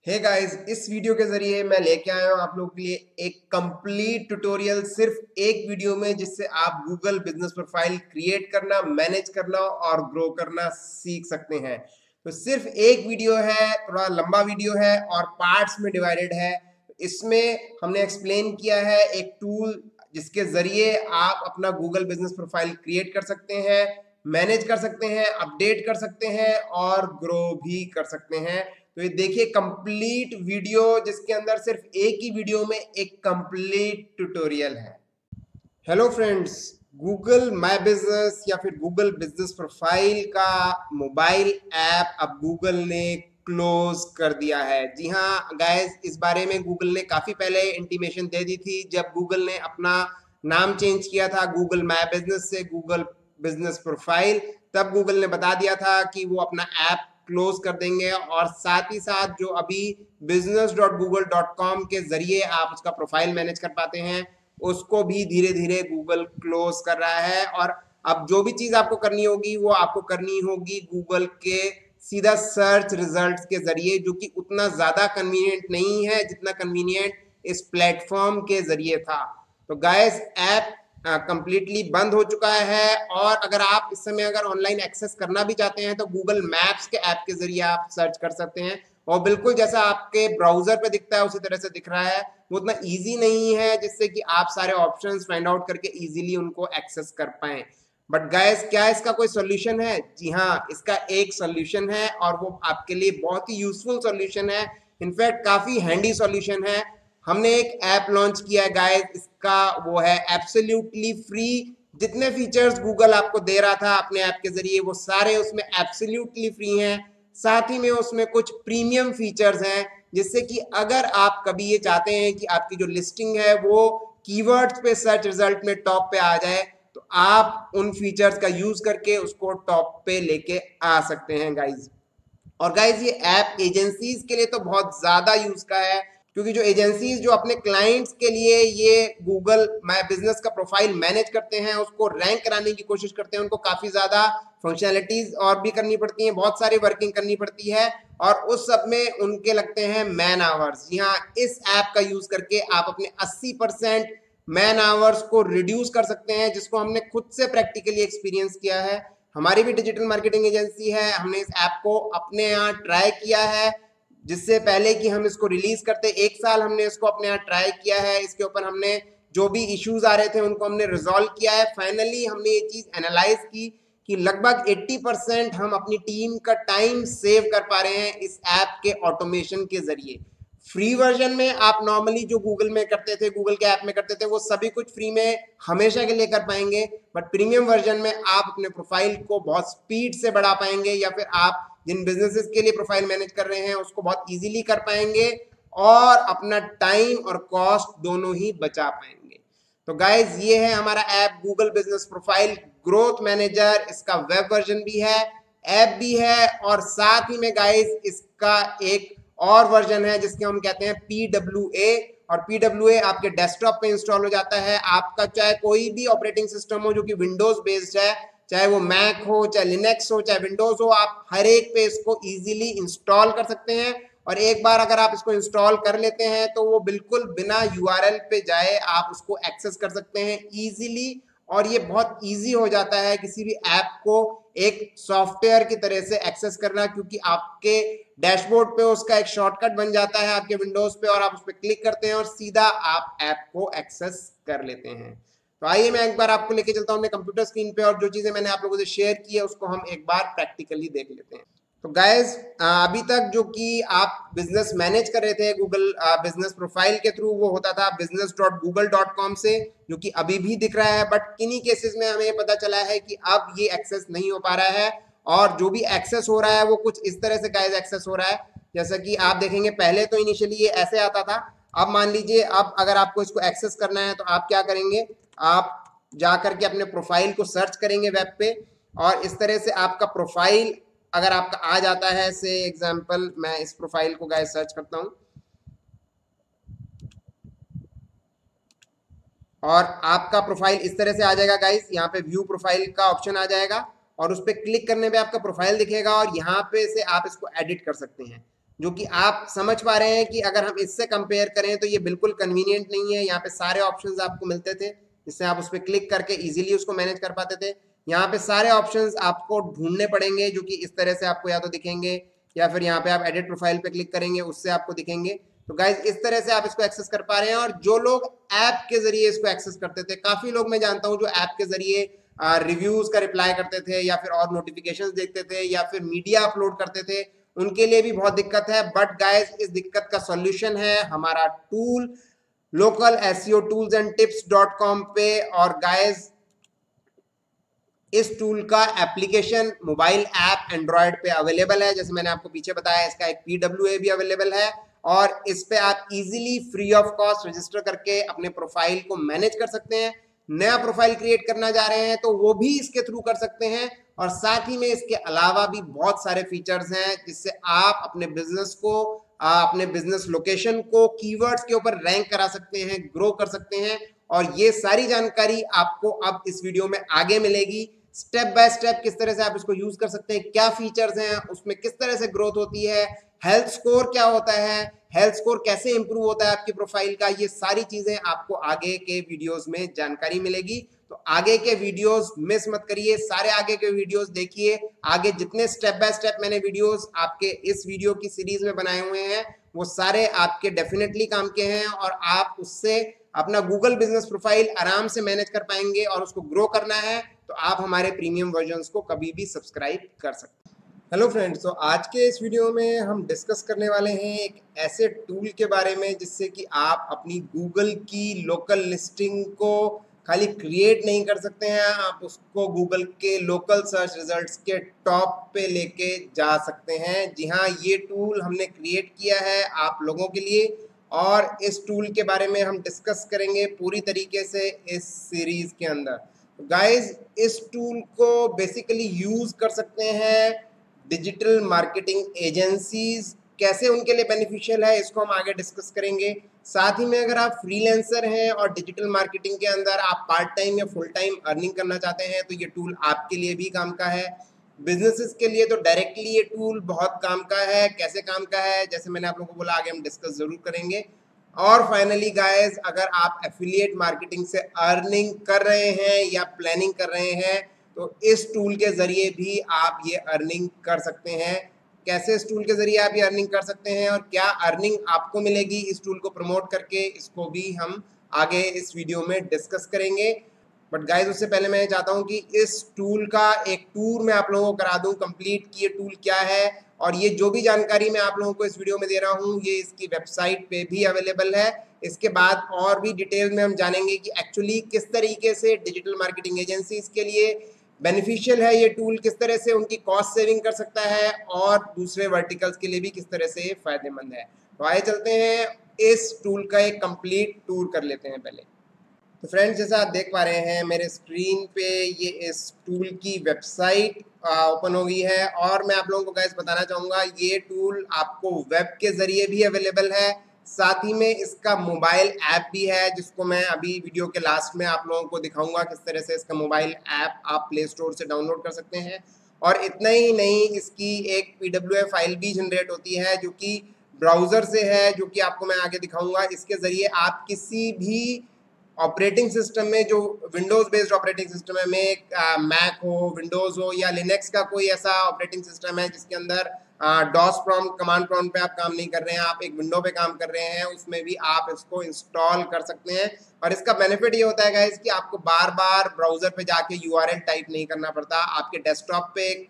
Hey guys, इस video के जरिए मैं लेके आया हूँ आप लोगों के लिए एक कंप्लीट ट्यूटोरियल सिर्फ एक वीडियो में, जिससे आप गूगल बिजनेस प्रोफाइल क्रिएट करना, मैनेज करना और ग्रो करना सीख सकते हैं। तो सिर्फ एक वीडियो है, थोड़ा लंबा वीडियो है और पार्ट्स में डिवाइडेड है। इसमें हमने एक्सप्लेन किया है एक टूल जिसके जरिए आप अपना गूगल बिजनेस प्रोफाइल क्रिएट कर सकते हैं, मैनेज कर सकते हैं, अपडेट कर सकते हैं और ग्रो भी कर सकते हैं। तो ये देखिए कंप्लीट वीडियो, जिसके अंदर सिर्फ एक ही वीडियो में एक कंप्लीट ट्यूटोरियल है। Hello friends, Google my business या फिर गूगल बिजनेस प्रोफाइल का मोबाइल ऐप अब गूगल ने क्लोज कर दिया है। जी हाँ गाइस, इस बारे में गूगल ने काफ़ी पहले इंटीमेशन दे दी थी, जब गूगल ने अपना नाम चेंज किया था गूगल माय बिजनेस से गूगल बिजनेस प्रोफाइल। तब गूगल ने बता दिया था कि वो अपना ऐप क्लोज कर देंगे और साथ ही साथ जो अभी business.google.com के जरिए आप उसका प्रोफाइल मैनेज कर पाते हैं, उसको भी धीरे धीरे गूगल क्लोज कर रहा है। और अब जो भी चीज आपको करनी होगी वो आपको करनी होगी गूगल के सीधा सर्च रिजल्ट्स के जरिए, जो कि उतना ज्यादा कन्वीनियंट नहीं है जितना कन्वीनियंट इस प्लेटफॉर्म के जरिए था। तो गाइस, ऐप कंप्लीटली बंद हो चुका है और अगर आप इस समय अगर ऑनलाइन एक्सेस करना भी चाहते हैं तो गूगल मैप्स के ऐप के जरिए आप सर्च कर सकते हैं, और बिल्कुल जैसा आपके ब्राउजर पे दिखता है उसी तरह से दिख रहा है। वो उतना इजी नहीं है जिससे कि आप सारे ऑप्शंस फाइंड आउट करके इजीली उनको एक्सेस कर पाएं। बट गाइस, क्या इसका कोई सॉल्यूशन है? जी हाँ, इसका एक सॉल्यूशन है और वो आपके लिए बहुत ही यूजफुल सॉल्यूशन है। इनफैक्ट काफी हैंडी सॉल्यूशन है। हमने एक ऐप लॉन्च किया है गाइस, इसका वो है एब्सोल्युटली फ्री। जितने फीचर्स गूगल आपको दे रहा था अपने ऐप के जरिए वो सारे उसमें एब्सोल्युटली फ्री हैं। साथ ही में उसमें कुछ प्रीमियम फीचर्स हैं, जिससे कि अगर आप कभी ये चाहते हैं कि आपकी जो लिस्टिंग है वो कीवर्ड्स पे सर्च रिजल्ट में टॉप पे आ जाए, तो आप उन फीचर्स का यूज करके उसको टॉप पे लेके आ सकते हैं गाइज। और गाइज, ये ऐप एजेंसीज के लिए तो बहुत ज्यादा यूज का है, क्योंकि जो एजेंसीज जो अपने क्लाइंट्स के लिए ये गूगल माय बिजनेस का प्रोफाइल मैनेज करते हैं, उसको रैंक कराने की कोशिश करते हैं, उनको काफी ज्यादा फंक्शनैलिटीज और भी करनी पड़ती हैं, बहुत सारी वर्किंग करनी पड़ती है और उस सब में उनके लगते हैं मैन आवर्स। यहाँ इस ऐप का यूज करके आप अपने 80% मैन आवर्स को रिड्यूस कर सकते हैं, जिसको हमने खुद से प्रैक्टिकली एक्सपीरियंस किया है। हमारी भी डिजिटल मार्केटिंग एजेंसी है, हमने इस ऐप को अपने यहाँ ट्राई किया है। जिससे पहले कि हम इसको रिलीज करते, 1 साल हमने इसको अपने यहाँ ट्राई किया है। इसके ऊपर हमने जो भी इश्यूज आ रहे थे उनको हमने रिजॉल्व किया है। फाइनली हमने ये चीज एनालाइज की कि लगभग 80% हम अपनी टीम का टाइम सेव कर पा रहे हैं इस ऐप के ऑटोमेशन के जरिए। फ्री वर्जन में आप नॉर्मली जो गूगल में करते थे, गूगल के ऐप में करते थे, वो सभी कुछ फ्री में हमेशा के लिए कर पाएंगे। बट प्रीमियम वर्जन में आप अपने प्रोफाइल को बहुत स्पीड से बढ़ा पाएंगे, या फिर आप जिन बिजनेसेस के लिए प्रोफाइल मैनेज कर रहे हैं उसको बहुत इजीली कर पाएंगे और अपना टाइम और कॉस्ट दोनों ही बचा पाएंगे। तो गाइज, ये है हमारा app Google business profile growth manager. इसका वेब वर्जन भी है, ऐप भी है, और साथ ही में गाइज इसका एक और वर्जन है जिसके हम कहते हैं PWA। और PWA आपके डेस्कटॉप पे इंस्टॉल हो जाता है। आपका चाहे कोई भी ऑपरेटिंग सिस्टम हो जो कि विंडोज बेस्ड है, चाहे वो मैक हो, चाहे लिनक्स हो, चाहे विंडोज हो, आप हर एक पे इसको इजीली इंस्टॉल कर सकते हैं। और एक बार अगर आप इसको इंस्टॉल कर लेते हैं तो वो बिल्कुल बिना URL पे जाए आप उसको एक्सेस कर सकते हैं इजीली। और ये बहुत इजी हो जाता है किसी भी ऐप को एक सॉफ्टवेयर की तरह से एक्सेस करना, क्योंकि आपके डैशबोर्ड पे उसका एक शॉर्टकट बन जाता है आपके विंडोज पे, और आप उस पर क्लिक करते हैं और सीधा आप ऐप को एक्सेस कर लेते हैं। तो आइए मैं एक बार आपको लेके चलता हूँ अपने कंप्यूटर स्क्रीन पे, और जो चीजें मैंने आप लोगों से शेयर की है उसको हम एक बार प्रैक्टिकली देख लेते हैं। तो गाइज, अभी तक जो कि आप बिजनेस मैनेज कर रहे थे गूगल बिजनेस प्रोफाइल के थ्रू, वो होता था business.google.com से, जो कि अभी भी दिख रहा है। बट किन्हीं केसेस में हमें पता चला है कि अब ये एक्सेस नहीं हो पा रहा है, और जो भी एक्सेस हो रहा है वो कुछ इस तरह से गाइज एक्सेस हो रहा है। जैसा कि आप देखेंगे, पहले तो इनिशियली ये ऐसे आता था। अब मान लीजिए, अब अगर आपको इसको एक्सेस करना है तो आप क्या करेंगे, आप जा करके अपने प्रोफाइल को सर्च करेंगे वेब पे, और इस तरह से आपका प्रोफाइल अगर आपका आ जाता है, से एग्जांपल मैं इस प्रोफाइल को गाइस सर्च करता हूं, और आपका प्रोफाइल इस तरह से आ जाएगा गाइस। यहाँ पे व्यू प्रोफाइल का ऑप्शन आ जाएगा और उस पर क्लिक करने पे आपका प्रोफाइल दिखेगा, और यहाँ पे से आप इसको एडिट कर सकते हैं। जो कि आप समझ पा रहे हैं कि अगर हम इससे कंपेयर करें तो ये बिल्कुल कन्वीनियंट नहीं है। यहाँ पे सारे ऑप्शंस आपको मिलते थे जिससे आप उस पर क्लिक करके इजीली उसको मैनेज कर पाते थे। यहाँ पे सारे ऑप्शंस आपको ढूंढने पड़ेंगे जो कि इस तरह से आपको या तो दिखेंगे या फिर यहाँ पे आप एडिट प्रोफाइल पे क्लिक करेंगे उससे आपको दिखेंगे। तो गाइज इस तरह से आप इसको एक्सेस कर पा रहे हैं। और जो लोग ऐप के जरिए इसको एक्सेस करते थे, काफी लोग मैं जानता हूँ जो ऐप के जरिए रिव्यूज का रिप्लाई करते थे या फिर और नोटिफिकेशंस देखते थे या फिर मीडिया अपलोड करते थे, उनके लिए भी बहुत दिक्कत है। बट गाइज इस दिक्कत का सॉल्यूशन है हमारा tool local SEO tools and tips .com पे। और गाइज इस टूल का एप्लीकेशन मोबाइल ऐप एंड्रॉयड पे अवेलेबल है। जैसे मैंने आपको पीछे बताया, इसका एक PWA भी अवेलेबल है और इस पे आप easily free of cost register करके अपने प्रोफाइल को मैनेज कर सकते हैं। नया प्रोफाइल क्रिएट करना जा रहे हैं तो वो भी इसके थ्रू कर सकते हैं। और साथ ही में इसके अलावा भी बहुत सारे फीचर्स हैं जिससे आप अपने बिजनेस को, अपने बिजनेस लोकेशन को कीवर्ड्स के ऊपर रैंक करा सकते हैं, ग्रो कर सकते हैं। और ये सारी जानकारी आपको अब इस वीडियो में आगे मिलेगी, स्टेप बाय स्टेप किस तरह से आप इसको यूज कर सकते हैं, क्या फीचर्स हैं उसमें, किस तरह से ग्रोथ होती है, हेल्थ स्कोर क्या होता है, हेल्थ स्कोर कैसे इंप्रूव होता है आपकी प्रोफाइल का। ये सारी चीजें आपको आगे के वीडियोस में जानकारी मिलेगी। तो आगे के वीडियोस मिस मत करिए, सारे आगे के वीडियोस देखिए। आगे जितने स्टेप बाय स्टेप मैंने वीडियोस आपके इस वीडियो की सीरीज में बनाए हुए हैं वो सारे आपके डेफिनेटली काम के हैं और आप उससे अपना गूगल बिजनेस प्रोफाइल आराम से मैनेज कर पाएंगे। और उसको ग्रो करना है तो आप हमारे प्रीमियम वर्जन्स को कभी भी सब्सक्राइब कर सकते हैं। हेलो फ्रेंड्स, तो आज के इस वीडियो में हम डिस्कस करने वाले हैं एक ऐसे टूल के बारे में जिससे कि आप अपनी गूगल की लोकल लिस्टिंग को खाली क्रिएट नहीं कर सकते हैं, आप उसको गूगल के लोकल सर्च रिजल्ट्स के टॉप पे लेके जा सकते हैं। जी हाँ, ये टूल हमने क्रिएट किया है आप लोगों के लिए और इस टूल के बारे में हम डिस्कस करेंगे पूरी तरीके से इस सीरीज के अंदर। गाइज इस टूल को बेसिकली यूज कर सकते हैं डिजिटल मार्केटिंग एजेंसीज, कैसे उनके लिए बेनिफिशियल है इसको हम आगे डिस्कस करेंगे। साथ ही में अगर आप फ्रीलांसर हैं और डिजिटल मार्केटिंग के अंदर आप पार्ट टाइम या फुल टाइम अर्निंग करना चाहते हैं तो ये टूल आपके लिए भी काम का है। बिजनेसेस के लिए तो डायरेक्टली ये टूल बहुत काम का है। कैसे काम का है, जैसे मैंने आप लोगों को बोला, आगे हम डिस्कस जरूर करेंगे। और फाइनली गाइस, अगर आप एफिलिएट मार्केटिंग से अर्निंग कर रहे हैं या प्लानिंग कर रहे हैं तो इस टूल के जरिए भी आप ये अर्निंग कर सकते हैं। कैसे इस टूल के जरिए आप ये अर्निंग कर सकते हैं और क्या अर्निंग आपको मिलेगी इस टूल को प्रमोट करके, इसको भी हम आगे इस वीडियो में डिस्कस करेंगे। बट गाइस उससे पहले मैं चाहता हूं कि इस टूल का एक टूर मैं आप लोगों को करा दूं कंप्लीट कि ये टूल क्या है। और ये जो भी जानकारी मैं आप लोगों को इस वीडियो में दे रहा हूं ये इसकी वेबसाइट पे भी अवेलेबल है। इसके बाद और भी डिटेल में हम जानेंगे कि एक्चुअली किस तरीके से डिजिटल मार्केटिंग एजेंसीज के लिए बेनिफिशियल है ये टूल, किस तरह से उनकी कॉस्ट सेविंग कर सकता है और दूसरे वर्टिकल्स के लिए भी किस तरह से फायदेमंद है। तो आइए चलते हैं इस टूल का एक कंप्लीट टूर कर लेते हैं पहले। तो फ्रेंड्स, जैसा आप देख पा रहे हैं मेरे स्क्रीन पे ये इस टूल की वेबसाइट ओपन हो गई है। और मैं आप लोगों को गाइस बताना चाहूँगा ये टूल आपको वेब के ज़रिए भी अवेलेबल है, साथ ही में इसका मोबाइल ऐप भी है जिसको मैं अभी वीडियो के लास्ट में आप लोगों को दिखाऊंगा किस तरह से इसका मोबाइल ऐप आप प्ले स्टोर से डाउनलोड कर सकते हैं। और इतना ही नहीं, इसकी एक PWA फाइल भी जनरेट होती है जो कि ब्राउज़र से है, जो कि आपको मैं आगे दिखाऊंगा। इसके ज़रिए आप किसी भी ऑपरेटिंग सिस्टम में, जो विंडोज बेस्ड ऑपरेटिंग सिस्टम है, में मैक हो, विंडोज हो या लिनक्स का कोई ऐसा ऑपरेटिंग सिस्टम है जिसके अंदर डॉस प्रॉम्प्ट, कमांड प्रॉम्प्ट पे आप काम नहीं कर रहे हैं, आप एक विंडो पे काम कर रहे हैं, उसमें भी आप इसको इंस्टॉल कर सकते हैं। और इसका बेनिफिट ये होता है गाइस कि आपको बार बार ब्राउजर पे जाके URL टाइप नहीं करना पड़ता। आपके डेस्कटॉप पे एक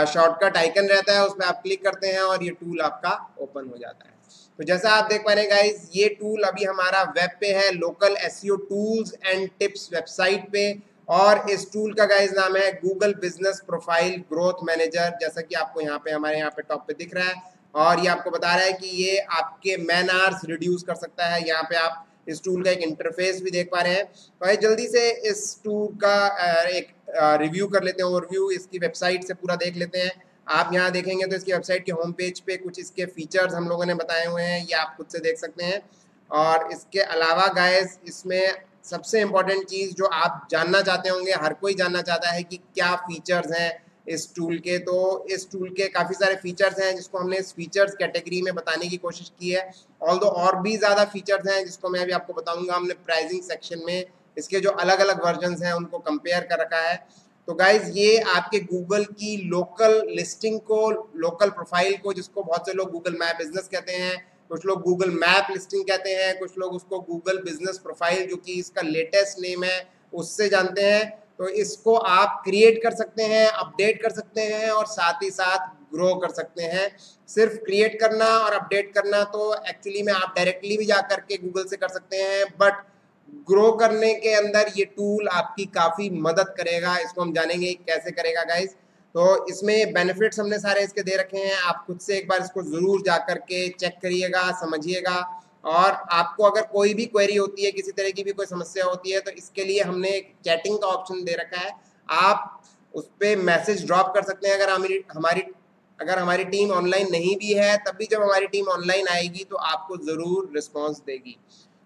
शॉर्टकट आइकन रहता है, उस पर आप क्लिक करते हैं और ये टूल आपका ओपन हो जाता है। तो जैसा आप देख पा रहे हैं गाइज, ये टूल अभी हमारा वेब पे है, local SEO tools and tips website पे। और इस टूल का गाइज नाम है Google business profile growth manager, जैसा कि आपको यहाँ पे हमारे यहाँ पे टॉप पे दिख रहा है। और ये आपको बता रहा है कि ये आपके मैन आवर्स रिड्यूस कर सकता है। यहाँ पे आप इस टूल का एक इंटरफेस भी देख पा रहे हैं। तो जल्दी से इस टूल का एक रिव्यू कर लेते हैं, ओवरव्यू इसकी वेबसाइट से पूरा देख लेते हैं। आप यहाँ देखेंगे तो इसकी वेबसाइट के होम पेज पे कुछ इसके फीचर्स हम लोगों ने बताए हुए हैं, ये आप खुद से देख सकते हैं। और इसके अलावा गाइस, इसमें सबसे इम्पोर्टेंट चीज़ जो आप जानना चाहते होंगे, हर कोई जानना चाहता है कि क्या फीचर्स हैं, इस टूल के। तो इस टूल के काफ़ी सारे फीचर्स हैं जिसको हमने इस फीचर्स कैटेगरी में बताने की कोशिश की है। ऑल्दो और भी ज़्यादा फीचर्स हैं जिसको मैं अभी आपको बताऊंगा। हमने प्राइसिंग सेक्शन में इसके जो अलग अलग वर्जन्स हैं उनको कंपेयर कर रखा है। तो गाइज ये आपके गूगल की लोकल लिस्टिंग को, लोकल प्रोफाइल को, जिसको बहुत से लोग गूगल माई बिजनेस कहते हैं, कुछ लोग गूगल मैप लिस्टिंग कहते हैं, कुछ लोग उसको गूगल बिजनेस प्रोफाइल जो कि इसका लेटेस्ट नेम है उससे जानते हैं। तो इसको आप क्रिएट कर सकते हैं, अपडेट कर सकते हैं और साथ ही साथ ग्रो कर सकते हैं। सिर्फ क्रिएट करना और अपडेट करना तो एक्चुअली में आप डायरेक्टली भी जा करके गूगल से कर सकते हैं, बट ग्रो करने के अंदर ये टूल आपकी काफ़ी मदद करेगा। इसको हम जानेंगे कैसे करेगा गाइज। तो इसमें बेनिफिट्स हमने सारे इसके दे रखे हैं, आप खुद से एक बार इसको ज़रूर जा करके चेक करिएगा, समझिएगा। और आपको अगर कोई भी क्वेरी होती है, किसी तरह की भी कोई समस्या होती है, तो इसके लिए हमने एक चैटिंग का ऑप्शन दे रखा है। आप उस पर मैसेज ड्रॉप कर सकते हैं। अगर हमारी टीम ऑनलाइन नहीं भी है, तब भी जब हमारी टीम ऑनलाइन आएगी तो आपको ज़रूर रिस्पॉन्स देगी।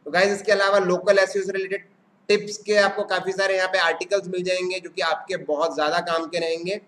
तो गाइज इसके अलावा लोकल एसईओ से रिलेटेड टिप्स के आपको काफ़ी सारे यहाँ पे आर्टिकल्स मिल जाएंगे जो कि आपके बहुत ज़्यादा काम के रहेंगे।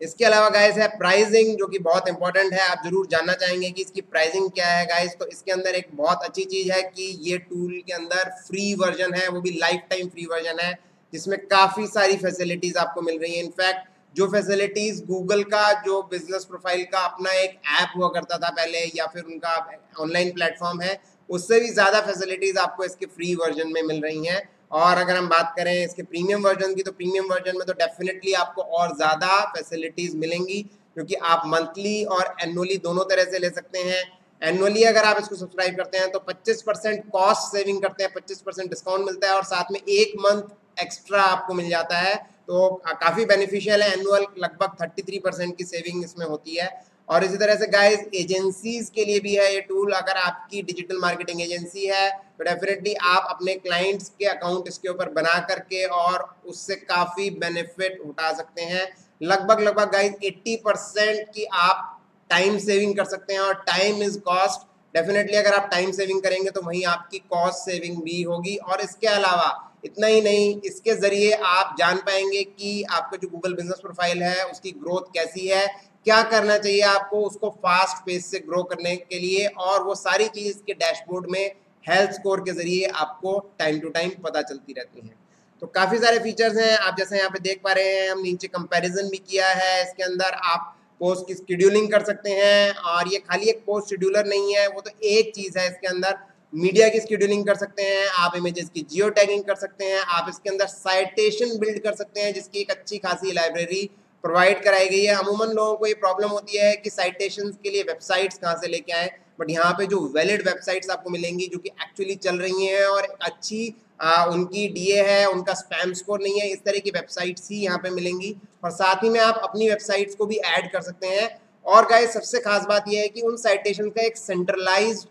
इसके अलावा गाइस है प्राइसिंग, जो कि बहुत इंपॉर्टेंट है। आप जरूर जानना चाहेंगे कि इसकी प्राइसिंग क्या है गाइस। तो इसके अंदर एक बहुत अच्छी चीज़ है कि ये टूल के अंदर फ्री वर्जन है, वो भी लाइफ टाइम फ्री वर्जन है, जिसमें काफ़ी सारी फैसिलिटीज़ आपको मिल रही हैं। इनफैक्ट जो फैसिलिटीज़ गूगल का जो बिजनेस प्रोफाइल का अपना एक ऐप हुआ करता था पहले, या फिर उनका ऑनलाइन प्लेटफॉर्म है, उससे भी ज़्यादा फैसिलिटीज़ आपको इसके फ्री वर्जन में मिल रही हैं। और अगर हम बात करें इसके प्रीमियम वर्जन की, तो प्रीमियम वर्जन में तो डेफिनेटली आपको और ज़्यादा फैसिलिटीज़ मिलेंगी, क्योंकि आप मंथली और एनुअली दोनों तरह से ले सकते हैं। एनुअली अगर आप इसको सब्सक्राइब करते हैं तो 25% कॉस्ट सेविंग करते हैं, 25% डिस्काउंट मिलता है और साथ में 1 मंथ एक्स्ट्रा आपको मिल जाता है। तो काफ़ी बेनिफिशियल है। एनुअल लगभग 33% की सेविंग इसमें होती है। और इसी तरह से गाइस एजेंसीज के लिए भी है ये टूल। अगर आपकी डिजिटल मार्केटिंग एजेंसी है तो डेफिनेटली आप अपने क्लाइंट्स के अकाउंट इसके ऊपर बना करके और उससे काफ़ी बेनिफिट उठा सकते हैं। लगभग गाइस 80% की आप टाइम सेविंग कर सकते हैं, और टाइम इज कॉस्ट। डेफिनेटली अगर आप टाइम सेविंग करेंगे तो वहीं आपकी कॉस्ट सेविंग भी होगी। और इसके अलावा इतना ही नहीं, इसके ज़रिए आप जान पाएंगे कि आपका जो गूगल बिजनेस प्रोफाइल है उसकी ग्रोथ कैसी है, क्या करना चाहिए आपको उसको फास्ट पेस से ग्रो करने के लिए। और वो सारी चीज़ के डैशबोर्ड में हेल्थ स्कोर के ज़रिए आपको टाइम टू टाइम पता चलती रहती हैं। तो काफ़ी सारे फीचर्स हैं, आप जैसे यहाँ पे देख पा रहे हैं। हम नीचे कंपैरिजन भी किया है। इसके अंदर आप पोस्ट की शेड्यूलिंग कर सकते हैं, और ये खाली एक पोस्ट शेड्यूलर नहीं है, वो तो एक चीज़ है। इसके अंदर मीडिया की शेड्यूलिंग कर सकते हैं, आप इमेजेस की जियो टैगिंग कर सकते हैं, आप इसके अंदर साइटेशन बिल्ड कर सकते हैं, जिसकी एक अच्छी खासी लाइब्रेरी प्रोवाइड कराई गई है। अमूमन लोगों को ये प्रॉब्लम होती है कि साइटेशंस के लिए वेबसाइट्स कहाँ से लेके आएँ, बट यहाँ पे जो वैलिड वेबसाइट्स आपको मिलेंगी जो कि एक्चुअली चल रही हैं और अच्छी उनकी डीए है, उनका स्पैम स्कोर नहीं है, इस तरह की वेबसाइट्स ही यहाँ पे मिलेंगी। और साथ ही में आप अपनी वेबसाइट्स को भी ऐड कर सकते हैं। और गाइस सबसे खास बात यह है कि उन साइटेशन का एक सेंट्रलाइज्ड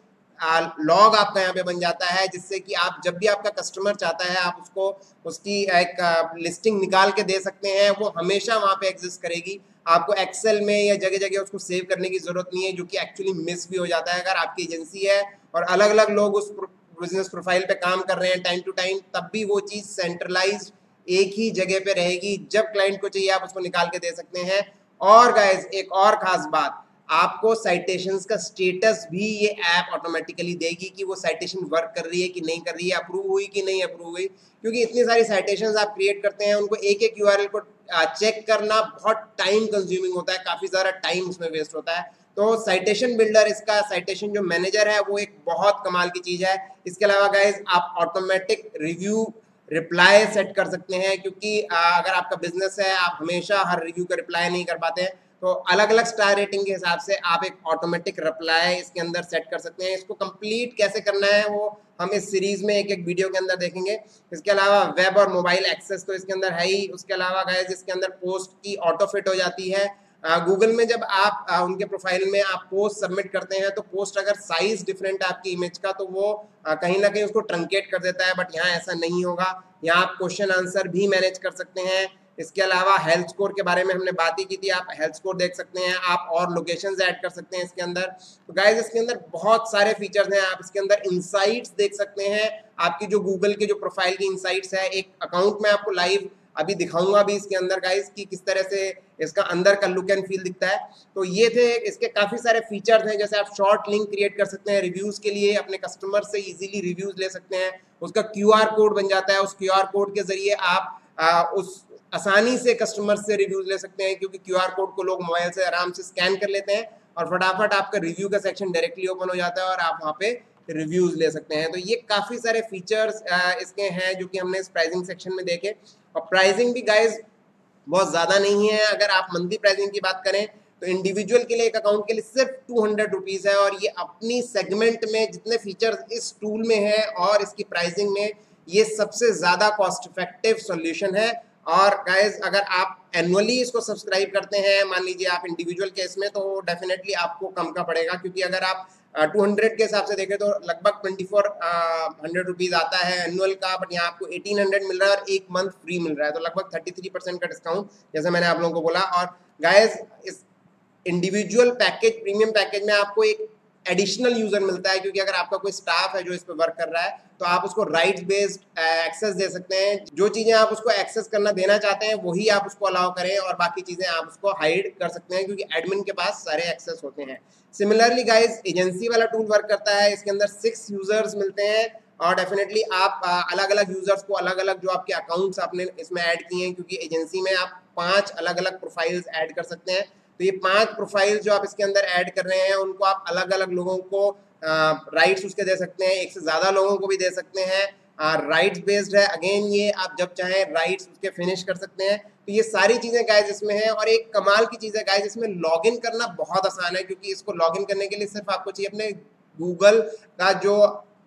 लॉग आपका यहाँ पे बन जाता है, जिससे कि आप जब भी आपका कस्टमर चाहता है आप उसको उसकी एक लिस्टिंग निकाल के दे सकते हैं। वो हमेशा वहाँ पे एग्जिस्ट करेगी। आपको एक्सेल में या जगह जगह उसको सेव करने की ज़रूरत नहीं है, जो कि एक्चुअली मिस भी हो जाता है। अगर आपकी एजेंसी है और अलग अलग लोग उस बिजनेस प्रोफाइल पे काम कर रहे हैं टाइम टू टाइम, तब भी वो चीज़ सेंट्रलाइज एक ही जगह पे रहेगी। जब क्लाइंट को चाहिए आप उसको निकाल के दे सकते हैं। और गाइज एक और ख़ास बात, आपको साइटेशंस का स्टेटस भी ये ऐप ऑटोमेटिकली देगी कि वो साइटेशन वर्क कर रही है कि नहीं कर रही है, अप्रूव हुई कि नहीं अप्रूव हुई। क्योंकि इतनी सारी साइटेशंस आप क्रिएट करते हैं, उनको एक एक यूआरएल को चेक करना बहुत टाइम कंज्यूमिंग होता है, काफ़ी ज़्यादा टाइम उसमें वेस्ट होता है। तो साइटेशन बिल्डर, इसका साइटेशन जो मैनेजर है, वो एक बहुत कमाल की चीज़ है। इसके अलावा गाइज आप ऑटोमेटिक रिव्यू रिप्लाई सेट कर सकते हैं, क्योंकि अगर आपका बिजनेस है, आप हमेशा हर रिव्यू का रिप्लाई नहीं कर पाते हैं। तो अलग अलग स्टार रेटिंग के हिसाब से आप एक ऑटोमेटिक रिप्लाई इसके अंदर सेट कर सकते हैं। इसको कंप्लीट कैसे करना है वो हम इस सीरीज में एक एक वीडियो के अंदर देखेंगे। इसके अलावा वेब और मोबाइल एक्सेस तो इसके अंदर है ही। उसके अलावा गाइस इसके अंदर पोस्ट की ऑटो फिट हो जाती है। गूगल में जब आप उनके प्रोफाइल में आप पोस्ट सबमिट करते हैं तो पोस्ट अगर साइज डिफरेंट है आपकी इमेज का, तो वो कहीं ना कहीं उसको ट्रंकेट कर देता है, बट यहाँ ऐसा नहीं होगा। यहाँ आप क्वेश्चन आंसर भी मैनेज कर सकते हैं। इसके अलावा हेल्थ स्कोर के बारे में हमने बात ही की थी, आप हेल्थ स्कोर देख सकते हैं, आप और लोकेशंस ऐड कर सकते हैं इसके अंदर। तो गाइस इसके अंदर बहुत सारे फीचर्स हैं। आप इसके अंदर इंसाइट्स देख सकते हैं, आपकी जो गूगल के जो प्रोफाइल की इंसाइट्स है, एक अकाउंट में आपको लाइव अभी दिखाऊंगा भी इसके अंदर गाइस कि किस तरह से इसका अंदर का लुक एंड फील दिखता है। तो ये थे इसके काफ़ी सारे फीचर्स हैं, जैसे आप शॉर्ट लिंक क्रिएट कर सकते हैं रिव्यूज़ के लिए, अपने कस्टमर से इजीली रिव्यूज़ ले सकते हैं, उसका QR कोड बन जाता है, उस QR कोड के ज़रिए आप उस आसानी से कस्टमर से रिव्यूज़ ले सकते हैं, क्योंकि QR कोड को लोग मोबाइल से आराम से स्कैन कर लेते हैं और फटाफट आपका रिव्यू का सेक्शन डायरेक्टली ओपन हो जाता है और आप वहाँ पे रिव्यूज़ ले सकते हैं। तो ये काफ़ी सारे फीचर्स इसके हैं जो कि हमने इस प्राइसिंग सेक्शन में देखे। और प्राइसिंग भी गाइज बहुत ज़्यादा नहीं है। अगर आप मंथली प्राइसिंग की बात करें तो इंडिविजुअल के लिए, एक अकाउंट के लिए सिर्फ 200 रुपीज़ है, और ये अपनी सेगमेंट में जितने फीचर्स इस टूल में है और इसकी प्राइसिंग में, ये सबसे ज़्यादा कॉस्ट इफेक्टिव सॉल्यूशन है। और गाइज अगर आप एनुअली इसको सब्सक्राइब करते हैं, मान लीजिए आप इंडिविजुअल केस में, तो डेफिनेटली आपको कम का पड़ेगा, क्योंकि अगर आप 200 के हिसाब से देखें तो लगभग 2400 रुपीज़ आता है एनुअल का, बट यहाँ आपको 1800 मिल रहा है और एक मंथ फ्री मिल रहा है, तो लगभग 33% का डिस्काउंट, जैसे मैंने आप लोगों को बोला। और गाइज इस इंडिविजुअल पैकेज, प्रीमियम पैकेज में आपको एक एडिशनल यूजर मिलता है, क्योंकि अगर आपका कोई स्टाफ है जो इस पर वर्क कर रहा है तो आप उसको राइट्स बेस्ड एक्सेस दे सकते हैं। जो चीज़ें आप उसको एक्सेस करना देना चाहते हैं वही आप उसको अलाउ करें, और बाकी चीज़ें आप उसको हाइड कर सकते हैं, क्योंकि एडमिन के पास सारे एक्सेस होते हैं। सिमिलरली गाइज एजेंसी वाला टूल वर्क करता है, इसके अंदर 6 यूजर्स मिलते हैं, और डेफिनेटली आप अलग अलग यूजर्स को, अलग अलग जो आपके अकाउंट्स आपने इसमें ऐड किए हैं, क्योंकि एजेंसी में आप 5 अलग अलग प्रोफाइल्स ऐड कर सकते हैं। तो ये 5 प्रोफाइल जो आप इसके अंदर ऐड कर रहे हैं, उनको आप अलग अलग लोगों को राइट्स उसके दे सकते हैं, एक से ज़्यादा लोगों को भी दे सकते हैं। राइट्स बेस्ड है, अगेन ये आप जब चाहें राइट्स उसके फिनिश कर सकते हैं। तो ये सारी चीज़ें गाइज इसमें हैं। और एक कमाल की चीज़ है गाइज, इसमें लॉगिन करना बहुत आसान है, क्योंकि इसको लॉगिन करने के लिए सिर्फ आपको चाहिए अपने गूगल का जो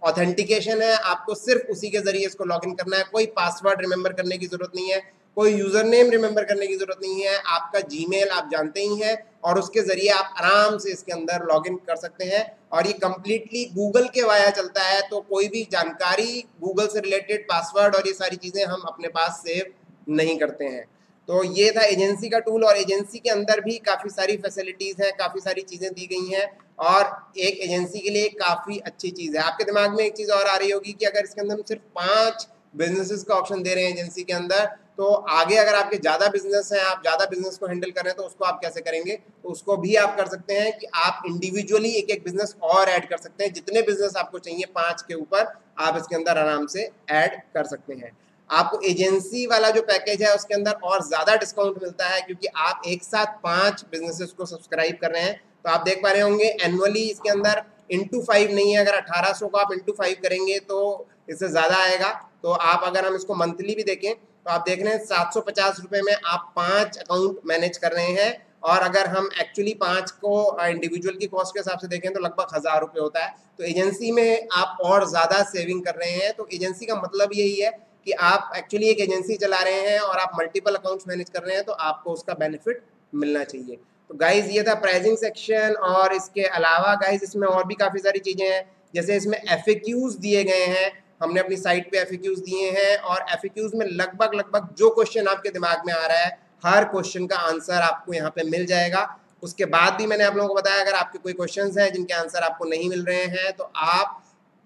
ऑथेंटिकेशन है, आपको सिर्फ उसी के जरिए इसको लॉगिन करना है। कोई पासवर्ड रिमेंबर करने की ज़रूरत नहीं है, कोई यूज़र नेम रिमेंबर करने की ज़रूरत नहीं है, आपका जीमेल आप जानते ही हैं, और उसके ज़रिए आप आराम से इसके अंदर लॉगिन कर सकते हैं। और ये कम्प्लीटली गूगल के वाया चलता है, तो कोई भी जानकारी गूगल से रिलेटेड, पासवर्ड और ये सारी चीज़ें हम अपने पास सेव नहीं करते हैं। तो ये था एजेंसी का टूल, और एजेंसी के अंदर भी काफ़ी सारी फैसिलिटीज़ हैं, काफ़ी सारी चीज़ें दी गई हैं, और एक एजेंसी के लिए काफ़ी अच्छी चीज़ है। आपके दिमाग में एक चीज़ और आ रही होगी कि अगर इसके अंदर हम सिर्फ 5 बिजनेसेस का ऑप्शन दे रहे हैं एजेंसी के अंदर, तो आगे अगर आपके ज़्यादा बिजनेस हैं, आप ज़्यादा बिजनेस को हैंडल कर रहे हैं, तो उसको आप कैसे करेंगे? तो उसको भी आप कर सकते हैं कि आप इंडिविजुअली एक एक बिजनेस और ऐड कर सकते हैं। जितने बिजनेस आपको चाहिए 5 के ऊपर, आप इसके अंदर आराम से ऐड कर सकते हैं। आपको एजेंसी वाला जो पैकेज है उसके अंदर और ज़्यादा डिस्काउंट मिलता है, क्योंकि आप एक साथ 5 बिजनेसेस को सब्सक्राइब कर रहे हैं। तो आप देख पा रहे होंगे एनुअली इसके अंदर इंटू 5 नहीं है, अगर 1800 को आप इंटू 5 करेंगे तो इससे ज़्यादा आएगा। तो आप अगर हम इसको मंथली भी देखें तो आप देख रहे हैं 750 रुपये में आप 5 अकाउंट मैनेज कर रहे हैं, और अगर हम एक्चुअली 5 को इंडिविजुअल की कॉस्ट के हिसाब से देखें तो लगभग 1000 रुपये होता है। तो एजेंसी में आप और ज़्यादा सेविंग कर रहे हैं। तो एजेंसी का मतलब यही है कि आप एक्चुअली एक एजेंसी चला रहे हैं और आप मल्टीपल अकाउंट्स मैनेज कर रहे हैं, तो आपको उसका बेनिफिट मिलना चाहिए। तो गाइज ये था प्राइसिंग सेक्शन, और इसके अलावा गाइज इसमें और भी काफ़ी सारी चीज़ें हैं, जैसे इसमें FAQs दिए गए हैं। हमने अपनी साइट पे FAQs दिए हैं, और FAQs में लगभग जो क्वेश्चन आपके दिमाग में आ रहा है, हर क्वेश्चन का आंसर आपको यहाँ पे मिल जाएगा। उसके बाद भी मैंने आप लोगों को बताया, अगर आपके कोई क्वेश्चंस हैं जिनके आंसर आपको नहीं मिल रहे हैं, तो आप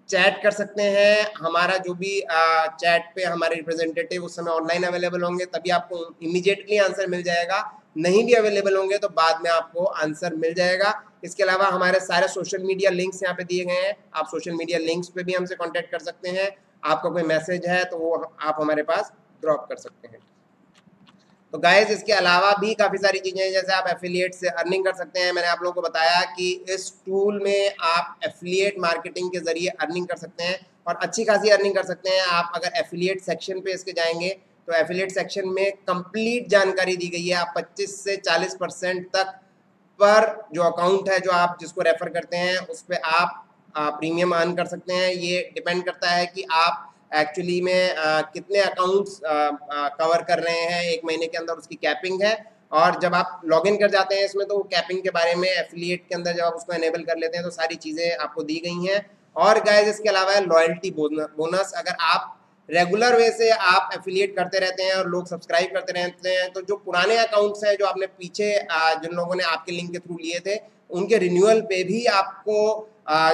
चैट कर सकते हैं। हमारा जो भी चैट पे हमारे रिप्रेजेंटेटिव उस समय ऑनलाइन अवेलेबल होंगे, तभी आपको इमीडिएटली आंसर मिल जाएगा। नहीं भी अवेलेबल होंगे तो बाद में आपको आंसर मिल जाएगा। इसके अलावा हमारे सारे सोशल मीडिया लिंक्स यहाँ पे दिए गए हैं, आप सोशल मीडिया लिंक्स पे भी हमसे कांटेक्ट कर सकते हैं। आपका कोई मैसेज है तो वो आप हमारे पास ड्रॉप कर सकते हैं। तो गाइस इसके अलावा भी काफ़ी सारी चीज़ें हैं, जैसे आप एफिलिएट से अर्निंग कर सकते हैं। मैंने आप लोगों को बताया कि इस टूल में आप एफिलिएट मार्केटिंग के जरिए अर्निंग कर सकते हैं, और अच्छी खासी अर्निंग कर सकते हैं। आप अगर एफिलिएट सेक्शन पे इसके जाएंगे तो एफिलिएट सेक्शन में कंप्लीट जानकारी दी गई है। आप 25 से 40% तक पर जो अकाउंट है, जो आप जिसको रेफर करते हैं, उस पर आप प्रीमियम अर्न कर सकते हैं। ये डिपेंड करता है कि आप एक्चुअली में कितने अकाउंट्स कवर कर रहे हैं एक महीने के अंदर, उसकी कैपिंग है। और जब आप लॉगिन कर जाते हैं इसमें, तो कैपिंग के बारे में एफिलिएट के अंदर जब आप उसको एनेबल कर लेते हैं तो सारी चीज़ें आपको दी गई हैं। और गाइस इसके अलावा है लॉयल्टी बोनस। अगर आप रेगुलर वे से आप एफिलिएट करते रहते हैं और लोग सब्सक्राइब करते रहते हैं, तो जो पुराने अकाउंट्स हैं जो आपने पीछे जिन लोगों ने आपके लिंक के थ्रू लिए थे, उनके रिन्यूअल पे भी आपको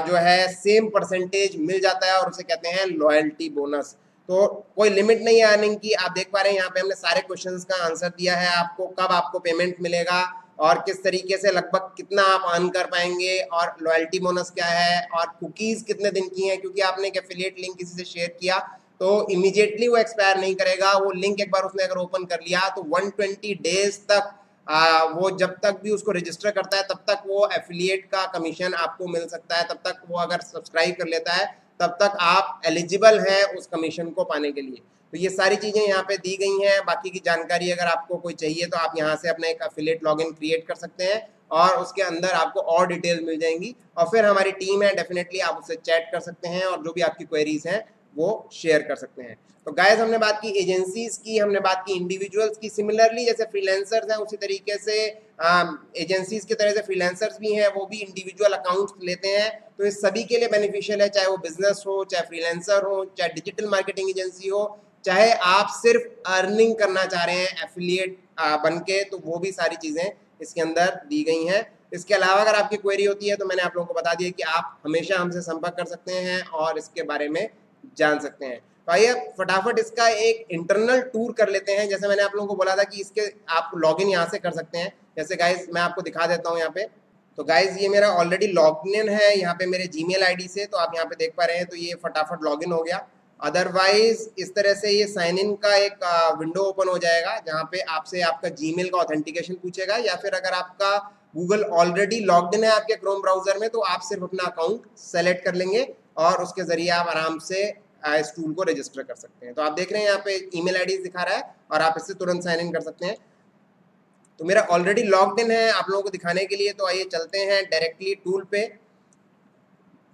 जो है सेम परसेंटेज मिल जाता है, और उसे कहते हैं लॉयल्टी बोनस। तो कोई लिमिट नहीं है अर्निंग की। आप देख पा रहे हैं यहाँ पे हमने सारे क्वेश्चंस का आंसर दिया है आपको, कब आपको पेमेंट मिलेगा और किस तरीके से लगभग कितना आप अर्न कर पाएंगे, और लॉयल्टी बोनस क्या है, और कुकीज कितने दिन की हैं, क्योंकि आपने एक एफिलिएट लिंक किसी से शेयर किया तो इमीडिएटली वो एक्सपायर नहीं करेगा। वो लिंक एक बार उसने अगर ओपन कर लिया तो 120 डेज तक वो जब तक भी उसको रजिस्टर करता है तब तक वो एफिलिएट का कमीशन आपको मिल सकता है, तब तक वो अगर सब्सक्राइब कर लेता है तब तक आप एलिजिबल हैं उस कमीशन को पाने के लिए। तो ये सारी चीज़ें यहाँ पे दी गई हैं। बाकी की जानकारी अगर आपको कोई चाहिए तो आप यहाँ से अपना एक एफिलिएट लॉगिन क्रिएट कर सकते हैं और उसके अंदर आपको और डिटेल मिल जाएंगी, और फिर हमारी टीम है, डेफिनेटली आप उससे चैट कर सकते हैं और जो भी आपकी क्वेरीज हैं वो शेयर कर सकते हैं। तो गाइस हमने बात की एजेंसीज की, हमने बात की इंडिविजुअल्स की। सिमिलरली जैसे फ्रीलांसर्स हैं उसी तरीके से एजेंसीज की तरह से फ्रीलांसर्स भी हैं, वो भी इंडिविजुअल अकाउंट्स लेते हैं। तो इस सभी के लिए बेनिफिशियल है, चाहे वो बिजनेस हो, चाहे फ्रीलांसर हो, चाहे डिजिटल मार्केटिंग एजेंसी हो, चाहे आप सिर्फ अर्निंग करना चाह रहे हैं एफिलिएट बन के, तो वो भी सारी चीज़ें इसके अंदर दी गई हैं। इसके अलावा अगर आपकी क्वेरी होती है तो मैंने आप लोगों को बता दिया कि आप हमेशा हमसे संपर्क कर सकते हैं और इसके बारे में जान सकते हैं। तो आइए फटाफट इसका एक इंटरनल टूर कर लेते हैं। जैसे मैंने आप लोगों को बोला था कि इसके आप लॉगिन यहाँ से कर सकते हैं। जैसे गाइज मैं आपको दिखा देता हूँ यहाँ पे। तो गाइज ये मेरा ऑलरेडी लॉगिन है यहाँ पे मेरे जीमेल आईडी से, तो आप यहाँ पे देख पा रहे हैं। तो ये फटाफट लॉगिन हो गया। अदरवाइज इस तरह से ये साइन इन का एक विंडो ओपन हो जाएगा जहाँ पे आपसे आपका जीमेल का ऑथेंटिकेशन पूछेगा, या फिर अगर आपका गूगल ऑलरेडी लॉग्ड इन है आपके क्रोम ब्राउजर में तो आप सिर्फ अपना अकाउंट सेलेक्ट कर लेंगे और उसके जरिए आप आराम से इस टूल को रजिस्टर कर सकते हैं। तो आप देख रहे हैं यहाँ पे ईमेल आईडी दिखा रहा है और आप इससे तुरंत साइन इन कर सकते हैं। तो मेरा ऑलरेडी लॉग्ड इन है आप लोगों को दिखाने के लिए। तो आइए चलते हैं डायरेक्टली टूल पे।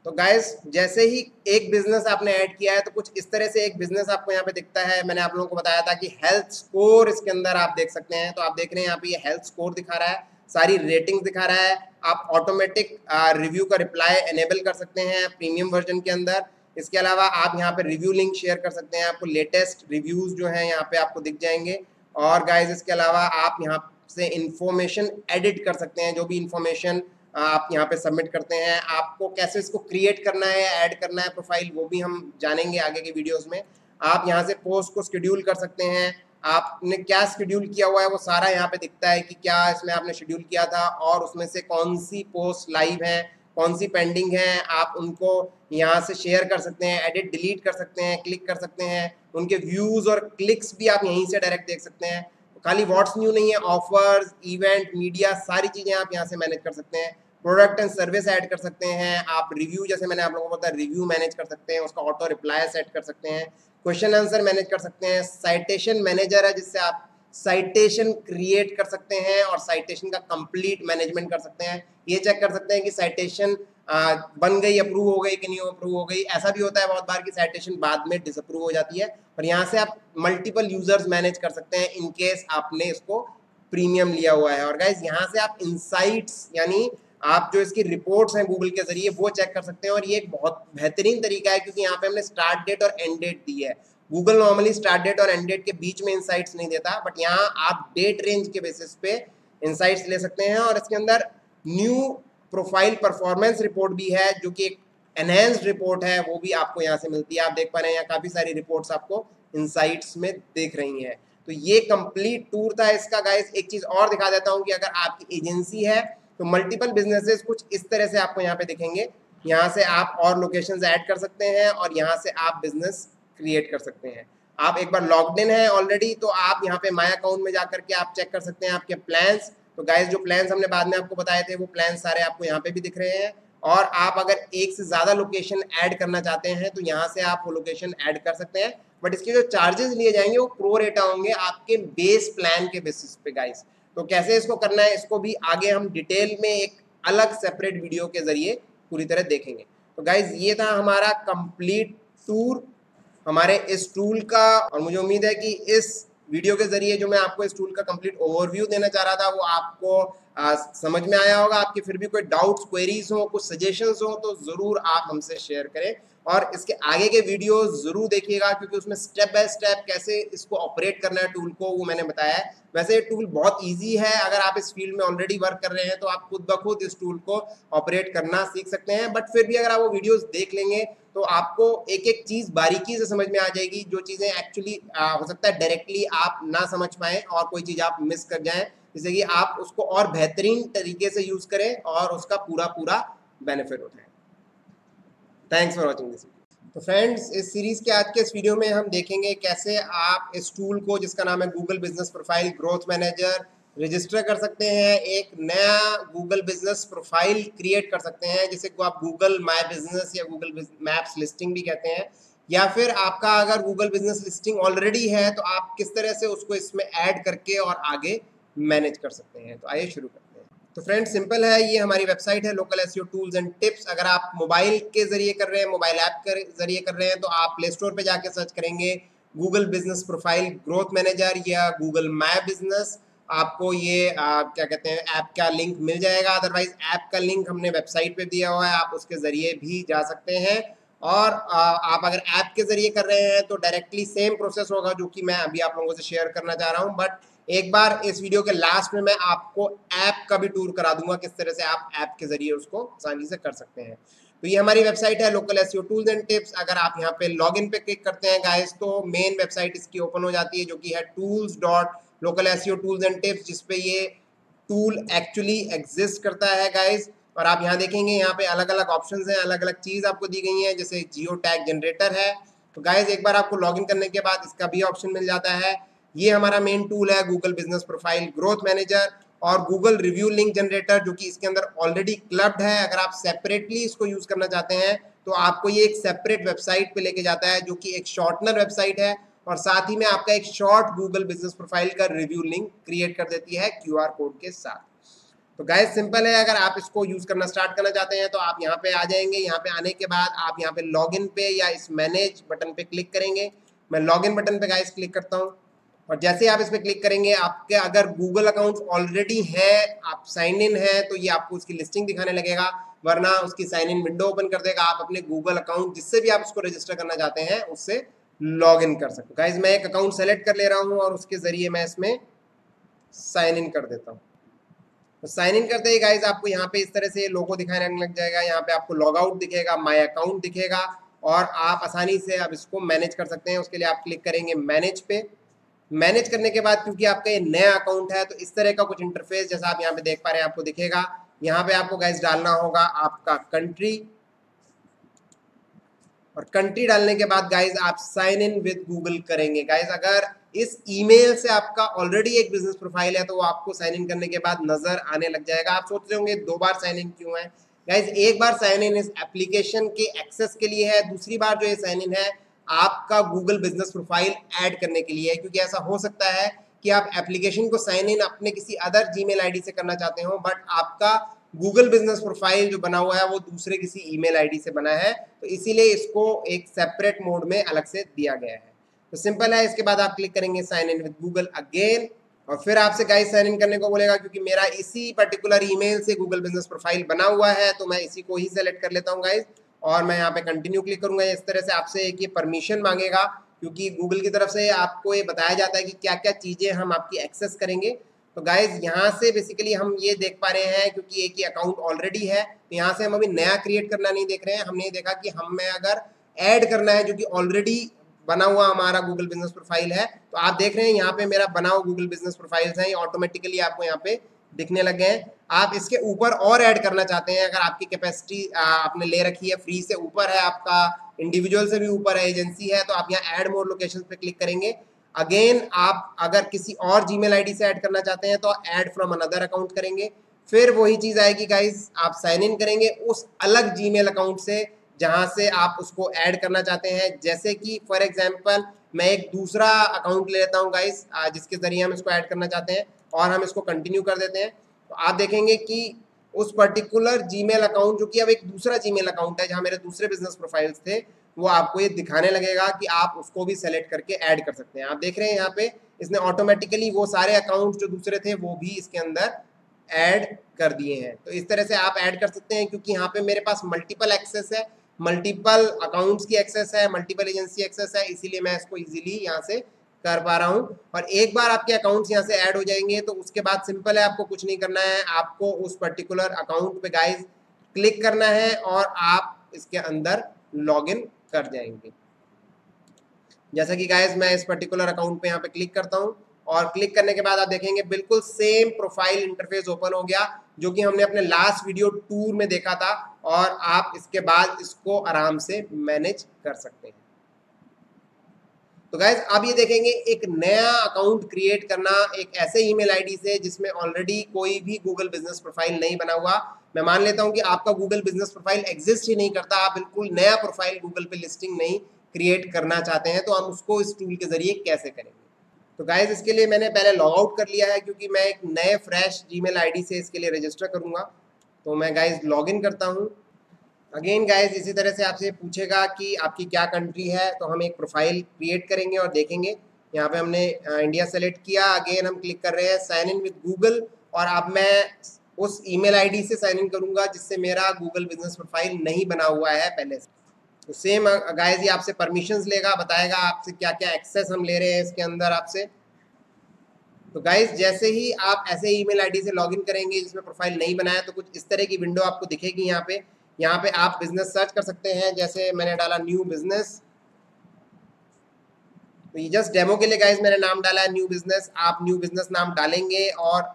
तो गाइस जैसे ही एक बिजनेस आपने ऐड किया है तो कुछ इस तरह से एक बिजनेस आपको यहाँ पे दिखता है। मैंने आप लोगों को बताया था कि हेल्थ स्कोर इसके अंदर आप देख सकते हैं। तो आप देख रहे हैं यहाँ पे ये हेल्थ स्कोर दिखा रहा है, सारी रेटिंग्स दिखा रहा है। आप ऑटोमेटिक रिव्यू का रिप्लाई एनेबल कर सकते हैं प्रीमियम वर्जन के अंदर। इसके अलावा आप यहाँ पे रिव्यू लिंक शेयर कर सकते हैं, आपको लेटेस्ट रिव्यूज जो हैं यहाँ पे आपको दिख जाएंगे। और गाइज इसके अलावा आप यहाँ से इंफॉर्मेशन एडिट कर सकते हैं, जो भी इंफॉर्मेशन आप यहाँ पे सबमिट करते हैं। आपको कैसे इसको क्रिएट करना है, ऐड करना है प्रोफाइल, वो भी हम जानेंगे आगे के वीडियोस में। आप यहाँ से पोस्ट को शेड्यूल कर सकते हैं, आपने क्या शेड्यूल किया हुआ है वो सारा यहाँ पे दिखता है कि क्या इसमें आपने शेड्यूल किया था और उसमें से कौन सी पोस्ट लाइव है, कौन सी पेंडिंग है। आप उनको यहाँ से शेयर कर सकते हैं, एडिट डिलीट कर सकते हैं, क्लिक कर सकते हैं। उनके व्यूज़ और क्लिक्स भी आप यहीं से डायरेक्ट देख सकते हैं। खाली व्हाट्स न्यू नहीं है, ऑफर्स, इवेंट, मीडिया, सारी चीज़ें आप यहाँ से मैनेज कर सकते हैं। प्रोडक्ट एंड सर्विस ऐड कर सकते हैं। आप रिव्यू, जैसे मैंने आप लोगों को बताया, रिव्यू मैनेज कर सकते हैं, उसका ऑटो रिप्लाई सेट कर सकते हैं, क्वेश्चन आंसर मैनेज कर सकते हैं। साइटेशन मैनेजर है जिससे आप साइटेशन क्रिएट कर सकते हैं और साइटेशन का कंप्लीट मैनेजमेंट कर सकते हैं। ये चेक कर सकते हैं कि साइटेशन बन गई, अप्रूव हो गई कि नहीं अप्रूव हो गई। ऐसा भी होता है बहुत बार कि साइटेशन बाद में डिसअप्रूव हो जाती है, और यहाँ से आप मल्टीपल यूजर्स मैनेज कर सकते हैं इन केस आपने इसको प्रीमियम लिया हुआ है। और गाइज यहाँ से आप इनसाइट्स यानी आप जो इसकी रिपोर्ट्स हैं गूगल के जरिए वो चेक कर सकते हैं। और ये एक बहुत बेहतरीन तरीका है क्योंकि यहाँ पे हमने स्टार्ट डेट और एंड डेट दी है। गूगल नॉर्मली स्टार्ट डेट और एंड डेट के बीच में इनसाइट्स नहीं देता, बट यहाँ आप डेट रेंज के बेसिस पे इनसाइट्स ले सकते हैं। और इसके अंदर न्यू प्रोफाइल परफॉर्मेंस रिपोर्ट भी है जो कि एक एनहेंस्ड रिपोर्ट है, वो भी आपको यहाँ से मिलती है। आप देख पा रहे हैं यहाँ काफ़ी सारी रिपोर्ट्स आपको इनसाइट्स में देख रही हैं। तो ये कंप्लीट टूर था इसका। गाइस एक चीज़ और दिखा देता हूँ कि अगर आपकी एजेंसी है तो मल्टीपल बिजनेसेस कुछ इस तरह से आपको यहाँ पे दिखेंगे। यहाँ से आप और लोकेशंस ऐड कर सकते हैं और यहाँ से आप बिजनेस क्रिएट कर सकते हैं। आप एक बार लॉग्ड इन है ऑलरेडी तो आप यहाँ पे माय अकाउंट में जाकर के आप चेक कर सकते हैं आपके प्लान्स। तो गाइस जो प्लान्स हमने बाद में आपको बताए थे वो प्लान्स सारे आपको यहाँ पे भी दिख रहे हैं। और आप अगर एक से ज़्यादा लोकेशन ऐड करना चाहते हैं तो यहाँ से आप वो लोकेशन ऐड कर सकते हैं, बट इसके जो चार्जेस लिए जाएंगे वो प्रो रेटा होंगे आपके बेस प्लान के बेसिस पे। गाइस तो कैसे इसको करना है इसको भी आगे हम डिटेल में एक अलग सेपरेट वीडियो के जरिए पूरी तरह देखेंगे। तो गाइज ये था हमारा कंप्लीट टूर हमारे इस टूल का, और मुझे उम्मीद है कि इस वीडियो के जरिए जो मैं आपको इस टूल का कंप्लीट ओवरव्यू देना चाह रहा था वो आपको समझ में आया होगा। आपके फिर भी कोई डाउट्स, क्वेरीज हो, कुछ सजेशंस हो तो जरूर आप हमसे शेयर करें और इसके आगे के वीडियो जरूर देखिएगा, क्योंकि उसमें स्टेप बाय स्टेप कैसे इसको ऑपरेट करना है टूल को, वो मैंने बताया है। वैसे ये टूल बहुत इजी है, अगर आप इस फील्ड में ऑलरेडी वर्क कर रहे हैं तो आप खुद ब खुद इस टूल को ऑपरेट करना सीख सकते हैं। बट फिर भी अगर आप वो वीडियोस देख लेंगे तो आपको एक एक चीज बारीकी से समझ में आ जाएगी, जो चीजें एक्चुअली हो सकता है डायरेक्टली आप ना समझ पाए और कोई चीज आप मिस कर जाएं, जिससे कि आप उसको और बेहतरीन तरीके से यूज करें और उसका पूरा पूरा बेनिफिट उठाएं। Thanks for watching this. तो फ्रेंड्स, इस सीरीज के आज के इस वीडियो में हम देखेंगे कैसे आप इस टूल को, जिसका नाम है Google business profile growth manager, register कर सकते हैं, एक नया गूगल बिजनेस प्रोफाइल क्रिएट कर सकते हैं, जिसे को आप गूगल माय बिजनेस या गूगल मैप्स लिस्टिंग भी कहते हैं। या फिर आपका अगर गूगल बिजनेस लिस्टिंग ऑलरेडी है तो आप किस तरह से उसको इसमें ऐड करके और आगे मैनेज कर सकते हैं। तो आइए शुरू करते हैं। तो फ्रेंड्स, सिंपल है, ये हमारी वेबसाइट है local SEO tools and tips. अगर आप मोबाइल के जरिए कर रहे हैं, मोबाइल ऐप के जरिए कर रहे हैं, तो आप प्ले स्टोर पे जाके सर्च करेंगे Google business profile growth manager या गूगल माय बिजनेस। आपको ये क्या कहते हैं, ऐप का लिंक मिल जाएगा। अदरवाइज ऐप का लिंक हमने वेबसाइट पे दिया हुआ है, आप उसके जरिए भी जा सकते हैं। और आप अगर ऐप के जरिए कर रहे हैं तो डायरेक्टली सेम प्रोसेस होगा जो कि मैं अभी आप लोगों से शेयर करना चाह रहा हूँ। बट एक बार इस वीडियो के लास्ट में मैं आपको ऐप का भी टूर करा दूंगा, किस तरह से आप ऐप के जरिए उसको आसानी से कर सकते हैं। तो ये हमारी वेबसाइट है local SEO tools and tips. अगर आप यहाँ पे लॉगिन पे क्लिक करते हैं गाइस, तो मेन वेबसाइट इसकी ओपन हो जाती है, जो कि है tools.localSEOToolsandTips, जिसपे ये टूल एक्चुअली एग्जिस्ट करता है गाइस। और आप यहाँ देखेंगे, यहाँ पे अलग अलग ऑप्शंस हैं, अलग अलग चीज आपको दी गई है, जैसे जियो टैग जनरेटर है। तो गाइस, एक बार आपको लॉगिन करने के बाद इसका भी ऑप्शन मिल जाता है। ये हमारा मेन टूल है Google business profile growth manager और गूगल रिव्यू लिंक जनरेटर, जो कि इसके अंदर ऑलरेडी क्लब्ड है। अगर आप सेपरेटली इसको यूज करना चाहते हैं तो आपको ये एक सेपरेट वेबसाइट पे लेके जाता है, जो कि एक शॉर्टनर वेबसाइट है, और साथ ही में आपका एक शॉर्ट गूगल बिजनेस प्रोफाइल का रिव्यू लिंक क्रिएट कर देती है क्यूआर कोड के साथ। तो गाइस, सिंपल है, अगर आप इसको यूज करना स्टार्ट करना चाहते हैं तो आप यहाँ पे आ जाएंगे। यहाँ पे आने के बाद आप यहाँ पे लॉगिन पे या इस मैनेज बटन पे क्लिक करेंगे। मैं लॉगिन बटन पे गाइस क्लिक करता हूँ, और जैसे आप इस पे क्लिक करेंगे, आपके अगर गूगल अकाउंट ऑलरेडी है, आप साइन इन है, तो ये आपको उसकी लिस्टिंग दिखाने लगेगा, वरना उसकी साइन इन विंडो ओपन कर देगा। आप अपने गूगल अकाउंट जिससे भी आप उसको रजिस्टर करना चाहते हैं उससे लॉग इन कर सकते हो। गाइस, मैं एक अकाउंट सेलेक्ट कर ले रहा हूँ और उसके जरिए मैं इसमें साइन इन कर देता हूँ। तो साइन इन करते ही गाइस आपको यहाँ पे इस तरह से लोगो दिखाने लग जाएगा। यहाँ पे आपको लॉग आउट दिखेगा, माय अकाउंट दिखेगा, और आप आसानी से अब इसको मैनेज कर सकते हैं। उसके लिए आप क्लिक करेंगे मैनेज पे। मैनेज करने के बाद, क्योंकि आपका ये नया अकाउंट है, तो इस तरह का कुछ इंटरफेस जैसा आप यहाँ पे देख पा रहे हैं आपको दिखेगा। यहाँ पे आपको गाइस डालना होगा आपका कंट्री, और कंट्री डालने के बाद गाइस आप साइन इन विद गूगल करेंगे। गाइस, अगर इस ईमेल से आपका ऑलरेडी एक बिजनेस प्रोफाइल है तो वो आपको साइन इन करने के बाद नजर आने लग जाएगा। आप सोच रहे होंगे दो बार साइन इन क्यों है। गाइस, एक बार साइन इन इस एप्लीकेशन के एक्सेस के लिए है, दूसरी बार जो ये साइन इन है आपका गूगल बिजनेस प्रोफाइल ऐड करने के लिए है। क्योंकि ऐसा हो सकता है कि आप एप्लीकेशन को साइन इन अपने किसी अदर जीमेल आईडी से करना चाहते हो, बट आपका गूगल बिजनेस प्रोफाइल जो बना हुआ है वो दूसरे किसी ईमेल आईडी से बना है, तो इसीलिए इसको एक सेपरेट मोड में अलग से दिया गया है। तो सिंपल है, इसके बाद आप क्लिक करेंगे sign in with Google again, और फिर आपसे गाइस साइन इन करने को बोलेगा। क्योंकि मेरा इसी पर्टिकुलर ईमेल से गूगल बिजनेस प्रोफाइल बना हुआ है, तो मैं इसी को ही सेलेक्ट कर लेता हूँ गाइस, और मैं यहाँ पे कंटिन्यू क्लिक करूंगा। इस तरह से आपसे एक ये परमिशन मांगेगा, क्योंकि गूगल की तरफ से आपको ये बताया जाता है कि क्या क्या चीजें हम आपकी एक्सेस करेंगे। तो गाइज, यहाँ से बेसिकली हम ये देख पा रहे हैं, क्योंकि एक ही अकाउंट ऑलरेडी है, तो यहाँ से हम अभी नया क्रिएट करना नहीं देख रहे हैं। हमने देखा कि हमें अगर ऐड करना है जो कि ऑलरेडी बना हुआ हमारा गूगल बिजनेस प्रोफाइल है, तो आप देख रहे हैं यहाँ पे मेरा बना हुआ गूगल बिजनेस प्रोफाइल्स हैं, ऑटोमेटिकली आपको यहाँ पे दिखने लगे हैं। आप इसके ऊपर और ऐड करना चाहते हैं, अगर आपकी कैपेसिटी आपने ले रखी है फ्री से ऊपर है, आपका इंडिविजुअल से भी ऊपर है, एजेंसी है, तो आप यहाँ ऐड मोर लोकेशन पे क्लिक करेंगे। अगेन आप अगर किसी और जीमेल आईडी से ऐड करना चाहते हैं तो ऐड फ्रॉम अनदर अकाउंट करेंगे। फिर वही चीज आएगी गाइस, आप साइन इन करेंगे उस अलग जीमेल अकाउंट से जहां से आप उसको ऐड करना चाहते हैं। जैसे कि फॉर एग्जांपल मैं एक दूसरा अकाउंट ले लेता हूं गाइस, जिसके जरिए हम इसको ऐड करना चाहते हैं, और हम इसको कंटिन्यू कर देते हैं। तो आप देखेंगे कि उस पर्टिकुलर जीमेल अकाउंट, जो कि अब एक दूसरा जीमेल अकाउंट है जहां मेरे दूसरे बिजनेस प्रोफाइल्स थे, वो आपको ये दिखाने लगेगा कि आप उसको भी सेलेक्ट करके ऐड कर सकते हैं। आप देख रहे हैं यहाँ पे इसने ऑटोमेटिकली वो सारे अकाउंट जो दूसरे थे वो भी इसके अंदर ऐड कर दिए हैं। तो इस तरह से आप ऐड कर सकते हैं, क्योंकि यहाँ पे मेरे पास मल्टीपल एक्सेस है, मल्टीपल अकाउंट्स की एक्सेस है, मल्टीपल एजेंसी एक्सेस है, इसीलिए मैं इसको इजीली यहाँ से कर पा रहा हूँ। और एक बार आपके अकाउंट्स यहाँ से ऐड हो जाएंगे तो उसके बाद सिंपल है, आपको कुछ नहीं करना है, आपको उस पर्टिकुलर अकाउंट पे गाइज क्लिक करना है और आप इसके अंदर लॉगिन कर जाएंगे। जैसा कि गाइज मैं इस पर्टिकुलर अकाउंट पे यहाँ पे क्लिक करता हूँ और क्लिक करने के बाद आप देखेंगे बिल्कुल सेम प्रोफाइल इंटरफेस ओपन हो गया, जो कि हमने अपने लास्ट वीडियो टूर में देखा था, और आप इसके बाद इसको आराम से मैनेज कर सकते हैं। तो गाइज अब ये देखेंगे एक नया अकाउंट क्रिएट करना एक ऐसे ईमेल आईडी से जिसमें ऑलरेडी कोई भी गूगल बिजनेस प्रोफाइल नहीं बना हुआ। मैं मान लेता हूं कि आपका गूगल बिजनेस प्रोफाइल एग्जिस्ट ही नहीं करता, आप बिल्कुल नया प्रोफाइल गूगल पे लिस्टिंग नहीं क्रिएट करना चाहते हैं, तो हम उसको इस टूल के जरिए कैसे करेंगे। तो गाइज इसके लिए मैंने पहले लॉग आउट कर लिया है, क्योंकि मैं एक नए फ्रेश जीमेल आईडी से इसके लिए रजिस्टर करूंगा। तो मैं गाइज लॉग इन करता हूँ। अगेन गाइज इसी तरह से आपसे पूछेगा कि आपकी क्या कंट्री है, तो हम एक प्रोफाइल क्रिएट करेंगे और देखेंगे। यहाँ पे हमने इंडिया सेलेक्ट किया। अगेन हम क्लिक कर रहे हैं साइन इन विद गूगल, और अब मैं उस ईमेल आईडी से साइन इन करूंगा जिससे मेरा गूगल बिजनेस प्रोफाइल नहीं बना हुआ है पहले से। तो सेम गाइज ये आपसे परमिशंस लेगा, बताएगा आपसे क्या क्या एक्सेस हम ले रहे हैं इसके अंदर आपसे। तो गाइज जैसे ही आप ऐसे ईमेल आईडी से लॉगिन करेंगे जिसमें प्रोफाइल नहीं बनाया, तो कुछ इस तरह की विंडो आपको दिखेगी। यहाँ पे आप बिजनेस सर्च कर सकते हैं, जैसे मैंने डाला न्यू बिजनेस। तो ये जस्ट डेमो के लिए गाइज मैंने नाम डाला है न्यू बिजनेस। आप न्यू बिजनेस नाम डालेंगे और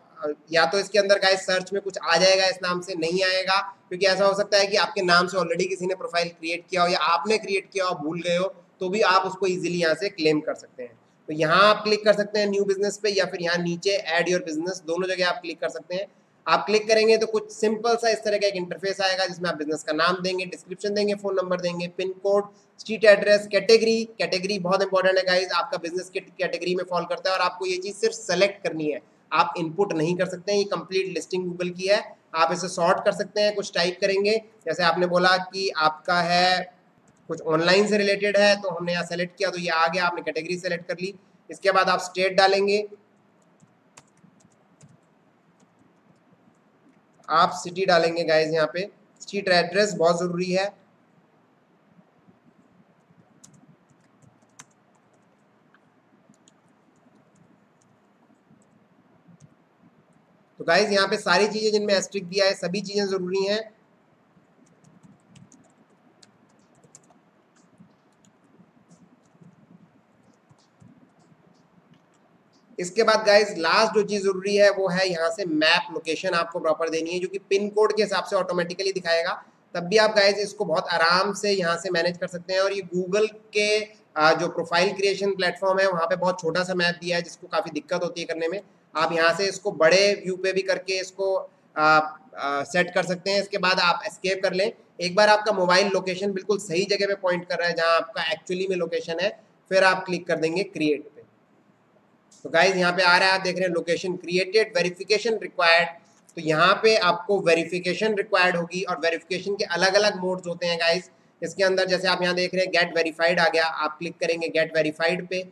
या तो इसके अंदर गाइज सर्च में कुछ आ जाएगा, इस नाम से नहीं आएगा, क्योंकि ऐसा हो सकता है कि आपके नाम से ऑलरेडी किसी ने प्रोफाइल क्रिएट किया हो या आपने क्रिएट किया हो, भूल गए हो, तो भी आप उसको इजीली यहाँ से क्लेम कर सकते हैं। तो यहाँ आप क्लिक कर सकते हैं न्यू बिजनेस पे, या फिर यहाँ नीचे ऐड योर बिजनेस, दोनों जगह आप क्लिक कर सकते हैं। आप क्लिक करेंगे तो कुछ सिंपल सा इस तरह का एक इंटरफेस आएगा, जिसमें आप बिजनेस का नाम देंगे, डिस्क्रिप्शन देंगे, फोन नंबर देंगे, pin code, street address, category. Category बहुत इंपॉर्टेंट है गाइज, आपका बिजनेस किस कैटेगरी में फॉल करता है, और आपको ये चीज सिर्फ सेलेक्ट करनी है, आप इनपुट नहीं कर सकते हैं। ये कंप्लीट लिस्टिंग गूगल की है, आप इसे सॉर्ट कर सकते हैं। कुछ टाइप करेंगे, जैसे आपने बोला कि आपका है कुछ ऑनलाइन से रिलेटेड है, तो हमने यहाँ सेलेक्ट किया तो ये आ गया, आपने कैटेगरी सेलेक्ट कर ली। इसके बाद आप स्टेट डालेंगे, आप सिटी डालेंगे गाइज। यहाँ पे स्ट्रीट एड्रेस बहुत जरूरी है। तो गाइज यहाँ पे सारी चीजें जिनमें एस्ट्रिक दिया है, सभी चीजें जरूरी हैं। इसके बाद गाइज लास्ट जो चीज जरूरी है वो है यहाँ से मैप लोकेशन आपको प्रॉपर देनी है, जो कि पिन कोड के हिसाब से ऑटोमेटिकली दिखाएगा। तब भी आप गाइज इसको बहुत आराम से यहाँ से मैनेज कर सकते हैं। और ये गूगल के जो प्रोफाइल क्रिएशन प्लेटफॉर्म है, वहाँ पे बहुत छोटा सा मैप दिया है, जिसको काफी दिक्कत होती है करने में। आप यहाँ से इसको बड़े व्यू पे भी करके इसको सेट कर सकते हैं। इसके बाद आप एस्केप कर लें। एक बार आपका मोबाइल लोकेशन बिल्कुल सही जगह पे पॉइंट कर रहा है जहाँ आपका एक्चुअली में लोकेशन है, फिर आप क्लिक कर देंगे क्रिएट पे। तो गाइज यहाँ पे आ रहा है, आप देख रहे हैं लोकेशन क्रिएटेड, वेरिफिकेशन रिक्वायर्ड। तो यहाँ पे आपको वेरिफिकेशन रिक्वायर्ड होगी, और वेरिफिकेशन के अलग अलग मोड्स होते हैं गाइज इसके अंदर। जैसे आप यहाँ देख रहे हैं गेट वेरीफाइड आ गया, आप क्लिक करेंगे गेट वेरीफाइड पे,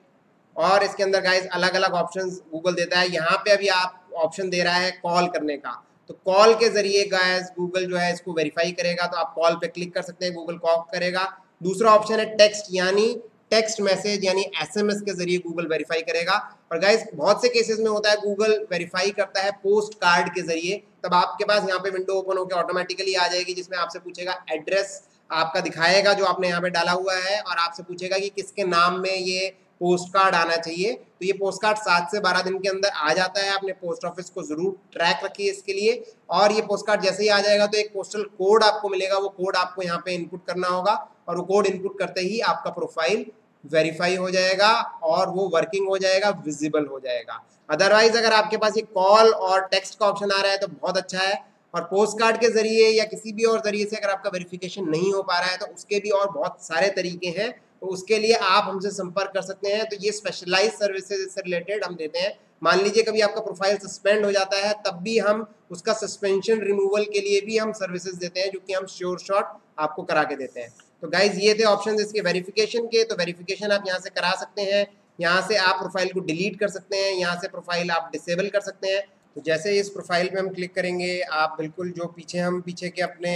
और इसके अंदर गाइज अलग अलग ऑप्शंस गूगल देता है। यहाँ पे अभी आप ऑप्शन दे रहा है कॉल करने का, तो कॉल के जरिए गाइज गूगल जो है इसको वेरीफाई करेगा। तो आप कॉल पे क्लिक कर सकते हैं, गूगल कॉल करेगा। दूसरा ऑप्शन है टेक्स्ट, यानी टेक्स्ट मैसेज यानी एसएमएस के जरिए गूगल वेरीफाई करेगा। और गाइज बहुत से केसेस में होता है गूगल वेरीफाई करता है पोस्ट कार्ड के जरिए, तब आपके पास यहाँ पे विंडो ओपन होकर ऑटोमेटिकली आ जाएगी, जिसमें आपसे पूछेगा एड्रेस आपका दिखाएगा जो आपने यहाँ पे डाला हुआ है, और आपसे पूछेगा कि किसके नाम में ये पोस्ट कार्ड आना चाहिए। तो ये पोस्ट कार्ड 7 से 12 दिन के अंदर आ जाता है। आपने पोस्ट ऑफिस को जरूर ट्रैक रखिए इसके लिए। और ये पोस्ट कार्ड जैसे ही आ जाएगा तो एक पोस्टल कोड आपको मिलेगा, वो कोड आपको यहाँ पे इनपुट करना होगा, और वो कोड इनपुट करते ही आपका प्रोफाइल वेरीफाई हो जाएगा और वो वर्किंग हो जाएगा, विजिबल हो जाएगा। अदरवाइज अगर आपके पास ये कॉल और टेक्स्ट का ऑप्शन आ रहा है तो बहुत अच्छा है। और पोस्ट कार्ड के जरिए या किसी भी और जरिए से अगर आपका वेरिफिकेशन नहीं हो पा रहा है तो उसके भी और बहुत सारे तरीके हैं, तो उसके लिए आप हमसे संपर्क कर सकते हैं। तो ये स्पेशलाइज सर्विसेज से रिलेटेड हम देते हैं। मान लीजिए कभी आपका प्रोफाइल सस्पेंड हो जाता है, तब भी हम उसका सस्पेंशन रिमूवल के लिए भी हम सर्विसेज देते हैं, जो कि हम श्योर शॉट आपको करा के देते हैं। तो गाइज ये थे ऑप्शन इसके वेरिफिकेशन के। तो वेरिफिकेशन आप यहाँ से करा सकते हैं, यहाँ से आप प्रोफाइल को डिलीट कर सकते हैं, यहाँ से प्रोफाइल आप डिसेबल कर सकते हैं। तो जैसे इस प्रोफाइल पे हम क्लिक करेंगे, आप बिल्कुल जो पीछे के अपने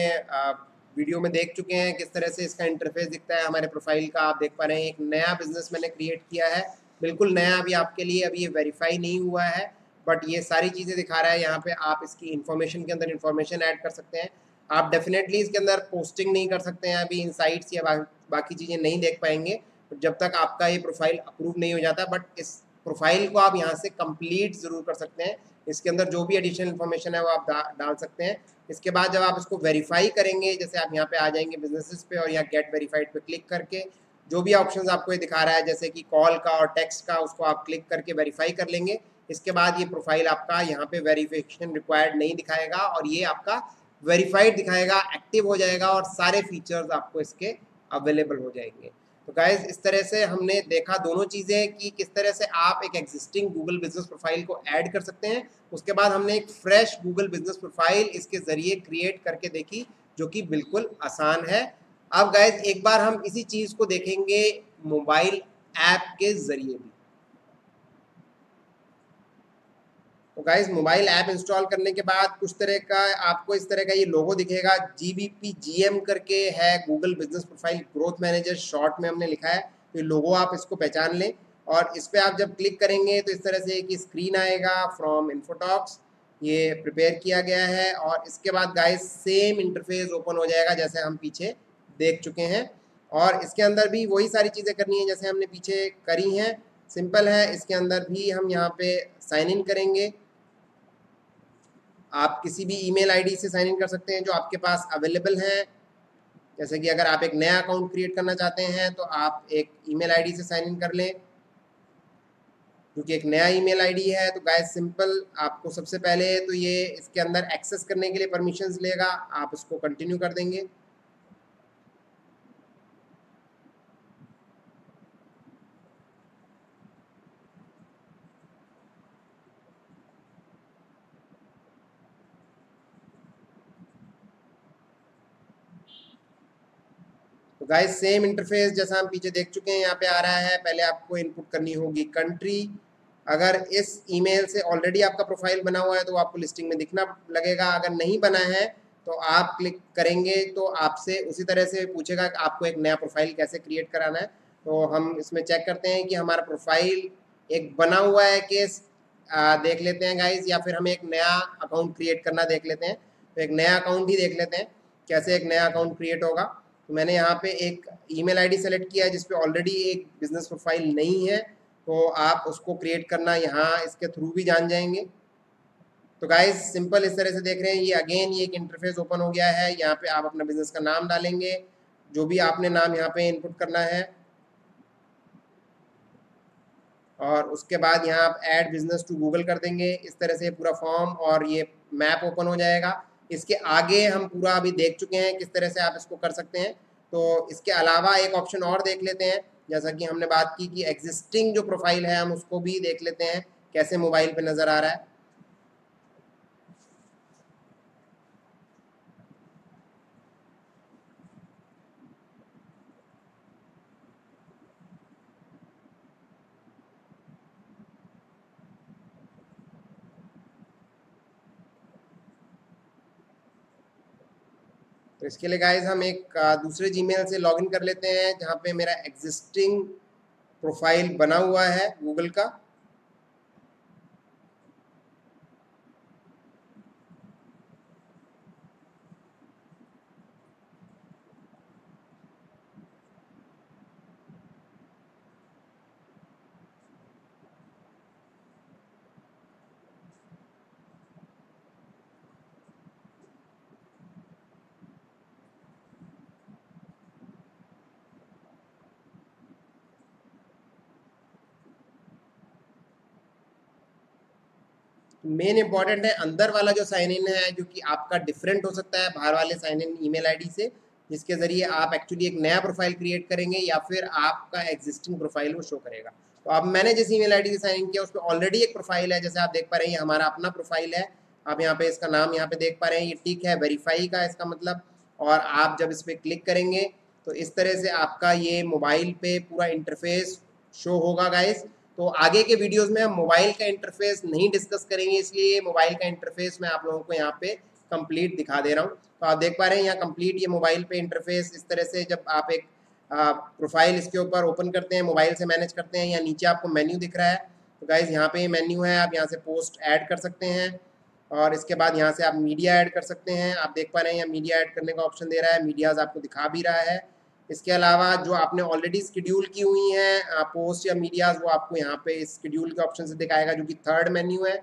वीडियो में देख चुके हैं किस तरह से इसका इंटरफेस दिखता है हमारे प्रोफाइल का, आप देख पा रहे हैं एक नया बिजनेस मैंने क्रिएट किया है, बिल्कुल नया अभी आपके लिए, अभी ये वेरीफाई नहीं हुआ है, बट ये सारी चीज़ें दिखा रहा है यहाँ पे। आप इसकी इन्फॉर्मेशन के अंदर इन्फॉर्मेशन ऐड कर सकते हैं। आप डेफिनेटली इसके अंदर पोस्टिंग नहीं कर सकते हैं, अभी इनसाइट्स या बाकी चीज़ें नहीं देख पाएंगे जब तक आपका ये प्रोफाइल अप्रूव नहीं हो जाता। बट इस प्रोफाइल को आप यहाँ से कंप्लीट ज़रूर कर सकते हैं, इसके अंदर जो भी एडिशनल इन्फॉर्मेशन है वो आप डाल सकते हैं। इसके बाद जब आप इसको वेरीफाई करेंगे, जैसे आप यहाँ पे आ जाएंगे बिजनेसेस पे और यहाँ गेट वेरीफाइड पे क्लिक करके जो भी ऑप्शंस आपको ये दिखा रहा है जैसे कि कॉल का और टेक्स्ट का, उसको आप क्लिक करके वेरीफाई कर लेंगे। इसके बाद ये प्रोफाइल आपका यहाँ पे वेरिफिकेशन रिक्वायर्ड नहीं दिखाएगा और ये आपका वेरीफाइड दिखाएगा, एक्टिव हो जाएगा और सारे फीचर्स आपको इसके अवेलेबल हो जाएंगे। तो गाइज इस तरह से हमने देखा दोनों चीज़ें कि किस तरह से आप एक एग्जिस्टिंग गूगल बिजनेस प्रोफाइल को ऐड कर सकते हैं। उसके बाद हमने एक फ्रेश गूगल बिजनेस प्रोफाइल इसके ज़रिए क्रिएट करके देखी जो कि बिल्कुल आसान है। अब गाइज एक बार हम इसी चीज़ को देखेंगे मोबाइल ऐप के ज़रिए भी। तो गाइज मोबाइल ऐप इंस्टॉल करने के बाद कुछ तरह का आपको इस तरह का ये लोगो दिखेगा, GBP करके है, Google business profile growth manager short में हमने लिखा है। तो ये लोगो आप इसको पहचान लें और इस पर आप जब क्लिक करेंगे तो इस तरह से एक स्क्रीन आएगा फ्रॉम इन्फोटॉक्स, ये प्रिपेयर किया गया है। और इसके बाद गाइज सेम इंटरफेस ओपन हो जाएगा जैसे हम पीछे देख चुके हैं और इसके अंदर भी वही सारी चीज़ें करनी है जैसे हमने पीछे करी हैं, सिंपल है। इसके अंदर भी हम यहाँ पे साइन इन करेंगे, आप किसी भी ईमेल आईडी से साइन इन कर सकते हैं जो आपके पास अवेलेबल है। जैसे कि अगर आप एक नया अकाउंट क्रिएट करना चाहते हैं तो आप एक ईमेल आईडी से साइन इन कर लें, क्योंकि एक नया ईमेल आईडी है। तो गाइस सिंपल, आपको सबसे पहले तो ये इसके अंदर एक्सेस करने के लिए परमिशंस लेगा, आप इसको कंटिन्यू कर देंगे। तो गाइस सेम इंटरफेस जैसा हम पीछे देख चुके हैं यहाँ पे आ रहा है। पहले आपको इनपुट करनी होगी कंट्री, अगर इस ईमेल से ऑलरेडी आपका प्रोफाइल बना हुआ है तो आपको लिस्टिंग में दिखना लगेगा, अगर नहीं बना है तो आप क्लिक करेंगे तो आपसे उसी तरह से पूछेगा कि आपको एक नया प्रोफाइल कैसे क्रिएट कराना है। तो हम इसमें चेक करते हैं कि हमारा प्रोफाइल एक बना हुआ है कि देख लेते हैं गाइज, या फिर हम एक नया अकाउंट क्रिएट करना देख लेते हैं। तो एक नया अकाउंट ही देख लेते हैं कैसे एक नया अकाउंट क्रिएट होगा। तो मैंने यहाँ पे एक ईमेल आईडी सेलेक्ट किया है जिसपे ऑलरेडी एक बिजनेस प्रोफाइल नहीं है, तो आप उसको क्रिएट करना यहाँ इसके थ्रू भी जान जाएंगे। तो गाइज सिंपल इस तरह से देख रहे हैं, ये अगेन ये एक इंटरफेस ओपन हो गया है। यहाँ पे आप अपना बिजनेस का नाम डालेंगे, जो भी आपने नाम यहाँ पे इनपुट करना है, और उसके बाद यहाँ आप ऐड बिजनेस टू गूगल कर देंगे। इस तरह से पूरा फॉर्म और ये मैप ओपन हो जाएगा। इसके आगे हम पूरा अभी देख चुके हैं किस तरह से आप इसको कर सकते हैं। तो इसके अलावा एक ऑप्शन और देख लेते हैं, जैसा कि हमने बात की कि एग्जिस्टिंग जो प्रोफाइल है हम उसको भी देख लेते हैं कैसे मोबाइल पे नज़र आ रहा है। तो इसके लिए गाइज हम एक दूसरे जीमेल से लॉगिन कर लेते हैं जहाँ पे मेरा एग्जिस्टिंग प्रोफाइल बना हुआ है गूगल का। मेन इंपॉर्टेंट है अंदर वाला जो साइन इन है, जो कि आपका डिफरेंट हो सकता है बाहर वाले साइन इन ईमेल आईडी से, जिसके जरिए आप एक्चुअली एक नया प्रोफाइल क्रिएट करेंगे या फिर आपका एग्जिस्टिंग प्रोफाइल वो शो करेगा। तो अब मैंने जिस ईमेल आईडी से साइन इन किया उस पर ऑलरेडी एक प्रोफाइल है, जैसे आप देख पा रहे हैं ये हमारा अपना प्रोफाइल है। आप यहाँ पे इसका नाम यहाँ पे देख पा रहे हैं, ये टिक है वेरीफाई का इसका मतलब। और आप जब इस पर क्लिक करेंगे तो इस तरह से आपका ये मोबाइल पे पूरा इंटरफेस शो होगा गाइस। तो आगे के वीडियोस में हम मोबाइल का इंटरफेस नहीं डिस्कस करेंगे, इसलिए मोबाइल का इंटरफेस मैं आप लोगों को यहाँ पे कंप्लीट दिखा दे रहा हूँ। तो आप देख पा रहे हैं यहाँ कंप्लीट ये मोबाइल पे इंटरफेस इस तरह से, जब आप एक प्रोफाइल इसके ऊपर ओपन करते हैं, मोबाइल से मैनेज करते हैं, या नीचे आपको मेन्यू दिख रहा है। तो गाइज यहाँ पे मेन्यू है, आप यहाँ से पोस्ट ऐड कर सकते हैं और इसके बाद यहाँ से आप मीडिया ऐड कर सकते हैं। आप देख पा रहे हैं यहाँ मीडिया ऐड करने का ऑप्शन दे रहा है, मीडियाज आपको दिखा भी रहा है। इसके अलावा जो आपने ऑलरेडी शेड्यूल की हुई हैं पोस्ट या मीडियाज, वो आपको यहाँ पे इस शेड्यूल के ऑप्शन से दिखाएगा, जो कि थर्ड मेन्यू है।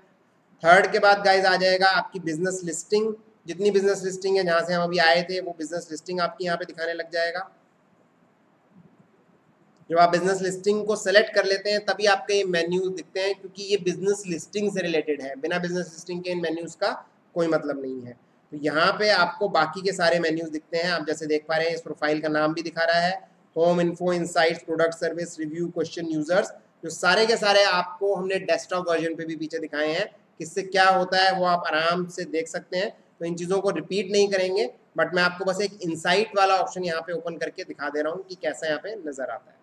थर्ड के बाद गाइज आ जाएगा आपकी बिजनेस लिस्टिंग। जितनी बिजनेस लिस्टिंग है जहाँ से हम अभी आए थे, वो बिजनेस लिस्टिंग आपकी यहाँ पे दिखाने लग जाएगा। जब आप बिजनेस लिस्टिंग को सेलेक्ट कर लेते हैं तभी आपके ये मेन्यूज दिखते हैं, क्योंकि ये बिजनेस लिस्टिंग से रिलेटेड है। बिना बिजनेस लिस्टिंग के इन मेन्यूज का कोई मतलब नहीं है। तो यहाँ पे आपको बाकी के सारे मेन्यूज दिखते हैं। आप जैसे देख पा रहे हैं इस प्रोफाइल का नाम भी दिखा रहा है, home info, insights, product, service, review, question, users. जो सारे के सारे आपको हमने डेस्कटॉप वर्जन पे भी पीछे दिखाए हैं। किससे क्या होता है वो आप आराम से देख सकते हैं। तो इन चीज़ों को रिपीट नहीं करेंगे, बट मैं आपको बस एक इनसाइट वाला ऑप्शन यहाँ पे ओपन करके दिखा दे रहा हूँ कि कैसा यहाँ पे नजर आता है।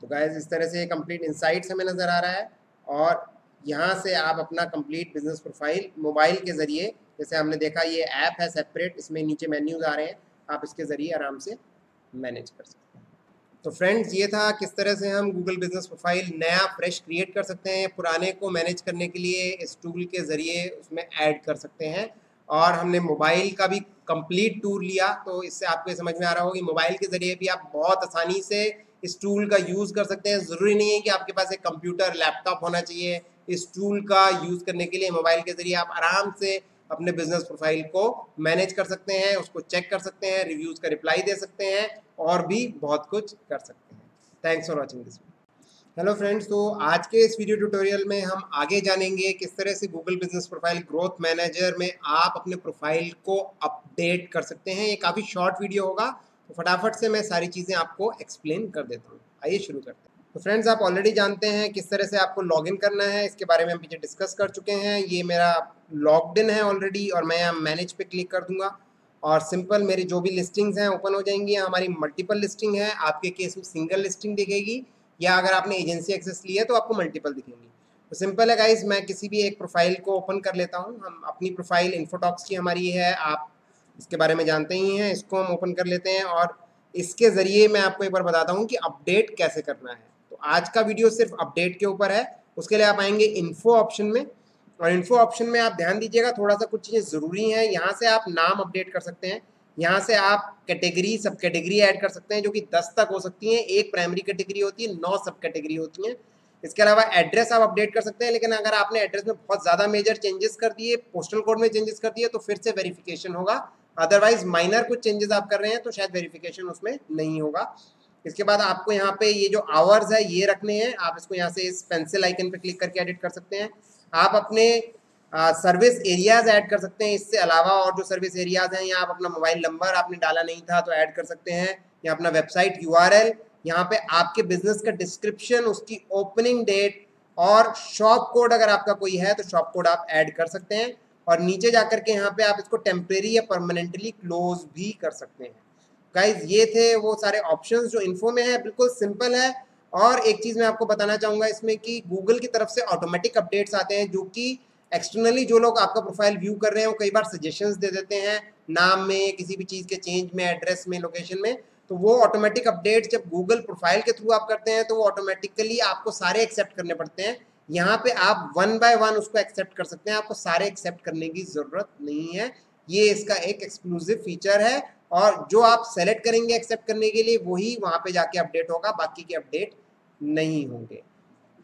तो गाइज इस तरह से कंप्लीट इनसाइट्स हमें नज़र आ रहा है, और यहाँ से आप अपना कंप्लीट बिजनेस प्रोफाइल मोबाइल के ज़रिए, जैसे हमने देखा ये ऐप है सेपरेट, इसमें नीचे मेन्यूज आ रहे हैं, आप इसके ज़रिए आराम से मैनेज कर सकते हैं। तो फ्रेंड्स ये था किस तरह से हम गूगल बिजनेस प्रोफाइल नया फ्रेश क्रिएट कर सकते हैं, पुराने को मैनेज करने के लिए इस टूल के ज़रिए उसमें ऐड कर सकते हैं। और हमने मोबाइल का भी कंप्लीट टूर लिया, तो इससे आपको समझ में आ रहा होगा कि मोबाइल के ज़रिए भी आप बहुत आसानी से इस टूल का यूज़ कर सकते हैं। ज़रूरी नहीं है कि आपके पास एक कंप्यूटर, लैपटॉप होना चाहिए। इस टूल का यूज़ करने के लिए मोबाइल के ज़रिए आप आराम से अपने बिजनेस प्रोफाइल को मैनेज कर सकते हैं, उसको चेक कर सकते हैं, रिव्यूज़ का रिप्लाई दे सकते हैं, और भी बहुत कुछ कर सकते हैं। Thanks for watching this video. Hello friends, तो आज के इस वीडियो ट्यूटोरियल में हम आगे जानेंगे किस तरह से Google business profile growth manager में आप अपने प्रोफाइल को अपडेट कर सकते हैं। ये काफ़ी शॉर्ट वीडियो होगा, तो फटाफट से मैं सारी चीज़ें आपको एक्सप्लेन कर देता हूँ। आइए शुरू करते हैं। तो फ्रेंड्स आप ऑलरेडी जानते हैं किस तरह से आपको लॉगिन करना है, इसके बारे में हम पीछे डिस्कस कर चुके हैं। ये मेरा लॉग्ड इन है ऑलरेडी, और मैं यहाँ मैनेज पे क्लिक कर दूंगा और सिंपल मेरी जो भी लिस्टिंग्स हैं ओपन हो जाएंगी। हमारी मल्टीपल लिस्टिंग है, आपके केस में सिंगल लिस्टिंग दिखेगी, या अगर आपने एजेंसी एक्सेस लिया है तो आपको मल्टीपल दिखेंगी। तो सिंपल है गाइस, मैं किसी भी एक प्रोफाइल को ओपन कर लेता हूँ। हम अपनी प्रोफाइल इन्फोटॉक्स की हमारी है, आप इसके बारे में जानते ही हैं। इसको हम ओपन कर लेते हैं और इसके ज़रिए मैं आपको एक बार बताता हूँ कि अपडेट कैसे करना है। तो आज का वीडियो सिर्फ अपडेट के ऊपर है। उसके लिए आप आएंगे इन्फो ऑप्शन में, और इन्फो ऑप्शन में आप ध्यान दीजिएगा, थोड़ा सा कुछ चीज़ें ज़रूरी हैं। यहाँ से आप नाम अपडेट कर सकते हैं, यहाँ से आप कैटेगरी, सब कैटेगरी ऐड कर सकते हैं, जो कि 10 तक हो सकती हैं। एक प्राइमरी कैटेगरी होती है, 9 सब कैटेगरी होती हैं। इसके अलावा एड्रेस आप अपडेट कर सकते हैं, लेकिन अगर आपने एड्रेस में बहुत ज़्यादा मेजर चेंजेस कर दिए, पोस्टल कोड में चेंजेस कर दिए, तो फिर से वेरिफिकेशन होगा। अदरवाइज माइनर कुछ चेंजेस आप कर रहे हैं तो शायद वेरिफिकेशन उसमें नहीं होगा। इसके बाद आपको यहाँ पे ये जो आवर्स है ये रखने हैं, आप इसको यहाँ से इस पेंसिल आइकन पे क्लिक करके एडिट कर सकते हैं। आप अपने सर्विस एरियाज ऐड कर सकते हैं। इससे अलावा और जो सर्विस एरियाज हैं, यहाँ आप अपना मोबाइल नंबर आपने डाला नहीं था तो ऐड कर सकते हैं, या अपना वेबसाइट URL, यहाँ पे आपके बिजनेस का डिस्क्रिप्शन, उसकी ओपनिंग डेट, और शॉप कोड अगर आपका कोई है तो शॉप कोड आप ऐड कर सकते हैं। और नीचे जाकर के यहाँ पे आप इसको टेम्परेरी या परमानेंटली क्लोज भी कर सकते हैं। गाइज ये थे वो सारे ऑप्शंस जो इन्फो में है, बिल्कुल सिंपल है। और एक चीज़ मैं आपको बताना चाहूँगा इसमें कि गूगल की तरफ से ऑटोमेटिक अपडेट्स आते हैं, जो कि एक्सटर्नली जो लोग आपका प्रोफाइल व्यू कर रहे हैं वो कई बार सजेशंस दे देते हैं, नाम में, किसी भी चीज़ के चेंज में, एड्रेस में, लोकेशन में। तो वो ऑटोमेटिक अपडेट जब गूगल प्रोफाइल के थ्रू आप करते हैं तो वो ऑटोमेटिकली आपको सारे एक्सेप्ट करने पड़ते हैं। यहाँ पे आप 1 बाय 1 उसको एक्सेप्ट कर सकते हैं, आपको सारे एक्सेप्ट करने की ज़रूरत नहीं है। ये इसका एक एक्सक्लूसिव फीचर है, और जो आप सेलेक्ट करेंगे एक्सेप्ट करने के लिए वही वहाँ पे जाके अपडेट होगा, बाकी के अपडेट नहीं होंगे।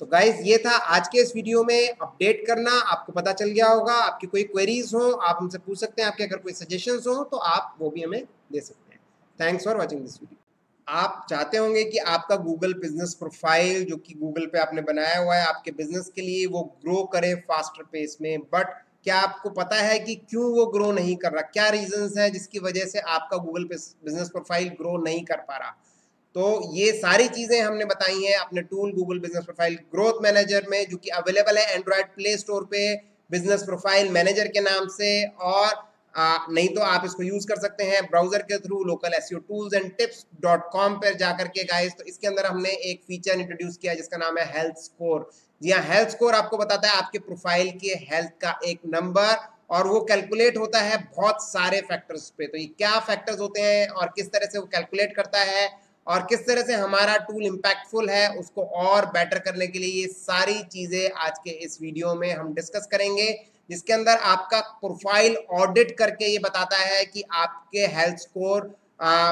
तो गाइज ये था आज के इस वीडियो में अपडेट करना। आपको पता चल गया होगा। आपकी कोई क्वेरीज हो आप हमसे पूछ सकते हैं, आपके अगर कोई सजेशंस हो तो आप वो भी हमें दे सकते हैं। Thanks for watching this video. आप चाहते होंगे कि आपका गूगल बिजनेस प्रोफाइल जो कि गूगल पे आपने बनाया हुआ है आपके बिजनेस के लिए, वो ग्रो करे फास्टर पेस में, बट क्या आपको पता है कि क्यों वो ग्रो नहीं कर रहा? क्या रीजंस है जिसकी वजह से आपका गूगल बिजनेस प्रोफाइल ग्रो नहीं कर पा रहा? तो ये सारी चीजें हमने बताई हैं अपने tool Google business profile growth manager में, जो कि अवेलेबल है एंड्रॉयड प्ले स्टोर पे बिजनेस प्रोफाइल मैनेजर के नाम से, और नहीं तो आप इसको यूज कर सकते हैं ब्राउजर के through local SEO tools and tips .com पर जाकर के गाइस। तो इसके अंदर हमने एक फीचर इंट्रोड्यूस किया जिसका नाम है हेल्थ स्कोर। जी हाँ, हेल्थ स्कोर आपको बताता है आपके प्रोफाइल के हेल्थ का एक नंबर, और वो कैलकुलेट होता है बहुत सारे फैक्टर्स पे। तो ये क्या फैक्टर्स होते हैं और किस तरह से वो कैलकुलेट करता है और किस तरह से हमारा टूल इम्पैक्टफुल है उसको और बेटर करने के लिए, ये सारी चीजें आज के इस वीडियो में हम डिस्कस करेंगे, जिसके अंदर आपका प्रोफाइल ऑडिट करके ये बताता है कि आपके हेल्थ स्कोर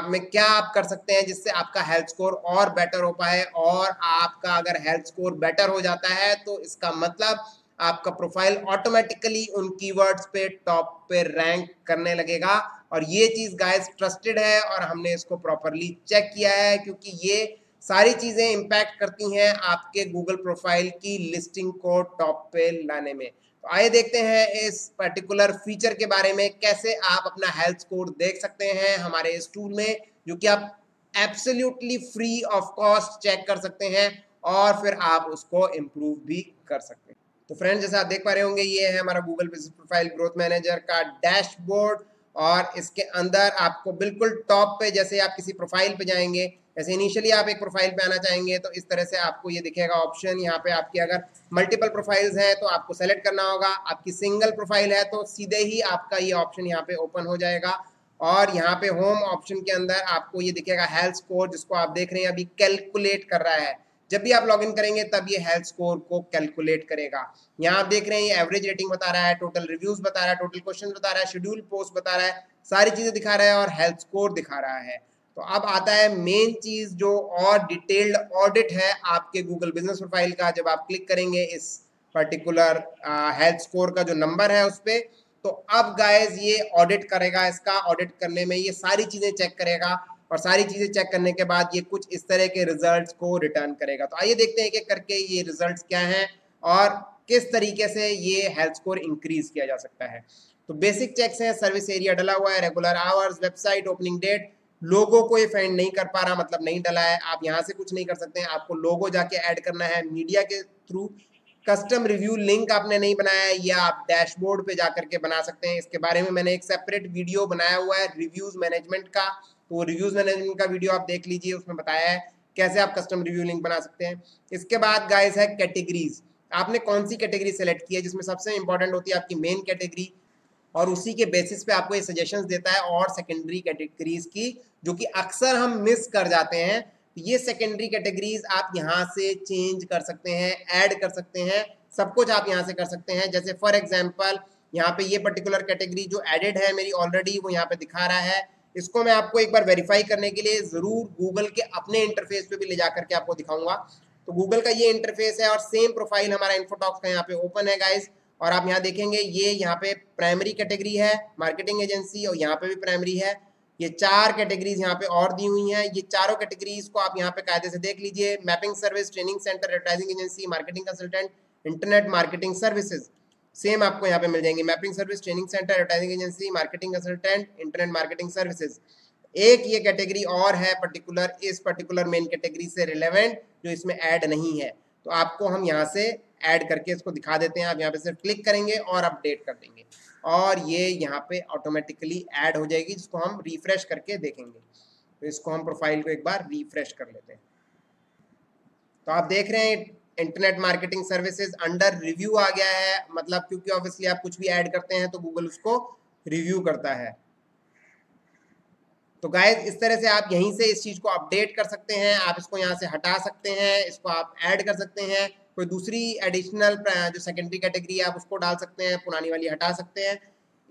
में क्या आप कर सकते हैं जिससे आपका हेल्थ स्कोर और बेटर हो पाए। और आपका अगर हेल्थ स्कोर बेटर हो जाता है तो इसका मतलब आपका प्रोफाइल ऑटोमेटिकली उन कीवर्ड्स पे टॉप पे रैंक करने लगेगा। और ये चीज गाइस ट्रस्टेड है और हमने इसको प्रॉपरली चेक किया है, क्योंकि ये सारी चीजें इंपैक्ट करती हैं आपके गूगल प्रोफाइल की लिस्टिंग को टॉप पे लाने में। तो आइए देखते हैं इस पर्टिकुलर फीचर के बारे में, कैसे आप अपना हेल्थ स्कोर देख सकते हैं हमारे इस टूल में, जो कि आप absolutely free of cost check कर सकते हैं और फिर आप उसको इम्प्रूव भी कर सकते हैं। तो फ्रेंड्स, जैसे आप देख पा रहे होंगे, ये है हमारा Google business profile growth manager का डैशबोर्ड, और इसके अंदर आपको बिल्कुल टॉप पे, जैसे आप किसी प्रोफाइल पे जाएंगे, जैसे इनिशियली आप एक प्रोफाइल पे आना चाहेंगे तो इस तरह से आपको ये दिखेगा ऑप्शन। यहाँ पे आपकी अगर मल्टीपल प्रोफाइल्स हैं तो आपको सेलेक्ट करना होगा, आपकी सिंगल प्रोफाइल है तो सीधे ही आपका ये ऑप्शन यहाँ पे ओपन हो जाएगा। और यहाँ पे होम ऑप्शन के अंदर आपको ये दिखेगा हेल्थ स्कोर, जिसको आप देख रहे हैं अभी कैलकुलेट कर रहा है। जब भी आप लॉगिन करेंगे तब ये हेल्थ स्कोर को कैलकुलेट करेगा। यहाँ आप देख रहे हैं ये एवरेज रेटिंग बता रहा है, टोटल रिव्यूज बता रहा है, टोटल क्वेश्चन बता रहा है, शेड्यूल पोस्ट बता रहा है, सारी चीजें दिखा रहा है और हेल्थ स्कोर दिखा रहा है। तो अब आता है मेन चीज जो और डिटेल्ड ऑडिट है आपके गूगल बिजनेस प्रोफाइल का। जब आप क्लिक करेंगे इस पर्टिकुलर हेल्थ स्कोर का जो नंबर है उस पर, तो अब गाइस ये ऑडिट करेगा। इसका ऑडिट करने में ये सारी चीजें चेक करेगा और सारी चीजें चेक करने के बाद ये कुछ इस तरह के रिजल्ट्स को रिटर्न करेगा। तो आइए देखते हैं एक एक करके ये रिजल्ट्स क्या हैं और किस तरीके से ये हेल्थ स्कोर इंक्रीज किया जा सकता है। तो बेसिक चेक्स हैं, सर्विस एरिया डला हुआ है, regular hours, website opening date, लोगो को ये फाइंड नहीं कर पा रहा, मतलब नहीं डला है। आप यहाँ से कुछ नहीं कर सकते हैं, आपको लोगो जाके ऐड करना है मीडिया के थ्रू। कस्टम रिव्यू लिंक आपने नहीं बनाया है, या आप डैशबोर्ड पे जाकर के बना सकते हैं। इसके बारे में मैंने एक सेपरेट वीडियो बनाया हुआ है रिव्यूज मैनेजमेंट का, तो रिव्यूज मैनेजमेंट का वीडियो आप देख लीजिए, उसमें बताया है कैसे आप कस्टम रिव्यू लिंक बना सकते हैं। इसके बाद गाइस है कैटेगरीज, आपने कौन सी कैटेगरी सेलेक्ट की है, जिसमें सबसे इंपॉर्टेंट होती है आपकी मेन कैटेगरी, और उसी के बेसिस पे आपको ये सजेशंस देता है और सेकेंडरी कैटेगरीज की, जो कि अक्सर हम मिस कर जाते हैं। ये सेकेंडरी कैटेगरीज आप यहाँ से चेंज कर सकते हैं, ऐड कर सकते हैं, सब कुछ आप यहाँ से कर सकते हैं। जैसे फॉर एग्जांपल यहाँ पे ये पर्टिकुलर कैटेगरी जो एडेड है मेरी ऑलरेडी, वो यहाँ पे दिखा रहा है। इसको मैं आपको एक बार वेरीफाई करने के लिए जरूर गूगल के अपने इंटरफेस पे भी ले जाकर के आपको दिखाऊंगा। तो गूगल का ये इंटरफेस है और सेम प्रोफाइल हमारा इन्फोटॉक्स का यहाँ पे ओपन है गाइज। और आप यहाँ देखेंगे ये यहाँ पे प्राइमरी कैटेगरी है मार्केटिंग एजेंसी, और यहाँ पे भी प्राइमरी है। ये चार कैटेगरीज यहाँ पे और दी हुई हैं। ये चारों कैटेगरीज को आप यहाँ पे कायदे से देख लीजिए। Mapping service, training centre, advertising agency, marketing consultant, internet marketing services, same आपको यहाँ पे मिल जाएंगे। Mapping service, training centre, advertising agency, marketing consultant, internet marketing services. एक ये कैटेगरी और है पर्टिकुलर, इस पर्टिकुलर मेन कैटेगरी से रिलेवेंट, जो इसमें ऐड नहीं है, तो आपको हम यहाँ से ऐड करके इसको दिखा देते हैं। आप यहाँ पे सिर्फ क्लिक करेंगे और अपडेट कर देंगे और ये यहाँ पे ऑटोमेटिकली ऐड हो जाएगी, जिसको हम रिफ्रेश करके देखेंगे। तो इसको हम प्रोफाइल को एक बार रिफ्रेश कर लेते हैं। तो आप देख रहे हैं internet marketing services under review आ गया है, मतलब क्योंकि ऑब्वियसली आप कुछ भी ऐड करते हैं तो गूगल उसको रिव्यू करता है। तो गाइस इस तरह से आप यहीं से इस चीज को अपडेट कर सकते हैं। आप इसको यहाँ से हटा सकते हैं, इसको आप ऐड कर सकते हैं, कोई दूसरी एडिशनल जो सेकेंडरी कैटेगरी है आप उसको डाल सकते हैं, पुरानी वाली हटा सकते हैं।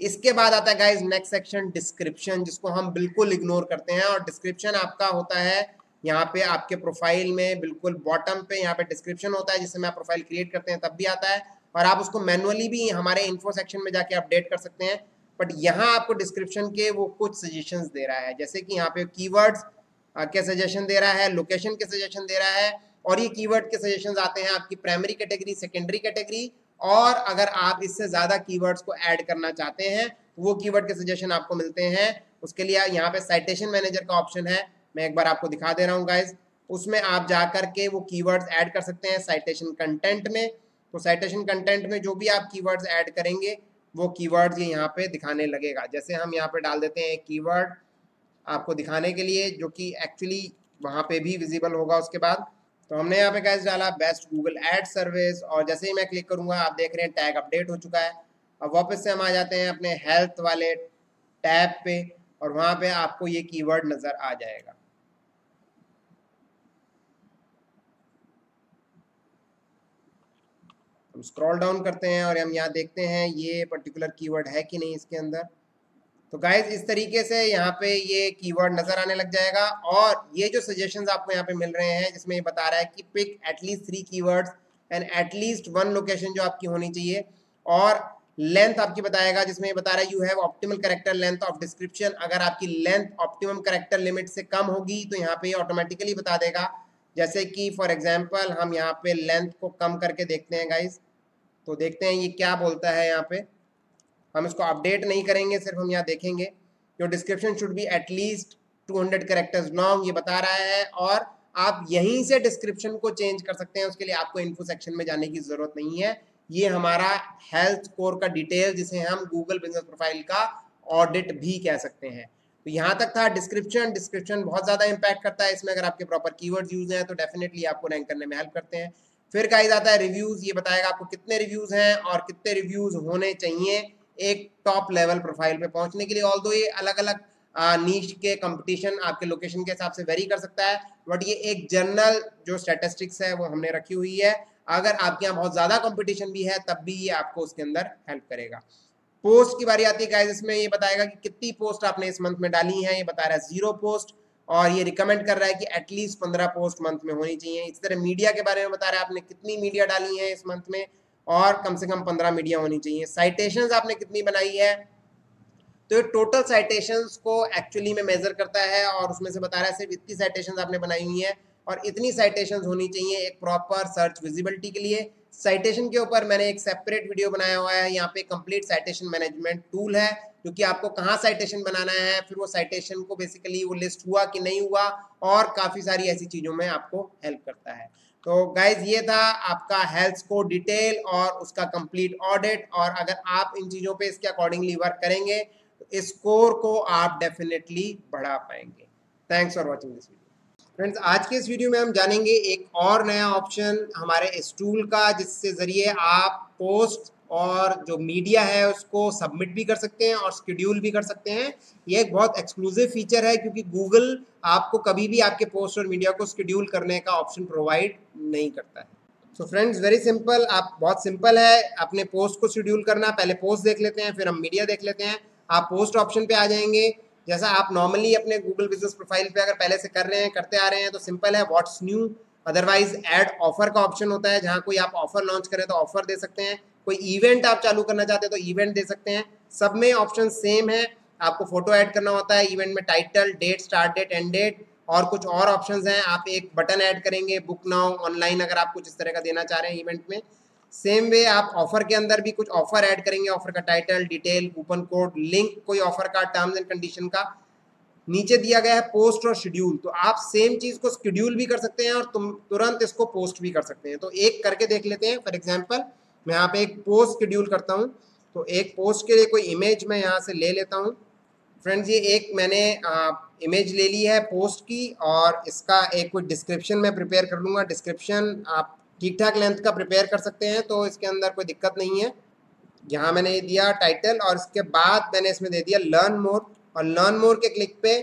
इसके बाद आता है गाइस नेक्स्ट सेक्शन डिस्क्रिप्शन, जिसको हम बिल्कुल इग्नोर करते हैं। और डिस्क्रिप्शन आपका होता है यहाँ पे आपके प्रोफाइल में बिल्कुल बॉटम पे, यहाँ पे डिस्क्रिप्शन होता है, जिससे में आप प्रोफाइल क्रिएट करते हैं तब भी आता है, और आप उसको मैनुअली भी हमारे इन्फो सेक्शन में जाके अपडेट कर सकते हैं। बट यहाँ आपको डिस्क्रिप्शन के वो कुछ सजेशंस दे रहा है, जैसे कि यहाँ पे कीवर्ड्स के सजेशन दे रहा है, लोकेशन के सजेशन दे रहा है, और ये कीवर्ड के सजेशंस आते हैं आपकी प्राइमरी कैटेगरी, सेकेंडरी कैटेगरी, और अगर आप इससे ज़्यादा कीवर्ड्स को ऐड करना चाहते हैं तो वो कीवर्ड के सजेशन आपको मिलते हैं। उसके लिए यहाँ पे साइटेशन मैनेजर का ऑप्शन है, मैं एक बार आपको दिखा दे रहा हूँ गाइज। उसमें आप जा करके वो कीवर्ड्स ऐड कर सकते हैं साइटेशन कंटेंट में। तो साइटेशन कंटेंट में जो भी आप कीवर्ड्स ऐड करेंगे वो कीवर्ड्स ये यहाँ पे दिखाने लगेगा। जैसे हम यहाँ पे डाल देते हैं एक कीवर्ड आपको दिखाने के लिए, जो कि एक्चुअली वहाँ पे भी विजिबल होगा उसके बाद। तो हमने यहाँ पे गाइस डाला बेस्ट गूगल एड सर्विस, और जैसे ही मैं क्लिक करूँगा आप देख रहे हैं टैग अपडेट हो चुका है। अब वापस से हम आ जाते हैं अपने हेल्थ वाले टैब पे, और वहाँ पे आपको ये कीवर्ड नज़र आ जाएगा। हम स्क्रॉल डाउन करते हैं और हम यहाँ देखते हैं ये पर्टिकुलर कीवर्ड है कि नहीं इसके अंदर। तो गाइज इस तरीके से यहाँ पे ये कीवर्ड नजर आने लग जाएगा, और ये जो सजेशंस आपको यहाँ पे मिल रहे हैं जिसमें ये बता रहा है कि pick at least 3 keywords and at least 1 location जो आपकी होनी चाहिए, और लेंथ आपकी बताएगा जिसमें ये बता रहा है you have optimal character length of description. अगर आपकी लेंथ ऑप्टिमम कैरेक्टर लिमिट से कम होगी तो यहाँ पे ये ऑटोमेटिकली बता देगा। जैसे कि फॉर एग्जाम्पल हम यहाँ पे लेंथ को कम करके देखते हैं गाइज, तो देखते हैं ये क्या बोलता है। यहाँ पे हम इसको अपडेट नहीं करेंगे, सिर्फ हम यहाँ देखेंगे your description should be at least 200 characters long, ये बता रहा है। और आप यहीं से डिस्क्रिप्शन को चेंज कर सकते हैं, उसके लिए आपको इन्फो सेक्शन में जाने की जरूरत नहीं है। ये हमारा हेल्थ स्कोर का डिटेल जिसे हम गूगल बिजनेस प्रोफाइल का ऑडिट भी कह सकते हैं। तो यहाँ तक था डिस्क्रिप्शन। डिस्क्रिप्शन बहुत ज्यादा इंपैक्ट करता है इसमें, अगर आपके प्रॉपर कीवर्ड्स यूज हैं तो डेफिनेटली आपको रैंक करने में हेल्प करते हैं। फिर गाइस आता है रिव्यूज, ये बताएगा आपको कितने रिव्यूज हैं और कितने रिव्यूज होने चाहिए एक टॉप लेवल प्रोफाइल पे पहुंचने के लिए। ऑल्दो ये अलग अलग नीश के कंपटीशन आपके लोकेशन के हिसाब से वेरी कर सकता है, बट ये एक जनरल जो स्टैटिस्टिक्स है वो हमने रखी हुई है। अगर आपके यहाँ बहुत ज्यादा कंपटीशन भी है तब भी ये आपको उसके अंदर हेल्प करेगा। पोस्ट की बारी आती है गाइस, इसमें ये बताएगा कि कितनी पोस्ट आपने इस मंथ में डाली है। ये बता रहा है 0 पोस्ट, और ये रिकमेंड कर रहा है कि एटलीस्ट 15 पोस्ट मंथ में होनी चाहिए। इस तरह मीडिया के बारे में बता रहा है आपने कितनी मीडिया डाली है इस मंथ में, और कम से कम 15 मीडिया होनी चाहिए। साइटेशंस आपने कितनी बनाई है, तो ये टोटल साइटेशंस को एक्चुअली में मेजर करता है, और उसमें से बता रहा है सिर्फ इतनी साइटेशंस आपने बनाई हुई है और इतनी साइटेशंस होनी चाहिए एक प्रॉपर सर्च विजिबिलिटी के लिए। साइटेशन के ऊपर मैंने एक सेपरेट वीडियो बनाया हुआ है, यहाँ पे कंप्लीट साइटेशन मैनेजमेंट टूल है, क्योंकि आपको कहाँ साइटेशन बनाना है, फिर वो साइटेशन को बेसिकली वो लिस्ट हुआ कि नहीं हुआ, और काफ़ी सारी ऐसी चीज़ों में आपको हेल्प करता है। तो गाइज ये था आपका हेल्थ स्कोर डिटेल और उसका कंप्लीट ऑडिट, और अगर आप इन चीज़ों पे इसके अकॉर्डिंगली वर्क करेंगे तो स्कोर को आप डेफिनेटली बढ़ा पाएंगे। Thanks for watching this video. Friends आज के इस वीडियो में हम जानेंगे एक और नया ऑप्शन हमारे इस टूल का, जिससे ज़रिए आप पोस्ट और जो मीडिया है उसको सबमिट भी कर सकते हैं और शेड्यूल भी कर सकते हैं। ये एक बहुत एक्सक्लूसिव फीचर है, क्योंकि गूगल आपको कभी भी आपके पोस्ट और मीडिया को शेड्यूल करने का ऑप्शन प्रोवाइड नहीं करता है। सो फ्रेंड्स वेरी सिंपल, आप बहुत सिंपल है अपने पोस्ट को शेड्यूल करना। पहले पोस्ट देख लेते हैं, फिर हम मीडिया देख लेते हैं। आप पोस्ट ऑप्शन पे आ जाएंगे, जैसा आप नॉर्मली अपने गूगल बिजनेस प्रोफाइल पे अगर पहले से कर रहे हैं, करते आ रहे हैं, तो सिंपल है what's new. Otherwise add offer का ऑप्शन होता है, जहाँ कोई आप ऑफर लॉन्च करें तो ऑफर दे सकते हैं, कोई इवेंट आप चालू करना चाहते हैं तो इवेंट दे सकते हैं। सब में ऑप्शन सेम है, आपको फोटो ऐड करना होता है, इवेंट में title, date, start date, end date, और कुछ और ऑप्शंस हैं। आप एक बटन ऐड करेंगे बुक नाउ ऑनलाइन, अगर आप कुछ इस तरह का देना चाह रहे हैं इवेंट में। सेम वे आप ऑफर के अंदर भी कुछ ऑफर ऐड करेंगे, ऑफर का title, detail, coupon code, link कोई ऑफर का, टर्म्स एंड कंडीशन का। नीचे दिया गया है पोस्ट और शेड्यूल, तो आप सेम चीज को शेड्यूल भी कर सकते हैं और तुरंत इसको पोस्ट भी कर सकते हैं। तो एक करके देख लेते हैं। फॉर एग्जांपल मैं यहाँ पे एक पोस्ट शेड्यूल करता हूँ, तो एक पोस्ट के लिए कोई इमेज मैं यहाँ से ले लेता हूँ। फ्रेंड्स ये एक मैंने इमेज ले ली है पोस्ट की, और इसका एक कोई डिस्क्रिप्शन मैं प्रिपेयर कर लूँगा। डिस्क्रिप्शन आप ठीक ठाक लेंथ का प्रिपेयर कर सकते हैं, तो इसके अंदर कोई दिक्कत नहीं है। यहाँ मैंने दिया टाइटल, और इसके बाद मैंने इसमें दे दिया लर्न मोर, और लर्न मोर के क्लिक पे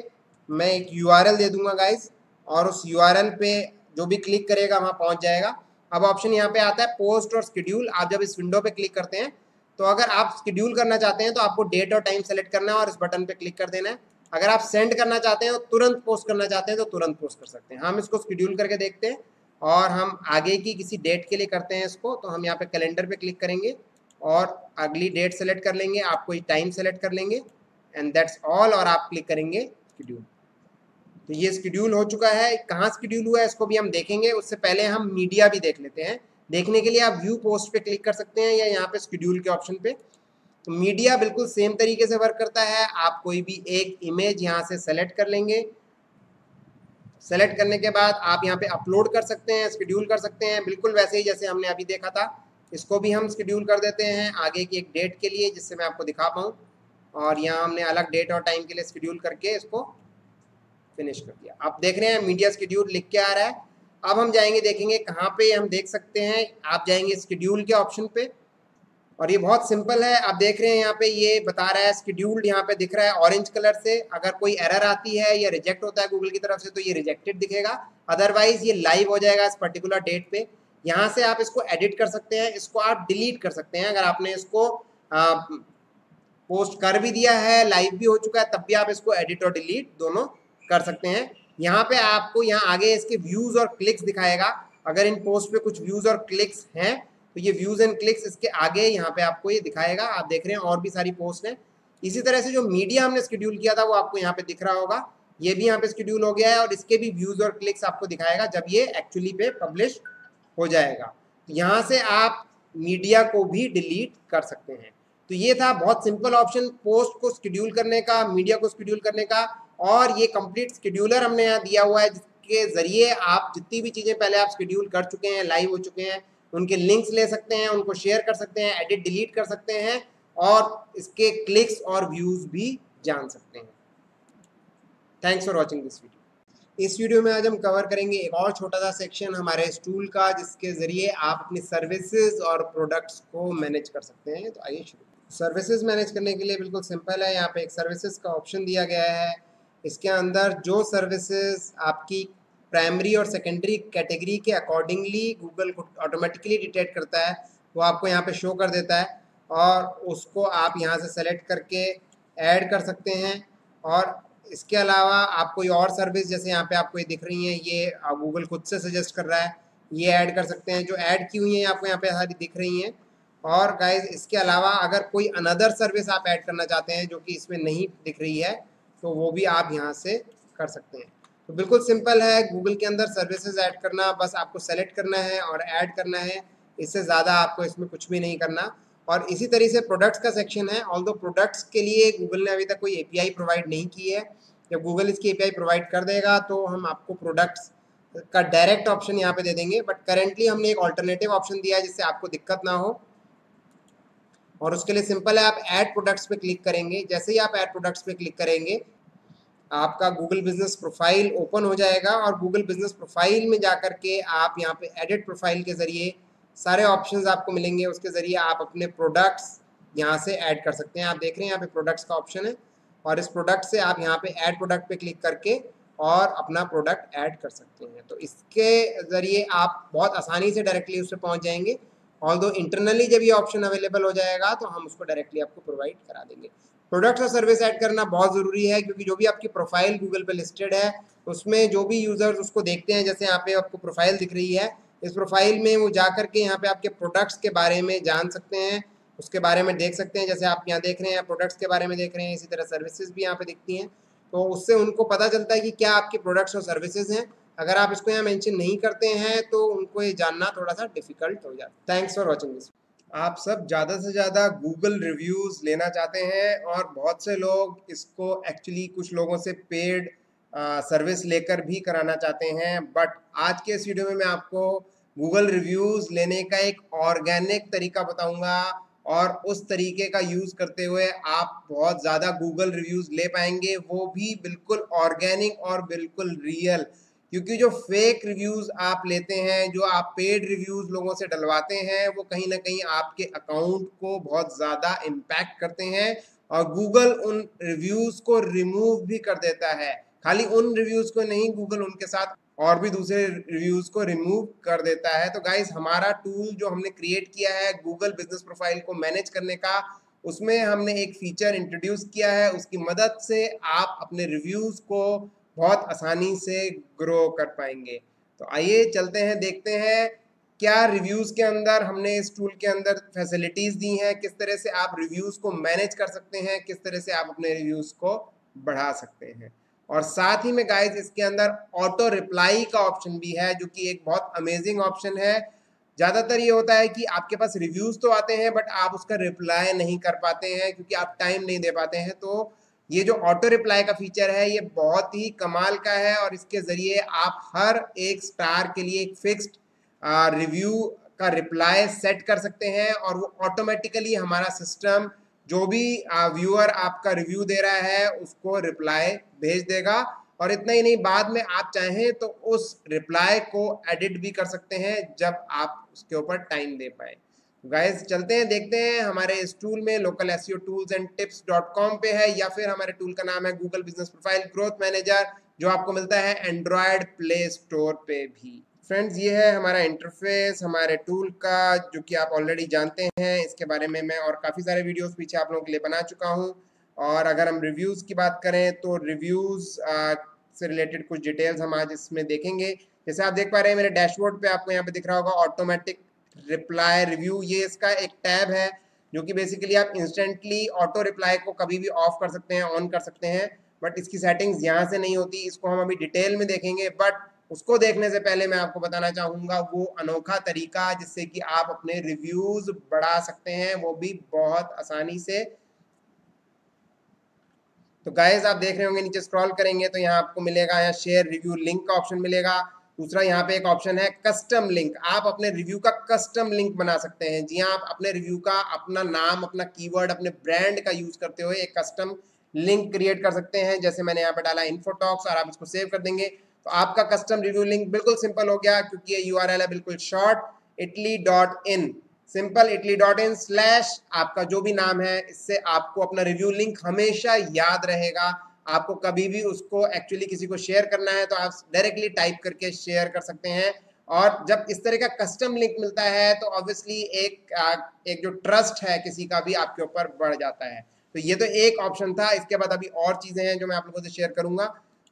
मैं एक URL दे दूंगा गाइज, और उस URL पे जो भी क्लिक करेगा वहाँ पहुँच जाएगा। अब ऑप्शन यहाँ पे आता है पोस्ट और शेड्यूल। आप जब इस विंडो पे क्लिक करते हैं, तो अगर आप शेड्यूल करना चाहते हैं तो आपको डेट और टाइम सेलेक्ट करना है और इस बटन पे क्लिक कर देना है। अगर आप सेंड करना चाहते हैं और तुरंत पोस्ट करना चाहते हैं तो तुरंत पोस्ट कर सकते हैं। हम इसको शेड्यूल करके देखते हैं, और हम आगे की किसी डेट के लिए करते हैं इसको। तो हम यहाँ पे कैलेंडर पे क्लिक करेंगे और अगली डेट सेलेक्ट कर लेंगे, आप कोई टाइम सेलेक्ट कर लेंगे, एंड दैट्स ऑल, और आप क्लिक करेंगे शेड्यूल। तो ये शेड्यूल हो चुका है। कहाँ शेड्यूल हुआ है इसको भी हम देखेंगे, उससे पहले हम मीडिया भी देख लेते हैं। देखने के लिए आप व्यू पोस्ट पे क्लिक कर सकते हैं, या यहाँ पे शेड्यूल के ऑप्शन पे। तो मीडिया बिल्कुल सेम तरीके से वर्क करता है। आप कोई भी एक इमेज यहाँ से सेलेक्ट कर लेंगे, सेलेक्ट करने के बाद आप यहाँ पे अपलोड कर सकते हैं, शेड्यूल कर सकते हैं, बिल्कुल वैसे ही जैसे हमने अभी देखा था। इसको भी हम शेड्यूल कर देते हैं आगे की एक डेट के लिए, जिससे मैं आपको दिखा पाऊँ। और यहाँ हमने अलग डेट और टाइम के लिए शेड्यूल करके इसको फिनिश कर दिया। आप देख रहे हैं मीडिया शेड्यूल लिख के आ रहा है। अब हम जाएंगे, देखेंगे कहाँ पे हम देख सकते हैं। आप जाएंगे शेड्यूल के ऑप्शन पे, और ये बहुत सिंपल है। आप देख रहे हैं यहाँ पे ये बता रहा है शेड्यूल्ड, यहाँ पे दिख रहा है ऑरेंज कलर से। अगर कोई एरर आती है या रिजेक्ट होता है गूगल की तरफ से तो ये रिजेक्टेड दिखेगा, अदरवाइज ये लाइव हो जाएगा इस पर्टिकुलर डेट पे। यहाँ से आप इसको एडिट कर सकते हैं, इसको आप डिलीट कर सकते हैं। अगर आपने इसको पोस्ट कर भी दिया है, लाइव भी हो चुका है, तब भी आप इसको एडिट और डिलीट दोनों कर सकते हैं। यहाँ पे आपको यहाँ आगे इसके व्यूज और क्लिक्स दिखाएगा। अगर इन पोस्ट पे कुछ व्यूज और क्लिक्स हैं तो ये व्यूज एंड क्लिक्स इसके आगे यहाँ पे आपको ये दिखाएगा। आप देख रहे हैं और भी सारी पोस्ट हैं। इसी तरह से जो मीडिया हमने शेड्यूल किया था वो आपको यहाँ पे दिख रहा होगा, ये भी यहाँ पे शेड्यूल हो गया है, और इसके भी व्यूज और क्लिक्स आपको दिखाएगा जब ये एक्चुअली पे पब्लिश हो जाएगा। यहाँ से आप मीडिया को भी डिलीट कर सकते हैं। तो ये था बहुत सिंपल ऑप्शन पोस्ट को शेड्यूल करने का, मीडिया को शेड्यूल करने का। और ये कंप्लीट शेड्यूलर हमने यहाँ दिया हुआ है, जिसके जरिए आप जितनी भी चीज़ें पहले आप शेड्यूल कर चुके हैं, लाइव हो चुके हैं, उनके लिंक्स ले सकते हैं, उनको शेयर कर सकते हैं, एडिट डिलीट कर सकते हैं, और इसके क्लिक्स और व्यूज़ भी जान सकते हैं। Thanks for watching this video. इस वीडियो में आज हम कवर करेंगे एक और छोटा सा सेक्शन हमारे इस टूल का, जिसके ज़रिए आप अपनी सर्विसेज और प्रोडक्ट्स को मैनेज कर सकते हैं। तो आइए शुरू। सर्विसेज मैनेज करने के लिए बिल्कुल सिंपल है। यहाँ पे एक सर्विसेज का ऑप्शन दिया गया है। इसके अंदर जो सर्विसेज आपकी प्राइमरी और सेकेंडरी कैटेगरी के अकॉर्डिंगली गूगल को ऑटोमेटिकली डिटेक्ट करता है, वो आपको यहाँ पे शो कर देता है, और उसको आप यहाँ से सेलेक्ट करके ऐड कर सकते हैं। और इसके अलावा आप कोई और सर्विस, जैसे यहाँ पे आपको ये दिख रही हैं, ये गूगल खुद से सजेस्ट कर रहा है, ये ऐड कर सकते हैं। जो ऐड की हुई हैं आपको यहाँ पे सारी दिख रही हैं। और गाइज इसके अलावा अगर कोई अनदर सर्विस आप ऐड करना चाहते हैं जो कि इसमें नहीं दिख रही है, तो वो भी आप यहाँ से कर सकते हैं। तो बिल्कुल सिंपल है गूगल के अंदर सर्विसेज ऐड करना, बस आपको सेलेक्ट करना है और ऐड करना है। इससे ज़्यादा आपको इसमें कुछ भी नहीं करना। और इसी तरीके से प्रोडक्ट्स का सेक्शन है। ऑल्दो प्रोडक्ट्स के लिए गूगल ने अभी तक कोई API प्रोवाइड नहीं की है। जब गूगल इसकी API प्रोवाइड कर देगा तो हम आपको प्रोडक्ट्स का डायरेक्ट ऑप्शन यहाँ पे दे देंगे, बट करेंटली हमने एक ऑल्टरनेटिव ऑप्शन दिया है जिससे आपको दिक्कत ना हो। और उसके लिए सिंपल है, आप ऐड प्रोडक्ट्स पे क्लिक करेंगे। जैसे ही आप ऐड प्रोडक्ट्स पे क्लिक करेंगे आपका गूगल बिजनेस प्रोफाइल ओपन हो जाएगा, और गूगल बिजनेस प्रोफाइल में जाकर के आप यहाँ पे एडिट प्रोफाइल के ज़रिए सारे ऑप्शंस आपको मिलेंगे। उसके ज़रिए आप अपने प्रोडक्ट्स यहाँ से ऐड कर सकते हैं। आप देख रहे हैं यहाँ पे प्रोडक्ट्स का ऑप्शन है, और इस प्रोडक्ट से आप यहाँ पे ऐड प्रोडक्ट पे क्लिक करके और अपना प्रोडक्ट ऐड कर सकते हैं। तो इसके ज़रिए आप बहुत आसानी से डायरेक्टली उस पर पहुँच जाएंगे। ऑल्दो इंटरनली जब ये ऑप्शन अवेलेबल हो जाएगा तो हम उसको डायरेक्टली आपको प्रोवाइड करा देंगे। प्रोडक्ट्स और सर्विस ऐड करना बहुत ज़रूरी है, क्योंकि जो भी आपकी प्रोफाइल गूगल पे लिस्टेड है उसमें जो भी यूज़र्स उसको देखते हैं, जैसे यहाँ पे आपको प्रोफाइल दिख रही है, इस प्रोफाइल में वो जा करके यहाँ पे आपके प्रोडक्ट्स के बारे में जान सकते हैं, उसके बारे में देख सकते हैं। जैसे आप यहाँ देख रहे हैं प्रोडक्ट्स के बारे में देख रहे हैं, इसी तरह सर्विसेज भी यहाँ पे दिखती हैं। तो उससे उनको पता चलता है कि क्या आपके प्रोडक्ट्स और सर्विसेज हैं। अगर आप इसको यहाँ मेंशन नहीं करते हैं तो उनको ये जानना थोड़ा सा डिफिकल्ट हो जाता है। Thanks for watching this. आप सब ज़्यादा से ज़्यादा गूगल रिव्यूज़ लेना चाहते हैं, और बहुत से लोग इसको एक्चुअली कुछ लोगों से पेड सर्विस लेकर भी कराना चाहते हैं। बट आज के इस वीडियो में मैं आपको गूगल रिव्यूज़ लेने का एक ऑर्गेनिक तरीका बताऊंगा, और उस तरीके का यूज़ करते हुए आप बहुत ज़्यादा गूगल रिव्यूज़ ले पाएंगे, वो भी बिल्कुल ऑर्गेनिक और बिल्कुल रियल। क्योंकि जो फेक रिव्यूज़ आप लेते हैं, जो आप पेड रिव्यूज़ लोगों से डलवाते हैं, वो कहीं ना कहीं आपके अकाउंट को बहुत ज़्यादा इम्पैक्ट करते हैं, और गूगल उन रिव्यूज़ को रिमूव भी कर देता है। खाली उन रिव्यूज़ को नहीं, गूगल उनके साथ और भी दूसरे रिव्यूज़ को रिमूव कर देता है। तो गाइज हमारा टूल जो हमने क्रिएट किया है गूगल बिजनेस प्रोफाइल को मैनेज करने का, उसमें हमने एक फीचर इंट्रोड्यूस किया है। उसकी मदद से आप अपने रिव्यूज़ को बहुत आसानी से ग्रो कर पाएंगे। तो आइए चलते हैं, देखते हैं क्या रिव्यूज़ के अंदर हमने इस टूल के अंदर फैसिलिटीज़ दी हैं, किस तरह से आप रिव्यूज़ को मैनेज कर सकते हैं, किस तरह से आप अपने रिव्यूज़ को बढ़ा सकते हैं। और साथ ही में गाइज इसके अंदर ऑटो रिप्लाई का ऑप्शन भी है, जो कि एक बहुत अमेजिंग ऑप्शन है। ज़्यादातर ये होता है कि आपके पास रिव्यूज़ तो आते हैं बट आप उसका रिप्लाई नहीं कर पाते हैं, क्योंकि आप टाइम नहीं दे पाते हैं। तो ये जो ऑटो रिप्लाई का फीचर है ये बहुत ही कमाल का है और इसके ज़रिए आप हर एक स्टार के लिए एक फिक्स्ड रिव्यू का रिप्लाई सेट कर सकते हैं और वो ऑटोमेटिकली हमारा सिस्टम जो भी व्यूअर आपका रिव्यू दे रहा है उसको रिप्लाई भेज देगा। और इतना ही नहीं, बाद में आप चाहें तो उस रिप्लाई को एडिट भी कर सकते हैं जब आप उसके ऊपर टाइम दे पाए। गाइस चलते हैं, देखते हैं हमारे इस टूल में लोकल एसईओ टूल्स एंड टिप्स.com पे है या फिर हमारे टूल का नाम है Google business profile growth manager, जो आपको मिलता है एंड्रॉयड प्ले स्टोर पे भी। फ्रेंड्स ये है हमारा इंटरफेस हमारे टूल का, जो कि आप ऑलरेडी जानते हैं। इसके बारे में मैं और काफ़ी सारे वीडियोस पीछे आप लोगों के लिए बना चुका हूँ। और अगर हम रिव्यूज़ की बात करें तो रिव्यूज़ से रिलेटेड कुछ डिटेल्स हम आज इसमें देखेंगे। जैसे आप देख पा रहे हैं मेरे डैशबोर्ड पे आपको यहाँ पे दिख रहा होगा ऑटोमेटिक रिप्लाई रिव्यू, ये इसका एक टैब है जो कि बेसिकली आप इंस्टेंटली ऑटो रिप्लाई को कभी भी ऑफ कर सकते हैं, ऑन कर सकते हैं। बट इसकी सेटिंग्स यहाँ से नहीं होती, इसको हम अभी डिटेल में देखेंगे। बट उसको देखने से पहले मैं आपको बताना चाहूँगा वो अनोखा तरीका जिससे कि आप अपने रिव्यूज़ बढ़ा सकते हैं, वो भी बहुत आसानी से। तो गाइस आप देख रहे होंगे नीचे स्क्रॉल करेंगे तो यहाँ आपको मिलेगा, यहाँ शेयर रिव्यू लिंक का ऑप्शन मिलेगा। दूसरा यहाँ पे एक ऑप्शन है कस्टम लिंक, आप अपने रिव्यू का कस्टम लिंक बना सकते हैं। जी हाँ, आप अपने रिव्यू का अपना नाम, अपना कीवर्ड, अपने ब्रांड का यूज करते हुए एक कस्टम लिंक क्रिएट कर सकते हैं। जैसे मैंने यहाँ पे डाला इन्फोटॉक्स और आप इसको सेव कर देंगे तो आपका कस्टम रिव्यू लिंक बिल्कुल सिंपल हो गया, क्योंकि ये URL है बिल्कुल short, italy.in, simple italy.in slash आपका जो भी नाम है। इससे आपको अपना रिव्यू लिंक हमेशा याद रहेगा। आपको कभी भी उसको एक्चुअली किसी को शेयर करना है तो आप डायरेक्टली टाइप करके शेयर कर सकते हैं। और जब इस तरह का कस्टम लिंक मिलता है तो ऑब्वियसली एक जो ट्रस्ट है किसी का भी आपके ऊपर बढ़ जाता है। तो ये तो एक ऑप्शन था, इसके बाद अभी और चीज़ें हैं जो मैं आप लोगों से शेयर करूंगा,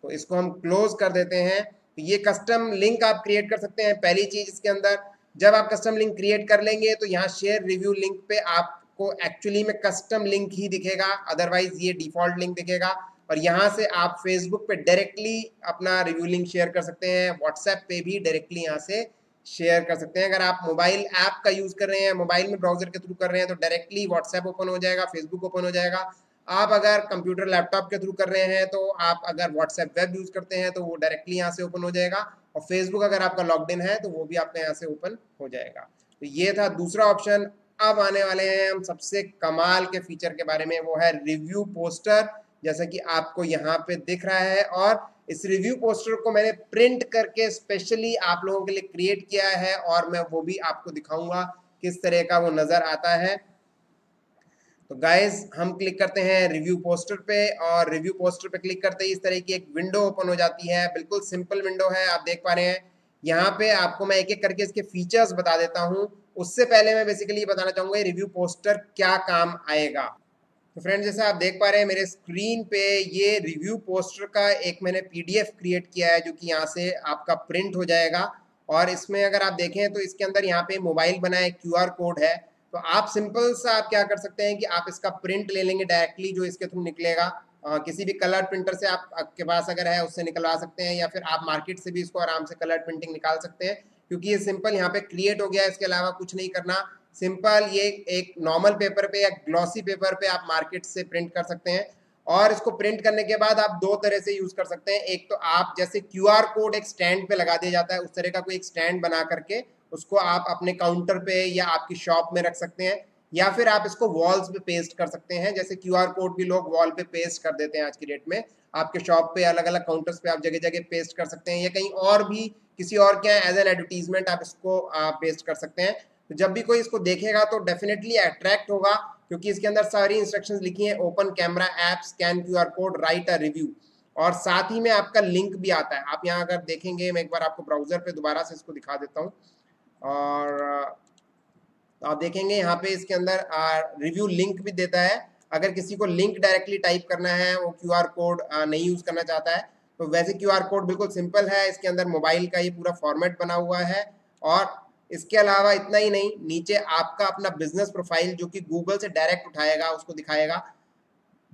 तो इसको हम क्लोज कर देते हैं। तो ये कस्टम लिंक आप क्रिएट कर सकते हैं। पहली चीज़ इसके अंदर, जब आप कस्टम लिंक क्रिएट कर लेंगे तो यहाँ शेयर रिव्यू लिंक पे आपको एक्चुअली में कस्टम लिंक ही दिखेगा, अदरवाइज ये डिफॉल्ट लिंक दिखेगा। और यहाँ से आप फेसबुक पे डायरेक्टली अपना रिव्यू लिंक शेयर कर सकते हैं, व्हाट्सएप पे भी डायरेक्टली यहाँ से शेयर कर सकते हैं। अगर आप मोबाइल ऐप का यूज़ कर रहे हैं, मोबाइल में ब्राउजर के थ्रू कर रहे हैं तो डायरेक्टली व्हाट्सएप ओपन हो जाएगा, फेसबुक ओपन हो जाएगा। आप अगर कंप्यूटर लैपटॉप के थ्रू कर रहे हैं तो आप अगर व्हाट्सएप वेब यूज़ करते हैं तो वो डायरेक्टली यहाँ से ओपन हो जाएगा। और फेसबुक अगर आपका लॉग्ड इन है तो वो भी आपका यहाँ से ओपन हो जाएगा। तो ये था दूसरा ऑप्शन। अब आने वाले हैं हम सबसे कमाल के फीचर के बारे में, वो है रिव्यू पोस्टर, जैसा कि आपको यहाँ पे दिख रहा है। और इस रिव्यू पोस्टर को मैंने प्रिंट करके स्पेशली आप लोगों के लिए क्रिएट किया है और मैं वो भी आपको दिखाऊंगा किस तरह का वो नजर आता है। तो गाइज हम क्लिक करते हैं रिव्यू पोस्टर पे और रिव्यू पोस्टर पे क्लिक करते ही इस तरह की एक विंडो ओपन हो जाती है। बिल्कुल सिंपल विंडो है, आप देख पा रहे हैं। यहाँ पे आपको मैं एक एक करके इसके फीचर्स बता देता हूँ। उससे पहले मैं बेसिकली बताना चाहूँगा रिव्यू पोस्टर क्या काम आएगा। तो फ्रेंड्स जैसे आप देख पा रहे हैं मेरे स्क्रीन पे ये रिव्यू पोस्टर का एक मैंने PDF क्रिएट किया है जो कि यहाँ से आपका प्रिंट हो जाएगा। और इसमें अगर आप देखें तो इसके अंदर यहाँ पे मोबाइल बना है, QR कोड है। तो आप सिंपल सा आप क्या कर सकते हैं कि आप इसका प्रिंट ले लेंगे डायरेक्टली जो इसके थ्रू निकलेगा। किसी भी कलर प्रिंटर से आपके पास अगर है उससे निकलवा सकते हैं, या फिर आप मार्केट से भी इसको आराम से कलर प्रिंटिंग निकाल सकते हैं, क्योंकि ये सिंपल यहाँ पे क्रिएट हो गया है। इसके अलावा कुछ नहीं करना, सिंपल ये एक नॉर्मल पेपर पे या ग्लॉसी पेपर पे आप मार्केट से प्रिंट कर सकते हैं। और इसको प्रिंट करने के बाद आप दो तरह से यूज कर सकते हैं। एक तो आप जैसे QR कोड एक स्टैंड पे लगा दिया जाता है उस तरह का कोई एक स्टैंड बना करके उसको आप अपने काउंटर पे या आपकी शॉप में रख सकते हैं, या फिर आप इसको वॉल्स पे पेस्ट कर सकते हैं। जैसे QR कोड भी लोग वॉल पे पेस्ट कर देते हैं आज की डेट में, आपके शॉप पे अलग अलग काउंटर्स पे आप जगह जगह पेस्ट कर सकते हैं, या कहीं और भी किसी और के एज एन एडवर्टीजमेंट आप इसको पेस्ट कर सकते हैं। तो जब भी कोई इसको देखेगा तो डेफिनेटली अट्रैक्ट होगा, क्योंकि इसके अंदर सारी इंस्ट्रक्शंस लिखी हैं। Open camera app, scan QR code, right a review, और साथ ही में आपका लिंक भी आता है। आप यहाँ अगर देखेंगे, मैं एक बार आपको ब्राउजर पे दोबारा से इसको दिखा देता हूँ, और आप देखेंगे यहाँ पे इसके अंदर रिव्यू लिंक भी देता है। अगर किसी को लिंक डायरेक्टली टाइप करना है, वो QR कोड नहीं यूज करना चाहता है, तो वैसे QR कोड बिल्कुल सिंपल है। इसके अंदर मोबाइल का ये पूरा फॉर्मेट बना हुआ है। और इसके अलावा इतना ही नहीं, नीचे आपका अपना बिजनेस प्रोफाइल जो कि गूगल से डायरेक्ट उठाएगा, उसको दिखाएगा।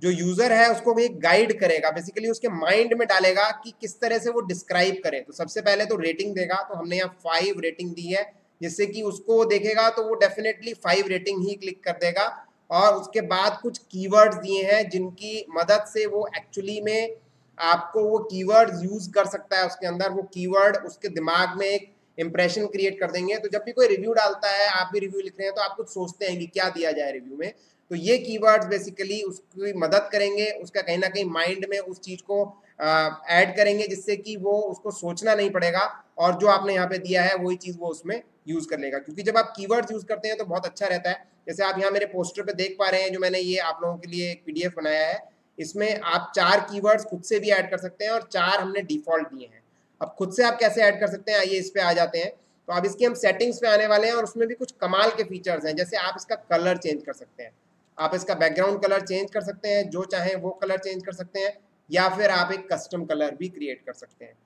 जो यूजर है उसको भी गाइड करेगा, बेसिकली उसके माइंड में डालेगा कि किस तरह से वो डिस्क्राइब करे। तो सबसे पहले तो रेटिंग देगा, तो हमने यहाँ 5 रेटिंग दी है, जिससे कि उसको देखेगा तो वो डेफिनेटली 5 रेटिंग ही क्लिक कर देगा। और उसके बाद कुछ कीवर्ड्स दिए हैं जिनकी मदद से वो एक्चुअली में आपको वो कीवर्ड्स यूज कर सकता है। उसके अंदर वो कीवर्ड उसके दिमाग में एक इंप्रेशन क्रिएट कर देंगे। तो जब भी कोई रिव्यू डालता है, आप भी रिव्यू लिख रहे हैं, तो आप कुछ सोचते हैं कि क्या दिया जाए रिव्यू में, तो ये कीवर्ड्स बेसिकली उसकी मदद करेंगे, उसका कहीं ना कहीं माइंड में उस चीज को ऐड करेंगे, जिससे कि वो उसको सोचना नहीं पड़ेगा और जो आपने यहाँ पे दिया है वही चीज वो उसमें यूज कर लेगा। क्योंकि जब आप कीवर्ड्स यूज करते हैं तो बहुत अच्छा रहता है। जैसे आप यहाँ मेरे पोस्टर पे देख पा रहे हैं, जो मैंने ये आप लोगों के लिए एक पीडीएफ बनाया है, इसमें आप 4 कीवर्ड्स खुद से भी ऐड कर सकते हैं और 4 हमने डिफॉल्ट दिए हैं। अब खुद से आप कैसे ऐड कर सकते हैं, आइए इस पे आ जाते हैं। तो अब इसकी हम सेटिंग्स पे आने वाले हैं और उसमें भी कुछ कमाल के फीचर्स हैं। जैसे आप इसका कलर चेंज कर सकते हैं, आप इसका बैकग्राउंड कलर चेंज कर सकते हैं, जो चाहे वो कलर चेंज कर सकते हैं, या फिर आप एक कस्टम कलर भी क्रिएट कर सकते हैं।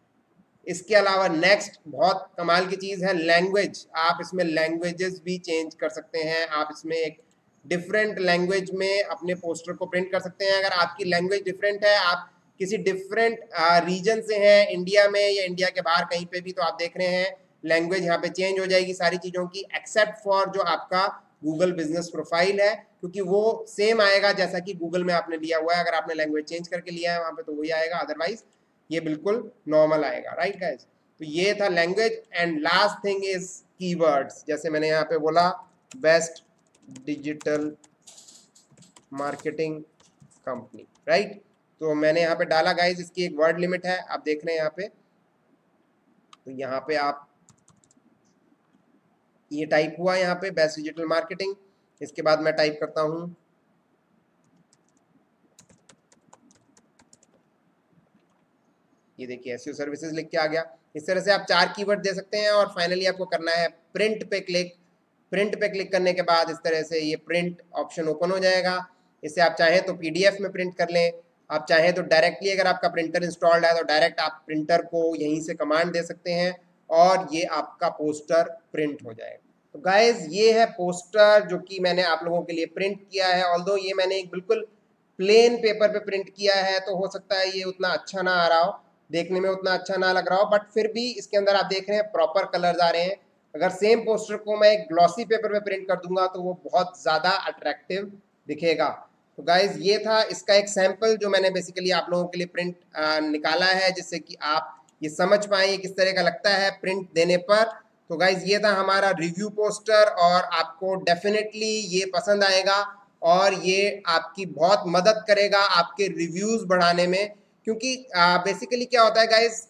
इसके अलावा नेक्स्ट बहुत कमाल की चीज़ है लैंग्वेज। आप इसमें लैंग्वेजेस भी चेंज कर सकते हैं। आप इसमें एक डिफरेंट लैंग्वेज में अपने पोस्टर को प्रिंट कर सकते हैं। अगर आपकी लैंग्वेज डिफरेंट है, आप किसी डिफरेंट रीजन से हैं, इंडिया में या इंडिया के बाहर कहीं पे भी, तो आप देख रहे हैं लैंग्वेज यहाँ पे चेंज हो जाएगी सारी चीज़ों की, एक्सेप्ट फॉर जो आपका गूगल बिजनेस प्रोफाइल है, क्योंकि वो सेम आएगा जैसा कि गूगल में आपने लिया हुआ है। अगर आपने लैंग्वेज चेंज करके लिया है वहाँ पे तो वही आएगा, अदरवाइज ये बिल्कुल नॉर्मल आएगा। राइट गाइस, तो ये था language. And last thing is keywords. जैसे मैंने यहाँ पे बोला best digital marketing company, right, तो मैंने यहाँ पे डाला गाइस, इसकी एक वर्ड लिमिट है, आप देख रहे हैं यहाँ पे। तो यहाँ पे आप ये टाइप हुआ यहाँ पे बेस्ट डिजिटल मार्केटिंग। इसके बाद मैं टाइप करता हूँ ये देखिए एसईओ सर्विसेज लिख के आ गया। इस तरह से आप 4 कीवर्ड दे सकते हैं और फाइनली आपको करना है प्रिंट पे क्लिक। प्रिंट पे क्लिक करने के बाद इस तरह से ये प्रिंट ऑप्शन ओपन हो जाएगा। इसे आप चाहें तो पीडीएफ में प्रिंट कर लें, आप चाहें तो डायरेक्टली, अगर आपका प्रिंटर इंस्टॉल्ड है तो डायरेक्ट आप प्रिंटर को यहीं से कमांड दे सकते हैं और ये आपका पोस्टर प्रिंट हो जाएगा। तो गाइज ये है पोस्टर जो कि मैंने आप लोगों के लिए प्रिंट किया है। ऑल्दो ये मैंने एक बिल्कुल प्लेन पेपर पे प्रिंट किया है, तो हो सकता है ये उतना अच्छा ना आ रहा हो, देखने में उतना अच्छा ना लग रहा हो, बट फिर भी इसके अंदर आप देख रहे हैं प्रॉपर कलर्स आ रहे हैं। अगर सेम पोस्टर को मैं एक ग्लॉसी पेपर पे प्रिंट कर दूंगा तो वो बहुत ज़्यादा अट्रैक्टिव दिखेगा। तो गाइज ये था इसका एक सैंपल जो मैंने बेसिकली आप लोगों के लिए प्रिंट निकाला है, जिससे कि आप ये समझ पाए किस तरह का लगता है प्रिंट देने पर। तो गाइज ये था हमारा रिव्यू पोस्टर और आपको डेफिनेटली ये पसंद आएगा और ये आपकी बहुत मदद करेगा आपके रिव्यूज़ बढ़ाने में। क्योंकि बेसिकली क्या होता है गाइज,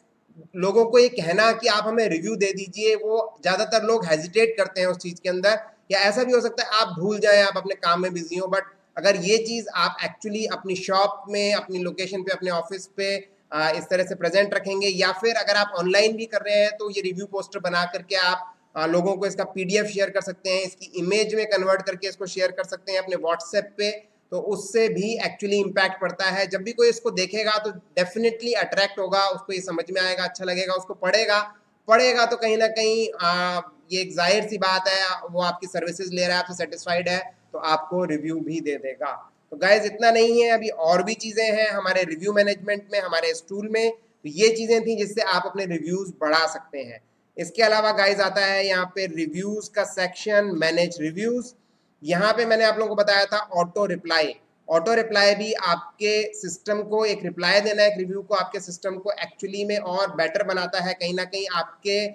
लोगों को ये कहना कि आप हमें रिव्यू दे दीजिए, वो ज़्यादातर लोग हेजिटेट करते हैं उस चीज़ के अंदर। या ऐसा भी हो सकता है आप भूल जाएं, आप अपने काम में बिजी हो, बट अगर ये चीज़ आप एक्चुअली अपनी शॉप में, अपनी लोकेशन पे, अपने ऑफिस पे इस तरह से प्रेजेंट रखेंगे, या फिर अगर आप ऑनलाइन भी कर रहे हैं तो ये रिव्यू पोस्टर बना करके आप लोगों को इसका पीडीएफ शेयर कर सकते हैं, इसकी इमेज में कन्वर्ट करके इसको शेयर कर सकते हैं अपने व्हाट्सएप पे। तो उससे भी एक्चुअली इम्पैक्ट पड़ता है। जब भी कोई इसको देखेगा तो डेफिनेटली अट्रैक्ट होगा, उसको ये समझ में आएगा, अच्छा लगेगा, उसको पढ़ेगा तो कहीं ना कहीं ये एक जाहिर सी बात है, वो आपकी सर्विसेज ले रहा है, आपसे सेटिस्फाइड है, तो आपको रिव्यू भी दे देगा। तो गाइज इतना नहीं है, अभी और भी चीज़ें हैं हमारे रिव्यू मैनेजमेंट में, हमारे इस टूल में। तो ये चीज़ें थी जिससे आप अपने रिव्यूज़ बढ़ा सकते हैं। इसके अलावा गाइज आता है यहाँ पे रिव्यूज़ का सेक्शन, मैनेज रिव्यूज़। यहाँ पे मैंने आप लोगों को बताया था ऑटो रिप्लाई। ऑटो रिप्लाई भी आपके सिस्टम को एक रिप्लाई देना है, एक रिव्यू को आपके सिस्टम को एक्चुअली में और बेटर बनाता है। कहीं ना कहीं आपके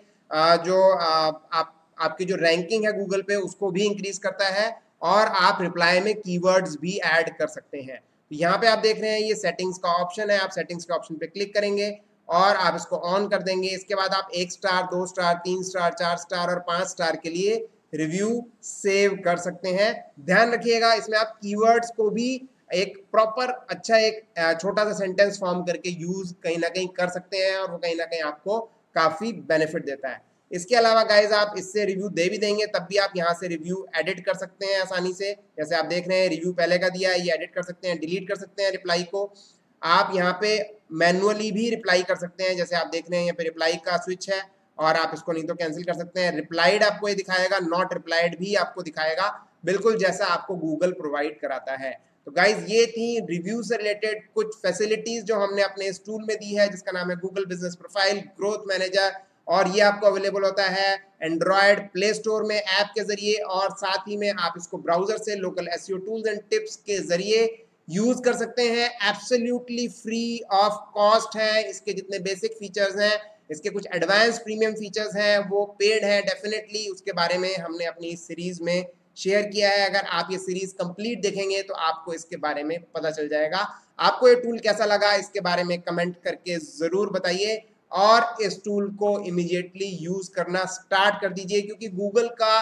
आपकी जो रैंकिंग है गूगल पे उसको भी इंक्रीज करता है और आप रिप्लाई में कीवर्ड्स भी ऐड कर सकते हैं। तो यहाँ पे आप देख रहे हैं ये सेटिंग्स का ऑप्शन है, आप सेटिंग्स के ऑप्शन पे क्लिक करेंगे और आप इसको ऑन कर देंगे। इसके बाद आप 1 स्टार, 2 स्टार, 3 स्टार, 4 स्टार और 5 स्टार के लिए रिव्यू सेव कर सकते हैं। ध्यान रखिएगा इसमें आप कीवर्ड्स को भी एक प्रॉपर अच्छा एक छोटा सा सेंटेंस फॉर्म करके यूज कहीं ना कहीं कर सकते हैं और वो कहीं ना कहीं आपको काफी बेनिफिट देता है। इसके अलावा गाइज आप इससे रिव्यू दे भी देंगे तब भी आप यहाँ से रिव्यू एडिट कर सकते हैं आसानी से। जैसे आप देख रहे हैं रिव्यू पहले का दिया है, ये एडिट कर सकते हैं, डिलीट कर सकते हैं रिप्लाई को। आप यहाँ पे मैनुअली भी रिप्लाई कर सकते हैं, जैसे आप देख रहे हैं यहाँ पे रिप्लाई का स्विच है और आप इसको नहीं तो कैंसिल कर सकते हैं। रिप्लाइड आपको ये दिखाएगा, नॉट रिप्लाइड भी आपको दिखाएगा, बिल्कुल जैसा आपको गूगल प्रोवाइड कराता है। तो गाइज ये थी रिव्यू से रिलेटेड कुछ फैसिलिटीज जो हमने अपने इस टूल में दी है, जिसका नाम है Google business profile growth manager. और ये आपको अवेलेबल होता है एंड्रॉयड प्ले स्टोर में ऐप के जरिए, और साथ ही में आप इसको ब्राउजर से local SEO tools and tips के जरिए यूज कर सकते हैं। एब्सोल्युटली फ्री ऑफ कॉस्ट है। इसके जितने बेसिक फीचर्स हैं, इसके कुछ एडवांस प्रीमियम फीचर्स हैं, वो पेड है डेफिनेटली। उसके बारे में हमने अपनी इस सीरीज में शेयर किया है। अगर आप ये सीरीज कंप्लीट देखेंगे तो आपको इसके बारे में पता चल जाएगा। आपको ये टूल कैसा लगा इसके बारे में कमेंट करके जरूर बताइए, और इस टूल को इमीडिएटली यूज करना स्टार्ट कर दीजिए, क्योंकि गूगल का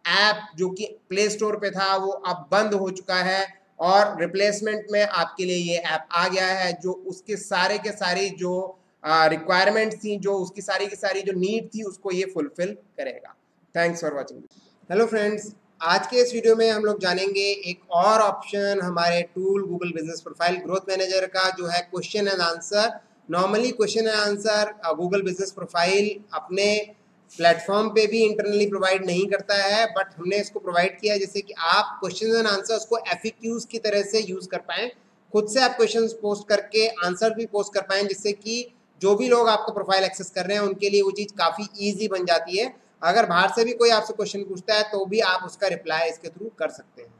ऐप जो कि प्ले स्टोर पे था वो अब बंद हो चुका है, और रिप्लेसमेंट में आपके लिए ये ऐप आ गया है जो उसके सारे के सारी जो रिक्वायरमेंट थी, जो उसकी सारी की सारी जो नीड थी, उसको ये फुलफिल करेगा। Thanks for watching. Hello friends, आज के इस वीडियो में हम लोग जानेंगे एक और ऑप्शन हमारे tool Google business profile growth manager का, जो है question and answer. Normally question and answer Google business profile अपने प्लेटफॉर्म पे भी इंटरनली प्रोवाइड नहीं करता है, बट हमने इसको प्रोवाइड किया है जिससे कि आप क्वेश्चन एंड आंसर्स को FAQs की तरह से यूज कर पाएं। खुद से आप क्वेश्चंस पोस्ट करके आंसर भी पोस्ट कर पाएं, जिससे कि जो भी लोग आपको प्रोफाइल एक्सेस कर रहे हैं उनके लिए वो चीज़ काफ़ी ईजी बन जाती है। अगर बाहर से भी कोई आपसे क्वेश्चन पूछता है तो भी आप उसका रिप्लाई इसके थ्रू कर सकते हैं।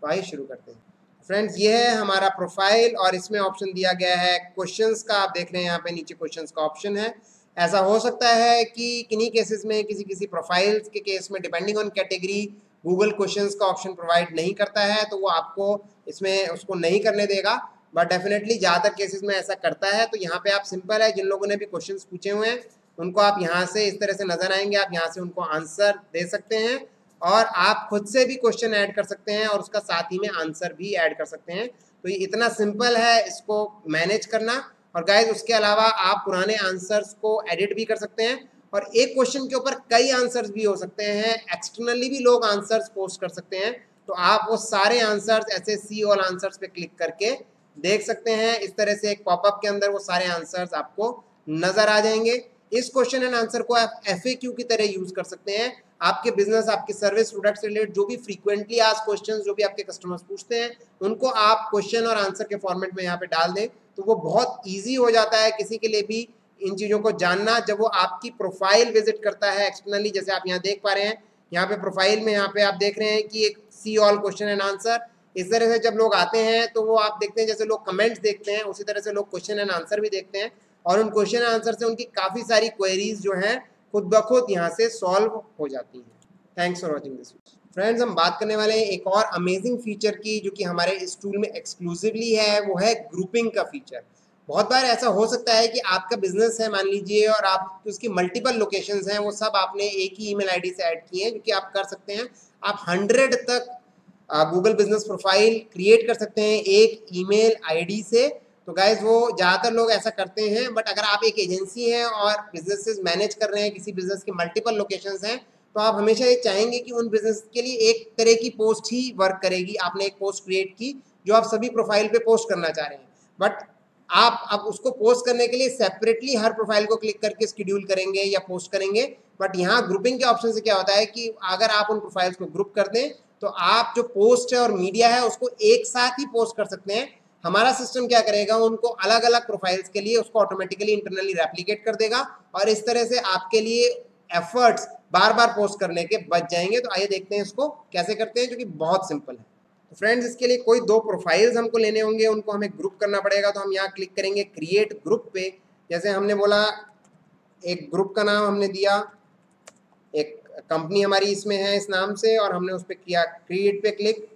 तो आइए शुरू करते हैं। फ्रेंड्स, ये है हमारा प्रोफाइल और इसमें ऑप्शन दिया गया है क्वेश्चंस का। आप देख रहे हैं यहाँ पे नीचे क्वेश्चंस का ऑप्शन है। ऐसा हो सकता है कि किन्हीं केसेस में, किसी प्रोफाइल्स के केस में, depending on category, Google questions का ऑप्शन प्रोवाइड नहीं करता है, तो वो आपको इसमें उसको नहीं करने देगा। बट डेफिनेटली ज़्यादातर केसेस में ऐसा करता है। तो यहाँ पे आप सिंपल है, जिन लोगों ने भी क्वेश्चंस पूछे हुए हैं उनको आप यहाँ से इस तरह से नजर आएंगे, आप यहाँ से उनको आंसर दे सकते हैं, और आप खुद से भी क्वेश्चन ऐड कर सकते हैं और उसका साथ ही में आंसर भी ऐड कर सकते हैं। तो ये इतना सिंपल है इसको मैनेज करना। और गाइस, उसके अलावा आप पुराने आंसर्स को एडिट भी कर सकते हैं, और एक क्वेश्चन के ऊपर कई आंसर्स भी हो सकते हैं। एक्सटर्नली भी लोग आंसर्स पोस्ट कर सकते हैं, तो आप वो सारे आंसर्स ऐसे सी ऑल आंसर्स पे क्लिक करके देख सकते हैं। इस तरह से एक पॉपअप के अंदर वो सारे आंसर्स आपको नजर आ जाएंगे। इस क्वेश्चन एंड आंसर को आप FAQ की तरह यूज कर सकते हैं। आपके बिजनेस, आपके सर्विस प्रोडक्ट से रिलेटेड जो भी फ्रीक्वेंटली आस्क्ड क्वेश्चंस जो भी आपके कस्टमर्स पूछते हैं, उनको आप क्वेश्चन और आंसर के फॉर्मेट में यहाँ पे डाल दें, तो वो बहुत ईजी हो जाता है किसी के लिए भी इन चीज़ों को जानना। जब वो आपकी प्रोफाइल विजिट करता है एक्सटर्नली, जैसे आप यहाँ देख पा रहे हैं, यहाँ पे प्रोफाइल में यहाँ पे आप देख रहे हैं कि एक see all question and answer, इस तरह से जब लोग आते हैं तो वो आप देखते हैं जैसे लोग कमेंट्स देखते हैं, उसी तरह से लोग क्वेश्चन एंड आंसर भी देखते हैं, और उन क्वेश्चन एंड आंसर से उनकी काफ़ी सारी क्वेरीज जो हैं खुद ब खुद यहाँ से सॉल्व हो जाती हैं। Thanks for watching this. Friends, हम बात करने वाले हैं एक और अमेजिंग फीचर की, जो कि हमारे इस टूल में एक्सक्लूसिवली है, वो है ग्रुपिंग का फीचर। बहुत बार ऐसा हो सकता है कि आपका बिजनेस है मान लीजिए, और आप उसकी मल्टीपल लोकेशंस हैं, वो सब आपने एक ही ईमेल आईडी से ऐड की है, जो कि आप कर सकते हैं। आप 100 तक गूगल बिजनेस प्रोफाइल क्रिएट कर सकते हैं एक ईमेल आईडी से। तो गाइज, वो ज़्यादातर लोग ऐसा करते हैं, बट अगर आप एक एजेंसी हैं और बिजनेसेस मैनेज कर रहे हैं, किसी बिजनेस की मल्टीपल लोकेशंस हैं, तो आप हमेशा ये चाहेंगे कि उन बिजनेस के लिए एक तरह की पोस्ट ही वर्क करेगी। आपने एक पोस्ट क्रिएट की जो आप सभी प्रोफाइल पे पोस्ट करना चाह रहे हैं, बट आप अब उसको पोस्ट करने के लिए सेपरेटली हर प्रोफाइल को क्लिक करके शेड्यूल करेंगे या पोस्ट करेंगे। बट यहाँ ग्रुपिंग के ऑप्शन से क्या होता है कि अगर आप उन प्रोफाइल्स को ग्रुप कर दें, तो आप जो पोस्ट है और मीडिया है उसको एक साथ ही पोस्ट कर सकते हैं। हमारा सिस्टम क्या करेगा, उनको अलग अलग प्रोफाइल्स के लिए उसको ऑटोमेटिकली इंटरनली रेप्लिकेट कर देगा, और इस तरह से आपके लिए एफर्ट्स बार बार पोस्ट करने के बच जाएंगे। तो आइए देखते हैं इसको कैसे करते हैं, जो कि बहुत सिंपल है। तो फ्रेंड्स, इसके लिए कोई 2 प्रोफाइल्स हमको लेने होंगे, उनको हमें ग्रुप करना पड़ेगा। तो हम यहाँ क्लिक करेंगे क्रिएट ग्रुप पे। जैसे हमने बोला, एक ग्रुप का नाम हमने दिया, एक कंपनी हमारी इसमें है इस नाम से, और हमने उस पर किया क्रिएट पे क्लिक।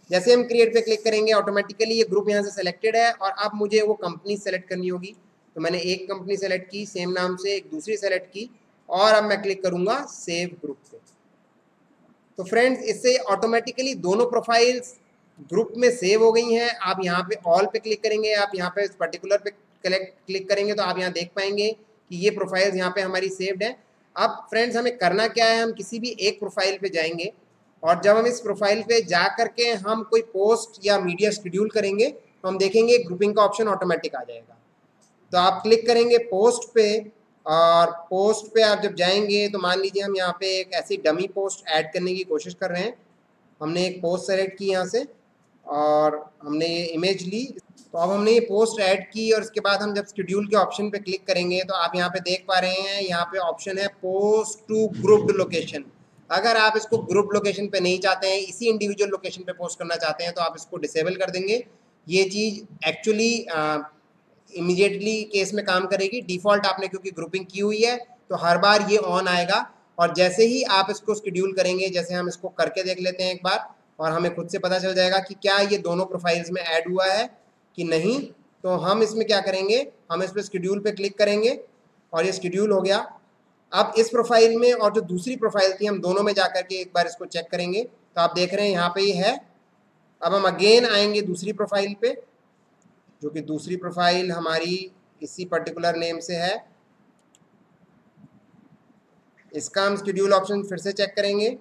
जैसे हम क्रिएट पे क्लिक करेंगे, ऑटोमेटिकली ये ग्रुप यहाँ से सेलेक्टेड है, और अब मुझे वो कंपनी सेलेक्ट करनी होगी। तो मैंने एक कंपनी सेलेक्ट की सेम नाम से, एक दूसरी सेलेक्ट की, और अब मैं क्लिक करूँगा सेव ग्रुप पे। तो फ्रेंड्स, इससे ऑटोमेटिकली दोनों प्रोफाइल्स ग्रुप में सेव हो गई हैं। आप यहाँ पे ऑल पे क्लिक करेंगे, आप यहाँ पे पर्टिकुलर पे क्लिक करेंगे, तो आप यहाँ देख पाएंगे कि ये प्रोफाइल्स यहाँ पे हमारी सेव्ड है। अब फ्रेंड्स, हमें करना क्या है, हम किसी भी एक प्रोफाइल पे जाएंगे, और जब हम इस प्रोफाइल पे जा करके हम कोई पोस्ट या मीडिया शेड्यूल करेंगे, तो हम देखेंगे ग्रुपिंग का ऑप्शन ऑटोमेटिक आ जाएगा। तो आप क्लिक करेंगे पोस्ट पे, और पोस्ट पे आप जब जाएंगे तो मान लीजिए हम यहाँ पे एक ऐसी डमी पोस्ट ऐड करने की कोशिश कर रहे हैं। हमने एक पोस्ट सेलेक्ट की यहाँ से, और हमने ये इमेज ली। तो अब हमने ये पोस्ट ऐड की और इसके बाद हम जब शेड्यूल के ऑप्शन पे क्लिक करेंगे तो आप यहाँ पे देख पा रहे हैं, यहाँ पे ऑप्शन है पोस्ट टू ग्रुप्ड लोकेशन। अगर आप इसको ग्रुप लोकेशन पे नहीं चाहते हैं, इसी इंडिविजुअल लोकेशन पे पोस्ट करना चाहते हैं, तो आप इसको डिसेबल कर देंगे। ये चीज़ एक्चुअली इमीडिएटली केस में काम करेगी। डिफ़ॉल्ट आपने क्योंकि ग्रुपिंग की हुई है तो हर बार ये ऑन आएगा, और जैसे ही आप इसको शेड्यूल करेंगे, जैसे हम इसको करके देख लेते हैं एक बार, और हमें खुद से पता चल जाएगा कि क्या ये दोनों प्रोफाइल्स में ऐड हुआ है कि नहीं। तो हम इसमें क्या करेंगे, हम इस पर शेड्यूल पे क्लिक करेंगे और ये शेड्यूल हो गया। अब इस प्रोफाइल में और जो दूसरी प्रोफाइल थी, हम दोनों में जाकर के एक बार इसको चेक करेंगे। तो आप देख रहे हैं यहाँ पे ये है। अब हम अगेन आएंगे दूसरी प्रोफाइल पे, जो कि दूसरी प्रोफाइल हमारी इसी पर्टिकुलर नेम से है। इसका हम शेड्यूल ऑप्शन फिर से चेक करेंगे।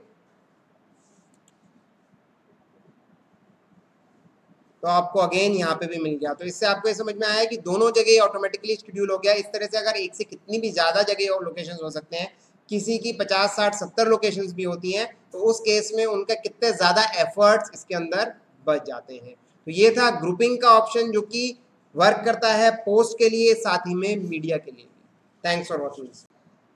तो आपको अगेन यहाँ पे भी मिल गया। तो इससे आपको ये समझ में आया कि दोनों जगह ऑटोमेटिकली शेड्यूल हो गया। इस तरह से अगर एक से कितनी भी ज़्यादा जगह और लोकेशंस हो सकते हैं, किसी की 50, 60, 70 लोकेशंस भी होती हैं, तो उस केस में उनका कितने ज़्यादा एफर्ट्स इसके अंदर बच जाते हैं। तो ये था ग्रुपिंग का ऑप्शन, जो कि वर्क करता है पोस्ट के लिए, साथ ही में मीडिया के लिए भी। Thanks for watching.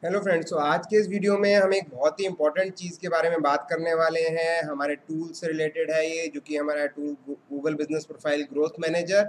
Hello friends, तो आज के इस वीडियो में हम एक बहुत ही इंपॉर्टेंट चीज़ के बारे में बात करने वाले हैं। हमारे टूल से रिलेटेड है ये, जो कि हमारा tool Google business profile growth manager.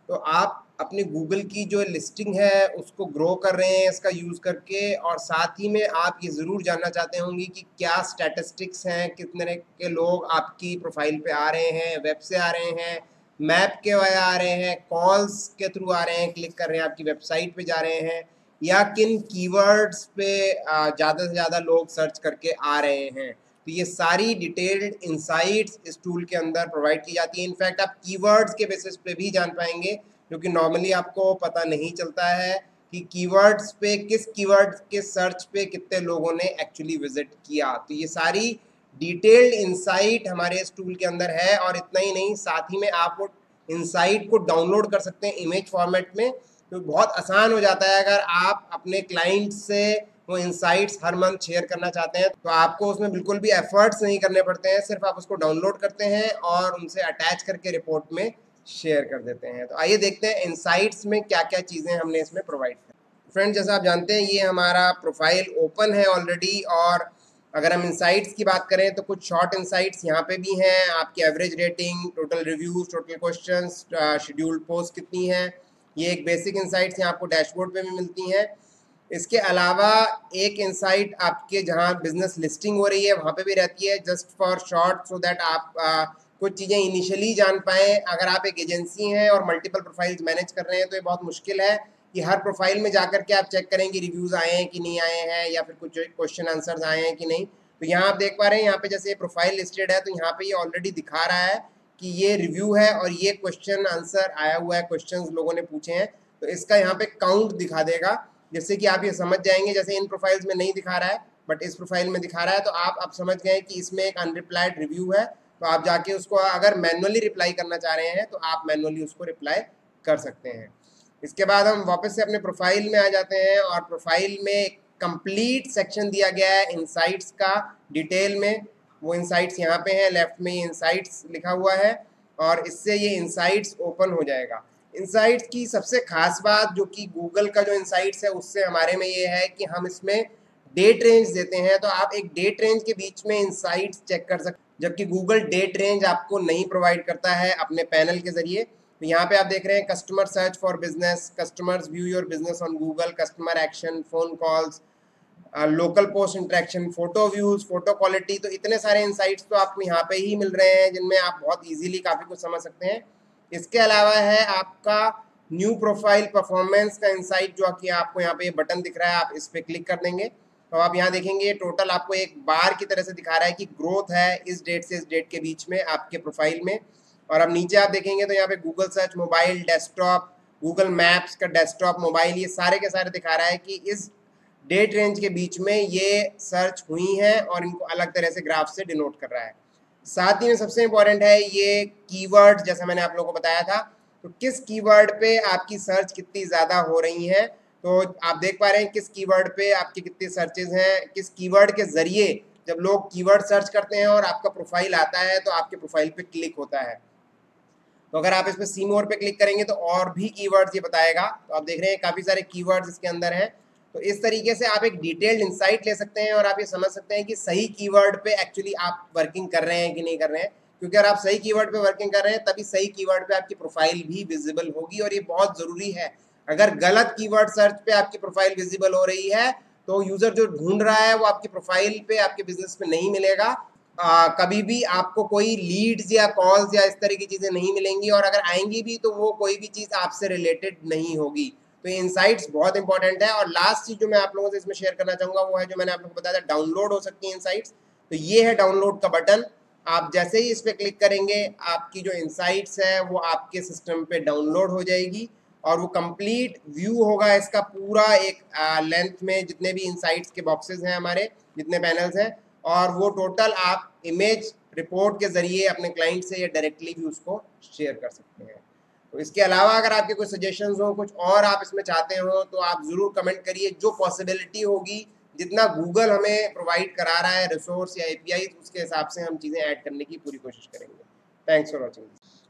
तो आप अपनी गूगल की जो लिस्टिंग है उसको ग्रो कर रहे हैं इसका यूज़ करके, और साथ ही में आप ये ज़रूर जानना चाहते होंगे कि क्या स्टैटिस्टिक्स हैं, कितने के लोग आपकी प्रोफाइल पे आ रहे हैं, वेब से आ रहे हैं, मैप के वाया आ रहे हैं, कॉल्स के थ्रू आ रहे हैं, क्लिक कर रहे हैं, आपकी वेबसाइट पे जा रहे हैं, या किन कीवर्ड्स पे ज़्यादा से ज़्यादा लोग सर्च करके आ रहे हैं। तो ये सारी डिटेल्ड इंसाइट्स इस टूल के अंदर प्रोवाइड की जाती है। इनफैक्ट आप कीवर्ड्स के बेसिस पे भी जान पाएंगे, क्योंकि नॉर्मली आपको पता नहीं चलता है कि कीवर्ड्स पे, किस कीवर्ड के सर्च पे कितने लोगों ने एक्चुअली विजिट किया। तो ये सारी डिटेल्ड इंसाइट हमारे इस टूल के अंदर है। और इतना ही नहीं, साथ ही में आप वो इंसाइट को डाउनलोड कर सकते हैं इमेज फॉर्मेट में। तो बहुत आसान हो जाता है। अगर आप अपने क्लाइंट से वो इंसाइट्स हर मंथ शेयर करना चाहते हैं, तो आपको उसमें बिल्कुल भी एफर्ट्स नहीं करने पड़ते हैं, सिर्फ आप उसको डाउनलोड करते हैं और उनसे अटैच करके रिपोर्ट में शेयर कर देते हैं। तो आइए देखते हैं इंसाइट्स में क्या क्या चीज़ें हमने इसमें प्रोवाइड की। फ्रेंड, जैसा आप जानते हैं, ये हमारा प्रोफाइल ओपन है ऑलरेडी। और अगर हम इंसाइट्स की बात करें तो कुछ शॉर्ट इंसाइट्स यहाँ पे भी हैं। आपकी average rating, total reviews, total questions, scheduled post कितनी है, ये एक बेसिक इंसाइट्स यहाँ आपको डैशबोर्ड पे भी मिलती हैं। इसके अलावा एक इंसाइट आपके जहाँ बिजनेस लिस्टिंग हो रही है वहाँ पे भी रहती है, just for short, so that आप कुछ चीज़ें इनिशियली जान पाएँ। अगर आप एक एजेंसी हैं और मल्टीपल प्रोफाइल्स मैनेज कर रहे हैं तो ये बहुत मुश्किल है कि हर प्रोफाइल में जाकर के आप चेक करें कि रिव्यूज़ आए हैं कि नहीं आए हैं, या फिर कुछ क्वेश्चन आंसर्स आए हैं कि नहीं। तो यहाँ आप देख पा रहे हैं, यहाँ पे जैसे प्रोफाइल लिस्टेड है तो यहाँ पे ये ऑलरेडी दिखा रहा है कि ये रिव्यू है और ये क्वेश्चन आंसर आया हुआ है, क्वेश्चंस लोगों ने पूछे हैं। तो इसका यहाँ पे काउंट दिखा देगा, जिससे कि आप ये समझ जाएंगे। जैसे इन प्रोफाइल्स में नहीं दिखा रहा है बट इस प्रोफाइल में दिखा रहा है, तो आप समझ गए कि इसमें एक अनरिप्लाइड रिव्यू है। तो आप जाके उसको अगर मैनुअली रिप्लाई करना चाह रहे हैं तो आप मैनुअली उसको रिप्लाई कर सकते हैं। इसके बाद हम वापस से अपने प्रोफाइल में आ जाते हैं, और प्रोफाइल में कंप्लीट सेक्शन दिया गया है इंसाइट्स का डिटेल में। वो इंसाइट्स यहाँ पे हैं, लेफ्ट में ये इंसाइट्स लिखा हुआ है, और इससे ये इंसाइट्स ओपन हो जाएगा। इंसाइट्स की सबसे खास बात, जो कि गूगल का जो इंसाइट्स है उससे हमारे में ये है कि हम इसमें डेट रेंज देते हैं। तो आप एक डेट रेंज के बीच में इंसाइट्स चेक कर सकते हैं, जबकि गूगल डेट रेंज आपको नहीं प्रोवाइड करता है अपने पैनल के जरिए। तो यहाँ पे आप देख रहे हैं customer search for business, customers view your business on Google, customer action, phone calls, local post interaction, photo views, photo quality. तो इतने सारे इंसाइट्स तो आपको यहाँ पे ही मिल रहे हैं, जिनमें आप बहुत इजीली काफ़ी कुछ समझ सकते हैं। इसके अलावा है आपका न्यू प्रोफाइल परफॉर्मेंस का इंसाइट, जो कि आपको यहाँ पे बटन दिख रहा है, आप इस पर क्लिक कर देंगे तो आप यहाँ देखेंगे टोटल आपको एक बार की तरह से दिखा रहा है कि ग्रोथ है इस डेट से इस डेट के बीच में आपके प्रोफाइल में। और अब नीचे आप देखेंगे तो यहाँ पे Google search mobile, desktop, Google maps का डेस्कटॉप, मोबाइल, ये सारे के सारे दिखा रहा है कि इस डेट रेंज के बीच में ये सर्च हुई हैं, और इनको अलग तरह से ग्राफ से डिनोट कर रहा है। साथ ही में सबसे इंपॉर्टेंट है ये कीवर्ड, जैसा मैंने आप लोगों को बताया था। तो किस कीवर्ड पे आपकी सर्च कितनी ज़्यादा हो रही हैं, तो आप देख पा रहे हैं किस कीवर्ड पे आपकी कितनी सर्चेज हैं, किस कीवर्ड के ज़रिए जब लोग कीवर्ड सर्च करते हैं और आपका प्रोफाइल आता है तो आपके प्रोफाइल पे क्लिक होता है। तो अगर आप इस पर सी मोर पे क्लिक करेंगे तो और भी कीवर्ड्स ये बताएगा। तो आप देख रहे हैं काफ़ी सारे कीवर्ड्स इसके अंदर हैं। तो इस तरीके से आप एक डिटेल्ड इंसाइट ले सकते हैं और आप ये समझ सकते हैं कि सही कीवर्ड पे एक्चुअली आप वर्किंग कर रहे हैं कि नहीं कर रहे हैं, क्योंकि अगर आप सही कीवर्ड पे वर्किंग कर रहे हैं तभी सही कीवर्ड पे आपकी प्रोफाइल भी विजिबल होगी, और ये बहुत ज़रूरी है। अगर गलत कीवर्ड सर्च पे आपकी प्रोफाइल विजिबल हो रही है तो यूज़र जो ढूंढ रहा है वो आपकी प्रोफाइल पे, आपके बिजनेस पे नहीं मिलेगा। कभी भी आपको कोई लीड्स या कॉल्स या इस तरह की चीज़ें नहीं मिलेंगी, और अगर आएंगी भी तो वो कोई भी चीज़ आपसे रिलेटेड नहीं होगी। तो ये इनसाइट्स बहुत इंपॉर्टेंट है। और लास्ट चीज़ जो मैं आप लोगों से इसमें शेयर करना चाहूँगा वो है जो मैंने आप लोगों को बताया था, डाउनलोड हो सकती है इनसाइट्स। तो ये है डाउनलोड का बटन। आप जैसे ही इस पर क्लिक करेंगे आपकी जो इनसाइट्स है वो आपके सिस्टम पे डाउनलोड हो जाएगी, और वो कंप्लीट व्यू होगा इसका पूरा एक लेंथ में, जितने भी इनसाइट्स के बॉक्सेस हैं हमारे, जितने पैनल्स हैं, और वो टोटल आप इमेज रिपोर्ट के ज़रिए अपने क्लाइंट से या डायरेक्टली भी उसको शेयर कर सकते हैं। तो इसके अलावा अगर आपके कुछ सजेशंस हो, कुछ और आप इसमें चाहते हो, तो आप ज़रूर कमेंट करिए। जो पॉसिबिलिटी होगी, जितना गूगल हमें प्रोवाइड करा रहा है रिसोर्स या एपीआई, उसके हिसाब से हम चीज़ें ऐड करने की पूरी कोशिश करेंगे। Thanks for watching.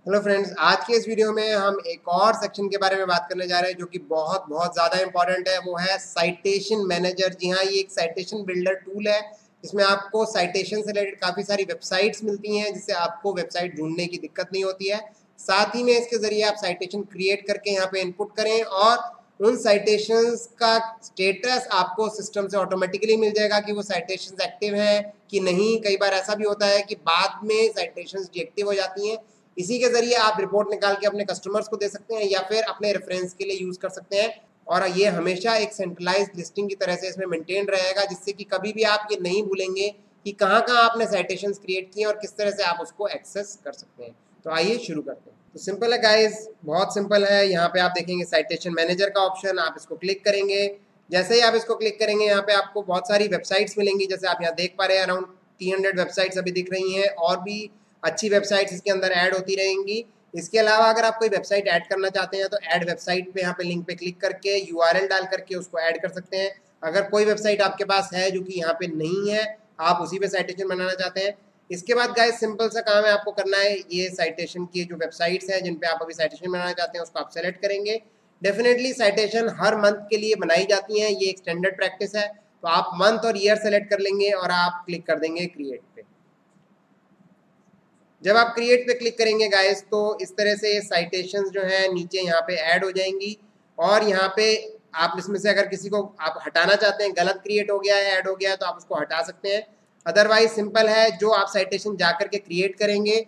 Hello friends, आज के इस वीडियो में हम एक और सेक्शन के बारे में बात करने जा रहे हैं जो कि बहुत बहुत ज़्यादा इंपॉर्टेंट है। वो है साइटेशन मैनेजर। जी हाँ, ये एक साइटेशन बिल्डर टूल है। इसमें आपको साइटेशन से रिलेटेड काफ़ी सारी वेबसाइट्स मिलती हैं, जिससे आपको वेबसाइट ढूंढने की दिक्कत नहीं होती है। साथ ही में इसके ज़रिए आप साइटेशन क्रिएट करके यहाँ पे इनपुट करें, और उन साइटेशंस का स्टेटस आपको सिस्टम से ऑटोमेटिकली मिल जाएगा कि वो साइटेशंस एक्टिव हैं कि नहीं। कई बार ऐसा भी होता है कि बाद में साइटेशंस डीएक्टिव हो जाती हैं। इसी के ज़रिए आप रिपोर्ट निकाल के अपने कस्टमर्स को दे सकते हैं या फिर अपने रेफरेंस के लिए यूज़ कर सकते हैं। और ये हमेशा एक सेंट्रलाइज्ड लिस्टिंग की तरह से इसमें मेंटेन रहेगा, जिससे कि कभी भी आप ये नहीं भूलेंगे कि कहाँ कहाँ आपने साइटेशंस क्रिएट किए और किस तरह से आप उसको एक्सेस कर सकते हैं। तो आइए शुरू करते हैं। तो सिंपल है गाइज, बहुत सिंपल है। यहाँ पे आप देखेंगे साइटेशन मैनेजर का ऑप्शन, आप इसको क्लिक करेंगे। जैसे ही आप इसको क्लिक करेंगे यहाँ पे आपको बहुत सारी वेबसाइट्स मिलेंगी। जैसे आप यहाँ देख पा रहे हैं अराउंड 300 वेबसाइट्स अभी दिख रही हैं, और भी अच्छी वेबसाइट्स इसके अंदर ऐड होती रहेंगी। इसके अलावा अगर आप कोई वेबसाइट ऐड करना चाहते हैं तो ऐड वेबसाइट पे यहाँ पे लिंक पे क्लिक करके यूआरएल डाल करके उसको ऐड कर सकते हैं। अगर कोई वेबसाइट आपके पास है जो कि यहाँ पे नहीं है, आप उसी पे साइटेशन बनाना चाहते हैं। इसके बाद गाइस सिंपल सा काम है आपको करना है, ये साइटेशन की जो वेबसाइट्स हैं जिन पे आप अभी साइटेशन बनाना चाहते हैं उसको आप सेलेक्ट करेंगे। डेफिनेटली साइटेशन हर मंथ के लिए बनाई जाती हैं, ये एक स्टैंडर्ड प्रैक्टिस है। तो आप मंथ और ईयर सेलेक्ट कर लेंगे और आप क्लिक कर देंगे क्रिएट पे। जब आप क्रिएट पे क्लिक करेंगे गाइस तो इस तरह से साइटेशंस जो है नीचे यहाँ पे ऐड हो जाएंगी, और यहाँ पे आप इसमें से अगर किसी को आप हटाना चाहते हैं, गलत क्रिएट हो गया है, ऐड हो गया है, तो आप उसको हटा सकते हैं। अदरवाइज सिंपल है, जो आप साइटेशन जा करके क्रिएट करेंगे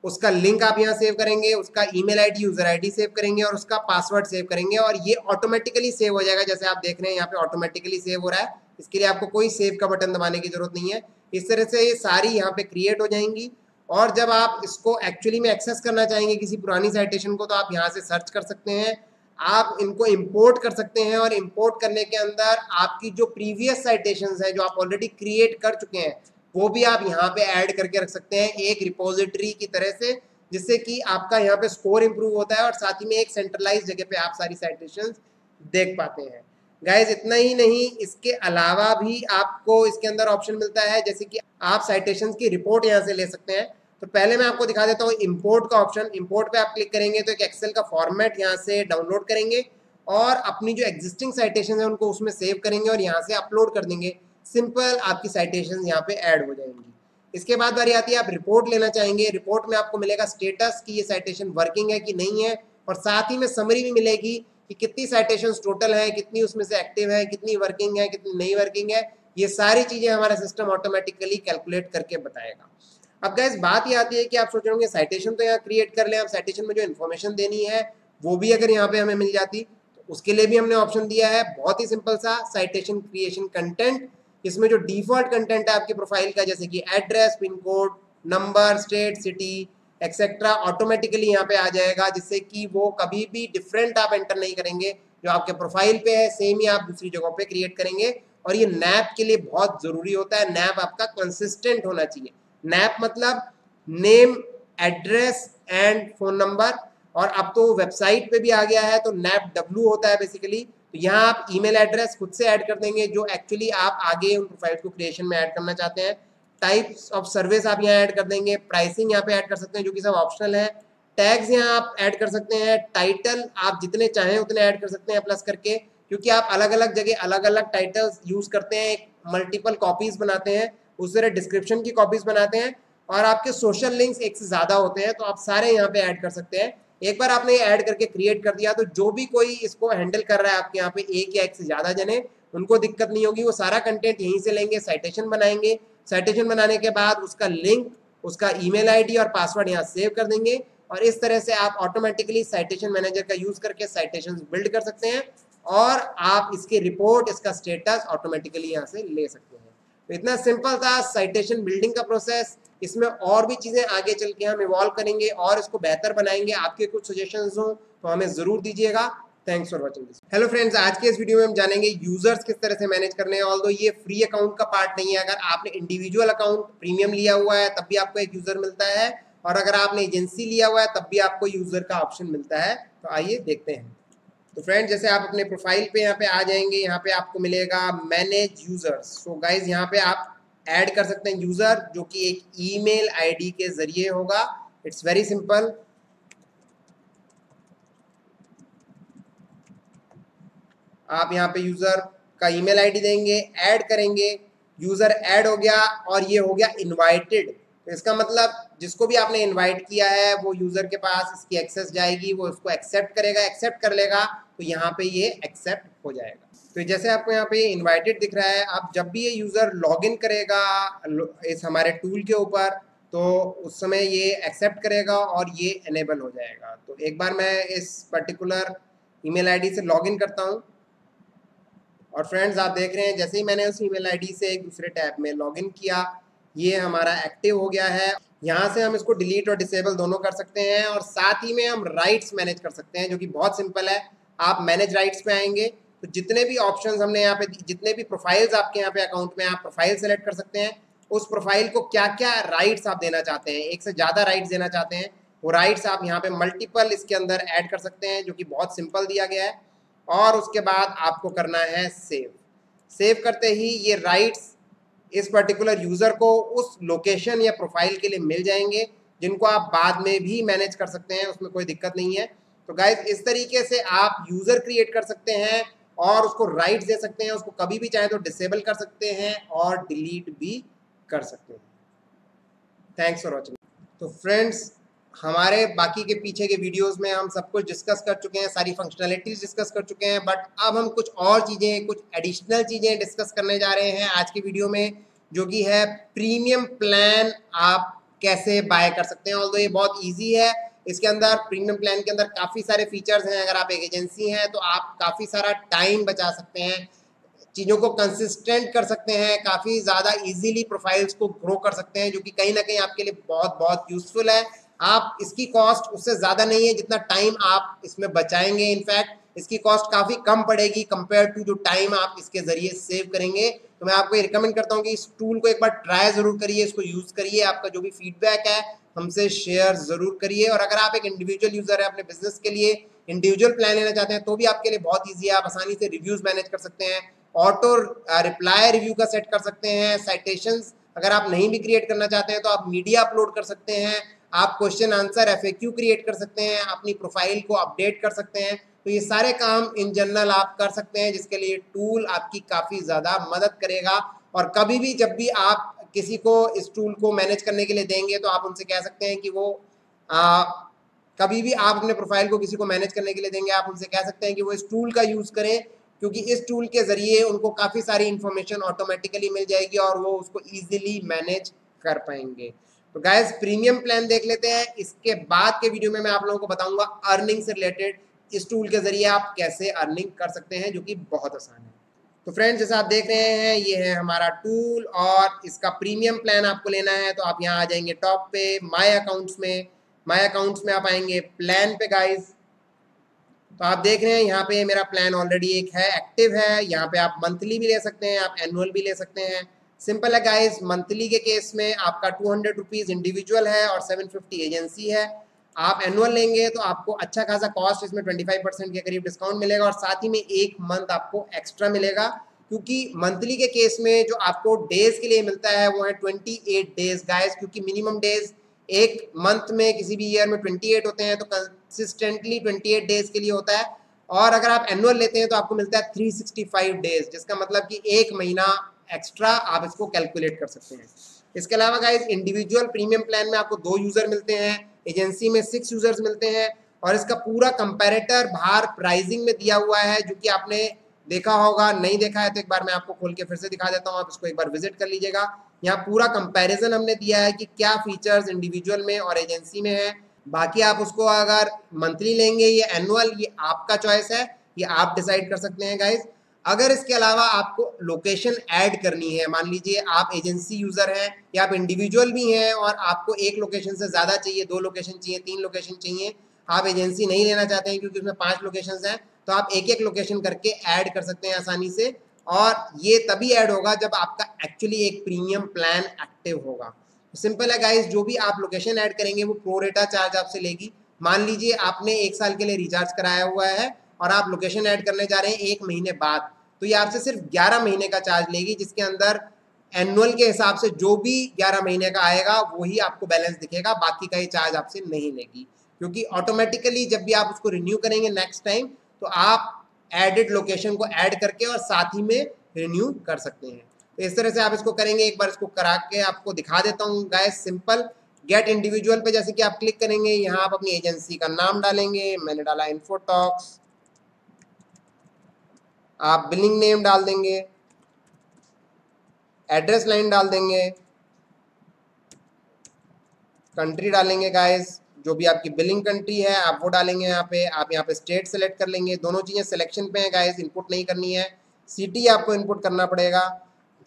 उसका लिंक आप यहाँ सेव करेंगे, उसका email ID, user ID save करेंगे और उसका पासवर्ड सेव करेंगे, और ये ऑटोमेटिकली सेव हो जाएगा। जैसे आप देख रहे हैं यहाँ पे ऑटोमेटिकली सेव हो रहा है, इसके लिए आपको कोई सेव का बटन दबाने की जरूरत नहीं है। इस तरह से ये सारी यहाँ पे क्रिएट हो जाएंगी, और जब आप इसको एक्चुअली में एक्सेस करना चाहेंगे किसी पुरानी साइटेशन को, तो आप यहाँ से सर्च कर सकते हैं, आप इनको इंपोर्ट कर सकते हैं, और इंपोर्ट करने के अंदर आपकी जो प्रीवियस साइटेशंस हैं जो आप ऑलरेडी क्रिएट कर चुके हैं वो भी आप यहाँ पे ऐड करके रख सकते हैं एक रिपोजिटरी की तरह से, जिससे कि आपका यहाँ पे स्कोर इंप्रूव होता है और साथ ही में एक सेंट्रलाइज जगह पे आप सारी साइटेशंस देख पाते हैं। गाइज इतना ही नहीं, इसके अलावा भी आपको इसके अंदर ऑप्शन मिलता है, जैसे कि आप साइटेशंस की रिपोर्ट यहाँ से ले सकते हैं। तो पहले मैं आपको दिखा देता हूँ इंपोर्ट का ऑप्शन। इंपोर्ट पे आप क्लिक करेंगे तो एक एक्सेल का फॉर्मेट यहाँ से डाउनलोड करेंगे, और अपनी जो एग्जिस्टिंग साइटेशन है उनको उसमें सेव करेंगे और यहाँ से अपलोड कर देंगे। सिंपल, आपकी साइटेशन यहाँ पे ऐड हो जाएंगी। इसके बाद बारी आती है, आप रिपोर्ट लेना चाहेंगे। रिपोर्ट में आपको मिलेगा स्टेटस कि ये साइटेशन वर्किंग है कि नहीं है, और साथ ही में समरी भी मिलेगी कि कितनी साइटेशंस टोटल है, कितनी उसमें से एक्टिव है, कितनी वर्किंग है, कितनी नहीं वर्किंग है। ये सारी चीजें हमारा सिस्टम ऑटोमेटिकली कैलकुलेट करके बताएगा। अब गाइस बात ये आती है कि आप सोच रहे होंगे साइटेशन तो यहाँ क्रिएट कर लें, अब साइटेशन में जो इन्फॉर्मेशन देनी है वो भी अगर यहाँ पे हमें मिल जाती तो उसके लिए भी हमने ऑप्शन दिया है, बहुत ही सिंपल सा, साइटेशन क्रिएशन कंटेंट। इसमें जो डिफॉल्ट कंटेंट है आपकी प्रोफाइल का, जैसे कि address, pin code, number, state, city etcetera, automatically यहाँ पे आ जाएगा, जिससे कि वो कभी भी डिफरेंट आप एंटर नहीं करेंगे। जो आपके प्रोफाइल पे है सेम ही आप दूसरी जगहों पे क्रिएट करेंगे। और ये नैप के लिए बहुत जरूरी होता है, नैप आपका कंसिस्टेंट होना चाहिए। नैप मतलब name, address and phone number, और अब तो वेबसाइट पे भी आ गया है तो नैप डब्ल्यू होता है बेसिकली। तो यहाँ आप ईमेल एड्रेस खुद से ऐड कर देंगे जो एक्चुअली आप आगे उन प्रोफाइल को क्रिएशन में ऐड करना चाहते हैं। टाइप्स ऑफ सर्विस आप यहाँ ऐड कर देंगे, प्राइसिंग यहाँ पे ऐड कर सकते हैं जो कि सब ऑप्शनल है। टैग्स यहाँ आप ऐड कर सकते हैं, टाइटल आप जितने चाहें उतने ऐड कर सकते हैं प्लस करके, क्योंकि आप अलग अलग जगह अलग अलग टाइटल्स यूज करते हैं, मल्टीपल कॉपीज बनाते हैं, उस तरह डिस्क्रिप्शन की कॉपीज बनाते हैं, और आपके सोशल लिंक्स एक से ज्यादा होते हैं, तो आप सारे यहाँ पे ऐड कर सकते हैं। एक बार आपने ये ऐड करके क्रिएट कर दिया तो जो भी कोई इसको हैंडल कर रहा है आपके यहाँ पे, एक या एक से ज्यादा जने, उनको दिक्कत नहीं होगी, वो सारा कंटेंट यहीं से लेंगे, साइटेशन बनाएंगे, साइटेशन बनाने के बाद उसका लिंक, उसका ईमेल आईडी और पासवर्ड यहाँ सेव कर देंगे, और इस तरह से आप ऑटोमेटिकली साइटेशन मैनेजर का यूज करके साइटेशन बिल्ड कर सकते हैं, और आप इसकी रिपोर्ट, इसका स्टेटस ऑटोमेटिकली यहाँ से ले सकते हैं। तो इतना सिंपल था साइटेशन बिल्डिंग का प्रोसेस। इसमें और भी चीजें आगे चल के हम इवॉल्व करेंगे और इसको बेहतर बनाएंगे। आपके कुछ सजेशंस हो तो हमें जरूर दीजिएगा। Thanks for watching this. Hello friends, आज के इस वीडियो में हम जानेंगे यूजर्स किस तरह से मैनेज करने हैं। ऑल्दो ये फ्री अकाउंट का पार्ट नहीं है, अगर आपने इंडिविजुअल अकाउंट प्रीमियम लिया हुआ है तब भी आपको एक यूजर मिलता है, और अगर आपने एजेंसी लिया हुआ है तब भी आपको यूजर का ऑप्शन मिलता है। तो आइए देखते हैं। तो फ्रेंड्स, जैसे आप अपने प्रोफाइल पे यहाँ पे आ जाएंगे, यहाँ पे आपको मिलेगा मैनेज यूजर्स। सो गाइज, यहाँ पे आप ऐड कर सकते हैं यूजर, जो कि एक ईमेल आईडी के जरिए होगा। It's very simple. आप यहाँ पे यूजर का ईमेल आईडी देंगे, ऐड करेंगे, यूजर ऐड हो गया और ये हो गया इनवाइटेड। तो इसका मतलब जिसको भी आपने इनवाइट किया है वो यूजर के पास इसकी एक्सेस जाएगी, वो उसको एक्सेप्ट करेगा, एक्सेप्ट कर लेगा तो यहाँ पे ये एक्सेप्ट हो जाएगा। तो जैसे आपको यहाँ पे इनवाइटेड दिख रहा है, आप जब भी ये यूजर लॉगिन करेगा इस हमारे टूल के ऊपर तो उस समय ये एक्सेप्ट करेगा और ये एनेबल हो जाएगा। तो एक बार मैं इस पर्टिकुलर ईमेल आईडी से लॉगिन करता हूँ, और फ्रेंड्स आप देख रहे हैं जैसे ही मैंने उस ईमेल आईडी से एक दूसरे टैब में लॉगिन किया, ये हमारा एक्टिव हो गया है। यहाँ से हम इसको डिलीट और डिसेबल दोनों कर सकते हैं, और साथ ही में हम राइट्स मैनेज कर सकते हैं, जो कि बहुत सिंपल है। आप मैनेज राइट्स पे आएंगे तो जितने भी ऑप्शंस हमने यहाँ पे, जितने भी प्रोफाइल्स आपके यहाँ पे अकाउंट में, आप प्रोफाइल सेलेक्ट कर सकते हैं। उस प्रोफाइल को क्या क्या राइट्स आप देना चाहते हैं, एक से ज़्यादा राइट्स देना चाहते हैं, वो राइट्स आप यहाँ पे मल्टीपल इसके अंदर ऐड कर सकते हैं, जो कि बहुत सिंपल दिया गया है। और उसके बाद आपको करना है सेव। सेव करते ही ये राइट्स इस पर्टिकुलर यूजर को उस लोकेशन या प्रोफाइल के लिए मिल जाएंगे, जिनको आप बाद में भी मैनेज कर सकते हैं, उसमें कोई दिक्कत नहीं है। तो गाइज, इस तरीके से आप यूजर क्रिएट कर सकते हैं और उसको राइट्स दे सकते हैं, उसको कभी भी चाहे तो डिसेबल कर सकते हैं और डिलीट भी कर सकते हैं। Thanks for watching. तो फ्रेंड्स, हमारे बाकी के पीछे के वीडियोस में हम सब कुछ डिस्कस कर चुके हैं, सारी फंक्शनैलिटीज डिस्कस कर चुके हैं, बट अब हम कुछ और चीज़ें, कुछ एडिशनल चीज़ें डिस्कस करने जा रहे हैं आज की वीडियो में, जो कि है प्रीमियम प्लान आप कैसे बाय कर सकते हैं। ऑल्दो ये बहुत ईजी है। इसके अंदर, प्रीमियम प्लान के अंदर काफ़ी सारे फीचर्स हैं। अगर आप एक एजेंसी हैं तो आप काफ़ी सारा टाइम बचा सकते हैं, चीज़ों को कंसिस्टेंट कर सकते हैं, काफ़ी ज़्यादा इजीली प्रोफाइल्स को ग्रो कर सकते हैं, जो कि कहीं ना कहीं आपके लिए बहुत बहुत यूजफुल है। आप इसकी कॉस्ट उससे ज़्यादा नहीं है जितना टाइम आप इसमें बचाएंगे। इनफैक्ट इसकी कॉस्ट काफ़ी कम पड़ेगी कंपेयर टू जो टाइम आप इसके ज़रिए सेव करेंगे। तो मैं आपको ये रिकमेंड करता हूँ कि इस टूल को एक बार ट्राई ज़रूर करिए, इसको यूज़ करिए, आपका जो भी फीडबैक है हमसे शेयर ज़रूर करिए। और अगर आप एक इंडिविजुअल यूज़र है, अपने बिजनेस के लिए इंडिविजुअल प्लान लेना चाहते हैं, तो भी आपके लिए बहुत ईजी है। आप आसानी से रिव्यूज़ मैनेज कर सकते हैं, ऑटो रिप्लाई रिव्यू का सेट कर सकते हैं, साइटेशंस अगर आप नहीं भी क्रिएट करना चाहते हैं तो आप मीडिया अपलोड कर सकते हैं, आप क्वेश्चन आंसर FAQ क्रिएट कर सकते हैं, अपनी प्रोफाइल को अपडेट कर सकते हैं। तो ये सारे काम इन जनरल आप कर सकते हैं, जिसके लिए टूल आपकी काफ़ी ज़्यादा मदद करेगा। और कभी भी जब भी आप किसी को इस टूल को मैनेज करने के लिए देंगे तो आप उनसे कह सकते हैं कि वो कभी भी आप अपने प्रोफाइल को किसी को मैनेज करने के लिए देंगे, आप उनसे कह सकते हैं कि वो इस टूल का यूज़ करें, क्योंकि इस टूल के ज़रिए उनको काफ़ी सारी इन्फॉर्मेशन ऑटोमेटिकली मिल जाएगी और वो उसको ईजिली मैनेज कर पाएंगे। तो गाइस, प्रीमियम प्लान देख लेते हैं। इसके बाद के वीडियो में मैं आप लोगों को बताऊंगा अर्निंग से रिलेटेड, इस टूल के ज़रिए आप कैसे अर्निंग कर सकते हैं, जो कि बहुत आसान है। तो फ्रेंड्स, जैसा आप देख रहे हैं, ये है हमारा टूल और इसका प्रीमियम प्लान आपको लेना है तो आप यहाँ आ जाएंगे टॉप पे, माय अकाउंट्स में। माय अकाउंट्स में आप आएंगे प्लान पे गाइज। तो आप देख रहे हैं यहाँ पे मेरा प्लान ऑलरेडी एक है, एक्टिव है। यहाँ पे आप मंथली भी ले सकते हैं, आप एनुअल भी ले सकते हैं। सिंपल है गाइज। मंथली के केस में आपका 200 रुपीज़ इंडिविजुअल है और 750 एजेंसी है। आप एनुअल लेंगे तो आपको अच्छा खासा कॉस्ट, इसमें 25% के करीब डिस्काउंट मिलेगा, और साथ ही में एक मंथ आपको एक्स्ट्रा मिलेगा, क्योंकि मंथली के केस में जो आपको डेज के लिए मिलता है वो है 28 डेज गाइज, क्योंकि मिनिमम डेज एक मंथ में किसी भी ईयर में 28 होते हैं, तो कंसिस्टेंटली 28 डेज के लिए होता है। और अगर आप एनुअल लेते हैं तो आपको मिलता है 365 डेज, जिसका मतलब कि एक महीना एक्स्ट्रा आप इसको कैलकुलेट कर सकते हैं। इसके अलावा गाइस इंडिविजुअल प्रीमियम प्लान में आपको 2 यूजर मिलते हैं, एजेंसी में 6 यूजर्स मिलते हैं, और इसका पूरा कंपैरेटर बाहर प्राइसिंग में दिया हुआ है, जो कि आपने देखा होगा। नहीं देखा है तो एक बार मैं आपको खोल के फिर से दिखा देता हूँ, आप इसको एक बार विजिट कर लीजिएगा। यहाँ पूरा कंपैरिजन हमने दिया है कि क्या फीचर्स इंडिविजुअल में और एजेंसी में है। बाकी आप उसको अगर मंथली लेंगे या एनुअल, ये आपका चॉइस है, ये आप डिसाइड कर सकते हैं गाइज। अगर इसके अलावा आपको लोकेशन ऐड करनी है, मान लीजिए आप एजेंसी यूजर हैं या आप इंडिविजुअल भी हैं और आपको एक लोकेशन से ज़्यादा चाहिए, 2 लोकेशन चाहिए, 3 लोकेशन चाहिए, आप एजेंसी नहीं लेना चाहते हैं क्योंकि उसमें 5 लोकेशंस हैं, तो आप एक एक लोकेशन करके ऐड कर सकते हैं आसानी से। और ये तभी ऐड होगा जब आपका एक्चुअली एक प्रीमियम प्लान एक्टिव होगा। सिंपल है गाइस, जो भी आप लोकेशन ऐड करेंगे वो प्रो रेटा चार्ज आपसे लेगी। मान लीजिए आपने 1 साल के लिए रिचार्ज कराया हुआ है और आप लोकेशन ऐड करने जा रहे हैं 1 महीने बाद, तो ये आपसे सिर्फ 11 महीने का चार्ज लेगी, जिसके अंदर एनुअल के हिसाब से जो भी 11 महीने का आएगा वही आपको बैलेंस दिखेगा, बाकी का ये चार्ज आपसे नहीं लेगी, क्योंकि ऑटोमेटिकली जब भी आप उसको रिन्यू करेंगे नेक्स्ट टाइम, तो आप एडेड लोकेशन को ऐड करके और साथ ही में रिन्यू कर सकते हैं। तो इस तरह से आप इसको करेंगे। एक बार इसको करा के आपको दिखा देता हूँ गाइस। सिंपल गेट इंडिविजुअल पे जैसे कि आप क्लिक करेंगे, यहाँ आप अपनी एजेंसी का नाम डालेंगे, मैंने डाला इन्फोटॉक्स, आप बिलिंग नेम डाल देंगे, एड्रेस लाइन डाल देंगे, कंट्री डालेंगे गाइस, जो भी आपकी बिलिंग कंट्री है आप वो डालेंगे यहाँ पे। आप यहाँ पे स्टेट सेलेक्ट कर लेंगे, दोनों चीज़ें सिलेक्शन पे हैं गाइस, इनपुट नहीं करनी है। सिटी आपको इनपुट करना पड़ेगा।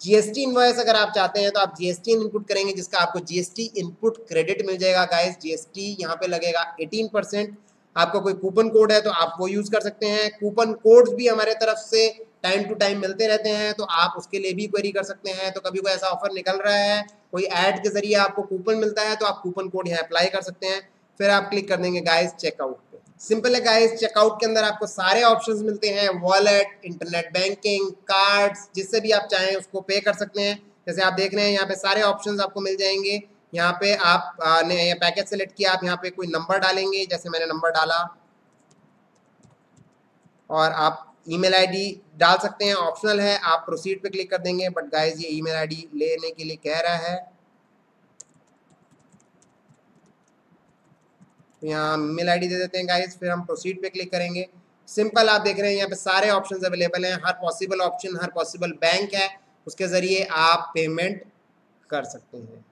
जीएसटी इनवॉइस अगर आप चाहते हैं तो आप जीएसटी इनपुट करेंगे, जिसका आपको जीएसटी इनपुट क्रेडिट मिल जाएगा गाइस। जीएसटी यहाँ पे लगेगा 18%। आपका कोई कूपन कोड है तो आप वो यूज़ कर सकते हैं। कूपन कोड्स भी हमारे तरफ से टाइम टू टाइम मिलते रहते हैं, तो आप उसके लिए भी क्वेरी कर सकते हैं। तो कभी कोई ऐसा ऑफर निकल रहा है, कोई ऐड के जरिए आपको कूपन मिलता है, तो आप कूपन कोड यहाँ अप्लाई कर सकते हैं। फिर आप क्लिक कर देंगे गाइस चेकआउट पे। सिंपल है गाइस, चेकआउट के अंदर आपको सारे ऑप्शंस मिलते हैं, वॉलेट, इंटरनेट बैंकिंग, कार्ड्स, जिससे भी आप चाहें उसको पे कर सकते हैं। जैसे आप देख रहे हैं यहाँ पे सारे ऑप्शंस आपको मिल जाएंगे। यहाँ पे आप ने ये पैकेज सेलेक्ट किया, आप यहाँ पे कोई नंबर डालेंगे, जैसे मैंने नंबर डाला, और आप ईमेल आईडी डाल सकते हैं, ऑप्शनल है। आप प्रोसीड पे क्लिक कर देंगे, बट गाइस ये ईमेल आईडी लेने के लिए कह रहा है, तो यहाँ ईमेल आईडी दे देते हैं गाइस, फिर हम प्रोसीड पे क्लिक करेंगे। सिंपल आप देख रहे हैं यहाँ पे सारे ऑप्शंस अवेलेबल हैं, हर पॉसिबल ऑप्शन, हर पॉसिबल बैंक है, उसके ज़रिए आप पेमेंट कर सकते हैं।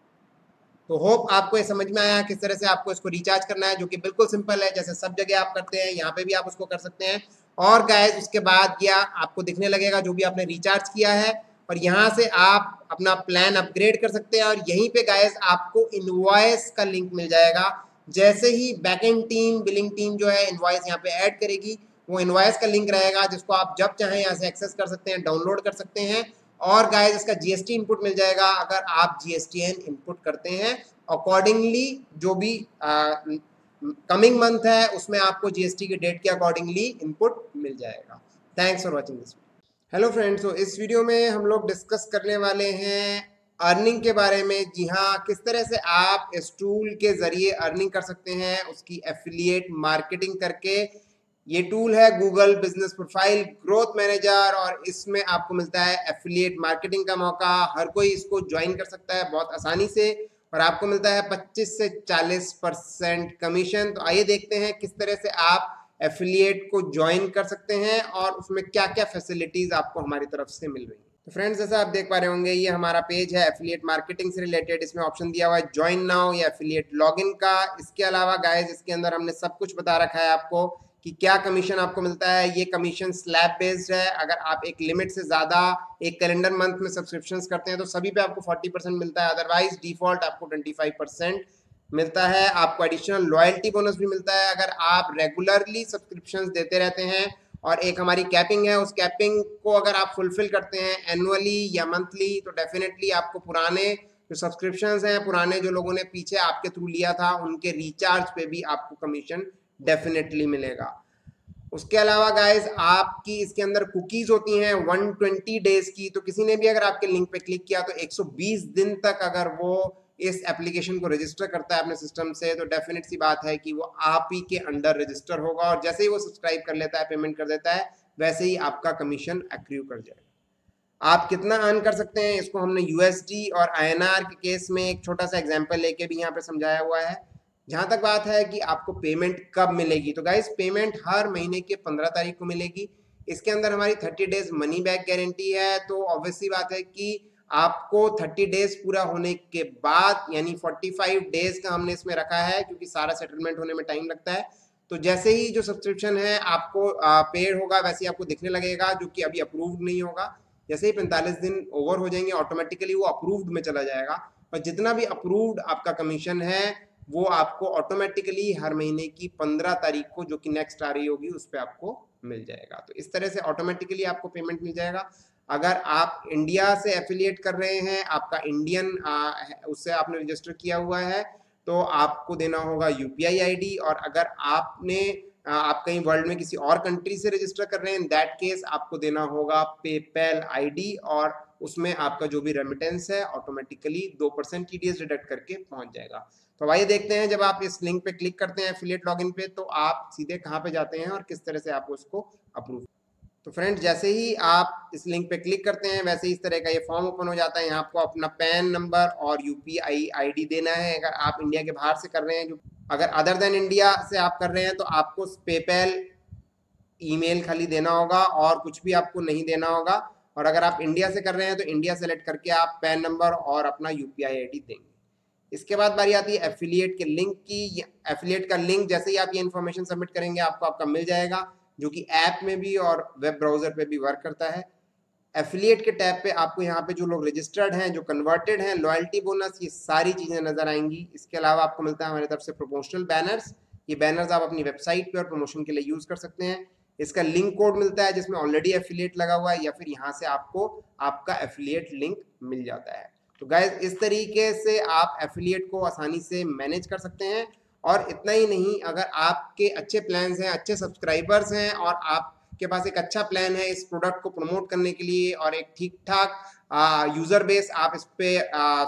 तो होप आपको ये समझ में आया किस तरह से आपको इसको रिचार्ज करना है, जो कि बिल्कुल सिंपल है, जैसे सब जगह आप करते हैं यहाँ पे भी आप उसको कर सकते हैं। और गाइस उसके बाद क्या आपको दिखने लगेगा जो भी आपने रिचार्ज किया है, और यहाँ से आप अपना प्लान अपग्रेड कर सकते हैं। और यहीं पे गाइस आपको इनवॉइस का लिंक मिल जाएगा। जैसे ही बैकएंड टीम, बिलिंग टीम जो है इनवॉइस यहाँ पे ऐड करेगी, वो इनवॉइस का लिंक रहेगा, जिसको आप जब चाहें यहाँ से एक्सेस कर सकते हैं, डाउनलोड कर सकते हैं। और गाइस इसका जीएसटी इनपुट मिल जाएगा अगर आप जीएसटीएन इनपुट करते हैं। अकॉर्डिंगली जो भी कमिंग मंथ है उसमें आपको जीएसटी के डेट के अकॉर्डिंगली इनपुट मिल जाएगा। Thanks for watching this. Hello friends, तो इस वीडियो में हम लोग डिस्कस करने वाले हैं अर्निंग के बारे में। जी हाँ, किस तरह से आप इस टूल के जरिए अर्निंग कर सकते हैं, उसकी एफिलिएट मार्केटिंग करके। ये टूल है Google business profile growth manager, और इसमें आपको मिलता है एफिलिएट मार्केटिंग का मौका। हर कोई इसको ज्वाइन कर सकता है बहुत आसानी से, और आपको मिलता है 25 से 40% कमीशन। तो आइए देखते हैं किस तरह से आप एफिलिएट को ज्वाइन कर सकते हैं और उसमें क्या क्या फैसिलिटीज आपको हमारी तरफ से मिल रही है। तो फ्रेंड्स, जैसा आप देख पा रहे होंगे, ये हमारा पेज है एफिलिएट मार्केटिंग से रिलेटेड। इसमें ऑप्शन दिया हुआ है ज्वाइन नाउ या एफिलिएट लॉगिन का। इसके अलावा गाइस इसके अंदर हमने सब कुछ बता रखा है आपको कि क्या कमीशन आपको मिलता है। ये कमीशन स्लैब बेस्ड है। अगर आप एक लिमिट से ज़्यादा एक कैलेंडर मंथ में सब्सक्रिप्शंस करते हैं तो सभी पे आपको 40% मिलता है, अदरवाइज डिफॉल्ट आपको 25% मिलता है। आपको एडिशनल लॉयल्टी बोनस भी मिलता है अगर आप रेगुलरली सब्सक्रिप्शंस देते रहते हैं। और एक हमारी कैपिंग है, उस कैपिंग को अगर आप फुलफिल करते हैं एनुअली या मंथली, तो डेफिनेटली आपको पुराने जो सब्सक्रिप्शंस हैं, पुराने जो लोगों ने पीछे आपके थ्रू लिया था, उनके रिचार्ज पे भी आपको कमीशन डेफिनेटली मिलेगा। उसके अलावा गाइस आपकी इसके अंदर कुकीज होती हैं 120 डेज की। तो किसी ने भी अगर आपके लिंक पे क्लिक किया तो 120 दिन तक अगर वो इस एप्लीकेशन को रजिस्टर करता है अपने सिस्टम से, तो डेफिनेट सी बात है कि वो आप ही के अंडर रजिस्टर होगा, और जैसे ही वो सब्सक्राइब कर लेता है, पेमेंट कर देता है, वैसे ही आपका कमीशन एक्रू कर जाएगा। आप कितना अर्न कर सकते हैं इसको हमने यूएसडी और आईएनआर के केस में एक छोटा सा एग्जांपल लेके भी यहाँ पे समझाया हुआ है। जहां तक बात है कि आपको पेमेंट कब मिलेगी, तो गाइस पेमेंट हर महीने के 15 तारीख को मिलेगी। इसके अंदर हमारी 30 डेज मनी बैक गारंटी है, तो ऑब्वियसली बात है कि आपको 30 डेज पूरा होने के बाद, यानी 45 डेज का हमने इसमें रखा है, क्योंकि सारा सेटलमेंट होने में टाइम लगता है। तो जैसे ही जो सब्सक्रिप्शन है आपको पेड होगा, वैसे ही आपको दिखने लगेगा, जो कि अभी अप्रूव्ड नहीं होगा। जैसे ही 45 दिन ओवर हो जाएंगे, ऑटोमेटिकली वो अप्रूव्ड में चला जाएगा, और जितना भी अप्रूव्ड आपका कमीशन है वो आपको ऑटोमेटिकली हर महीने की 15 तारीख को, जो कि नेक्स्ट आ रही होगी, उस पर आपको मिल जाएगा। तो इस तरह से ऑटोमेटिकली आपको पेमेंट मिल जाएगा। अगर आप इंडिया से एफिलिएट कर रहे हैं, आपका इंडियन उससे आपने रजिस्टर किया हुआ है, तो आपको देना होगा यूपीआई आईडी, और अगर आपने आप कहीं वर्ल्ड में किसी और कंट्री से रजिस्टर कर रहे हैं, इन दैट केस आपको देना होगा पेपैल आईडी, और उसमें आपका जो भी रेमिटेंस है ऑटोमेटिकली 2% टीडीएस डिडक्ट करके पहुंच जाएगा। तो आइए देखते हैं, जब आप इस लिंक पे क्लिक करते हैं एफिलिएट लॉगिन पे, तो आप सीधे कहाँ पे जाते हैं और किस तरह से आपको इसको अप्रूव। तो फ्रेंड्स, जैसे ही आप इस लिंक पे क्लिक करते हैं, वैसे ही इस तरह का ये फॉर्म ओपन हो जाता है। यहाँ आपको अपना पैन नंबर और यूपीआई आईडी देना है, अगर आप इंडिया के बाहर से कर रहे हैं। जो अगर अदर देन इंडिया से आप कर रहे हैं, तो आपको पेपैल ईमेल खाली देना होगा, और कुछ भी आपको नहीं देना होगा। और अगर आप इंडिया से कर रहे हैं, तो इंडिया सेलेक्ट करके आप पैन नंबर और अपना यूपीआई आईडी देंगे। इसके बाद बारी आती है एफिलिएट के लिंक की। एफिलिएट का लिंक जैसे ही आप ये इन्फॉर्मेशन सबमिट करेंगे, आपको आपका मिल जाएगा, जो कि ऐप में भी और वेब ब्राउजर पे भी वर्क करता है। एफिलिएट के टैब पे आपको यहाँ पे जो लोग रजिस्टर्ड हैं, जो कन्वर्टेड हैं, लॉयल्टी बोनस, ये सारी चीज़ें नजर आएंगी। इसके अलावा आपको मिलता है हमारी तरफ से प्रमोशनल बैनर्स। ये बैनर्स आप अपनी वेबसाइट पे और प्रमोशन के लिए यूज़ कर सकते हैं। इसका लिंक कोड मिलता है जिसमें ऑलरेडी एफिलिएट लगा हुआ है, या फिर यहाँ से आपको आपका एफिलिएट लिंक मिल जाता है। तो गाइज, इस तरीके से आप एफिलिएट को आसानी से मैनेज कर सकते हैं। और इतना ही नहीं, अगर आपके अच्छे प्लान्स हैं, अच्छे सब्सक्राइबर्स हैं, और आपके पास एक अच्छा प्लान है इस प्रोडक्ट को प्रमोट करने के लिए, और एक ठीक ठाक यूज़र बेस आप इस पे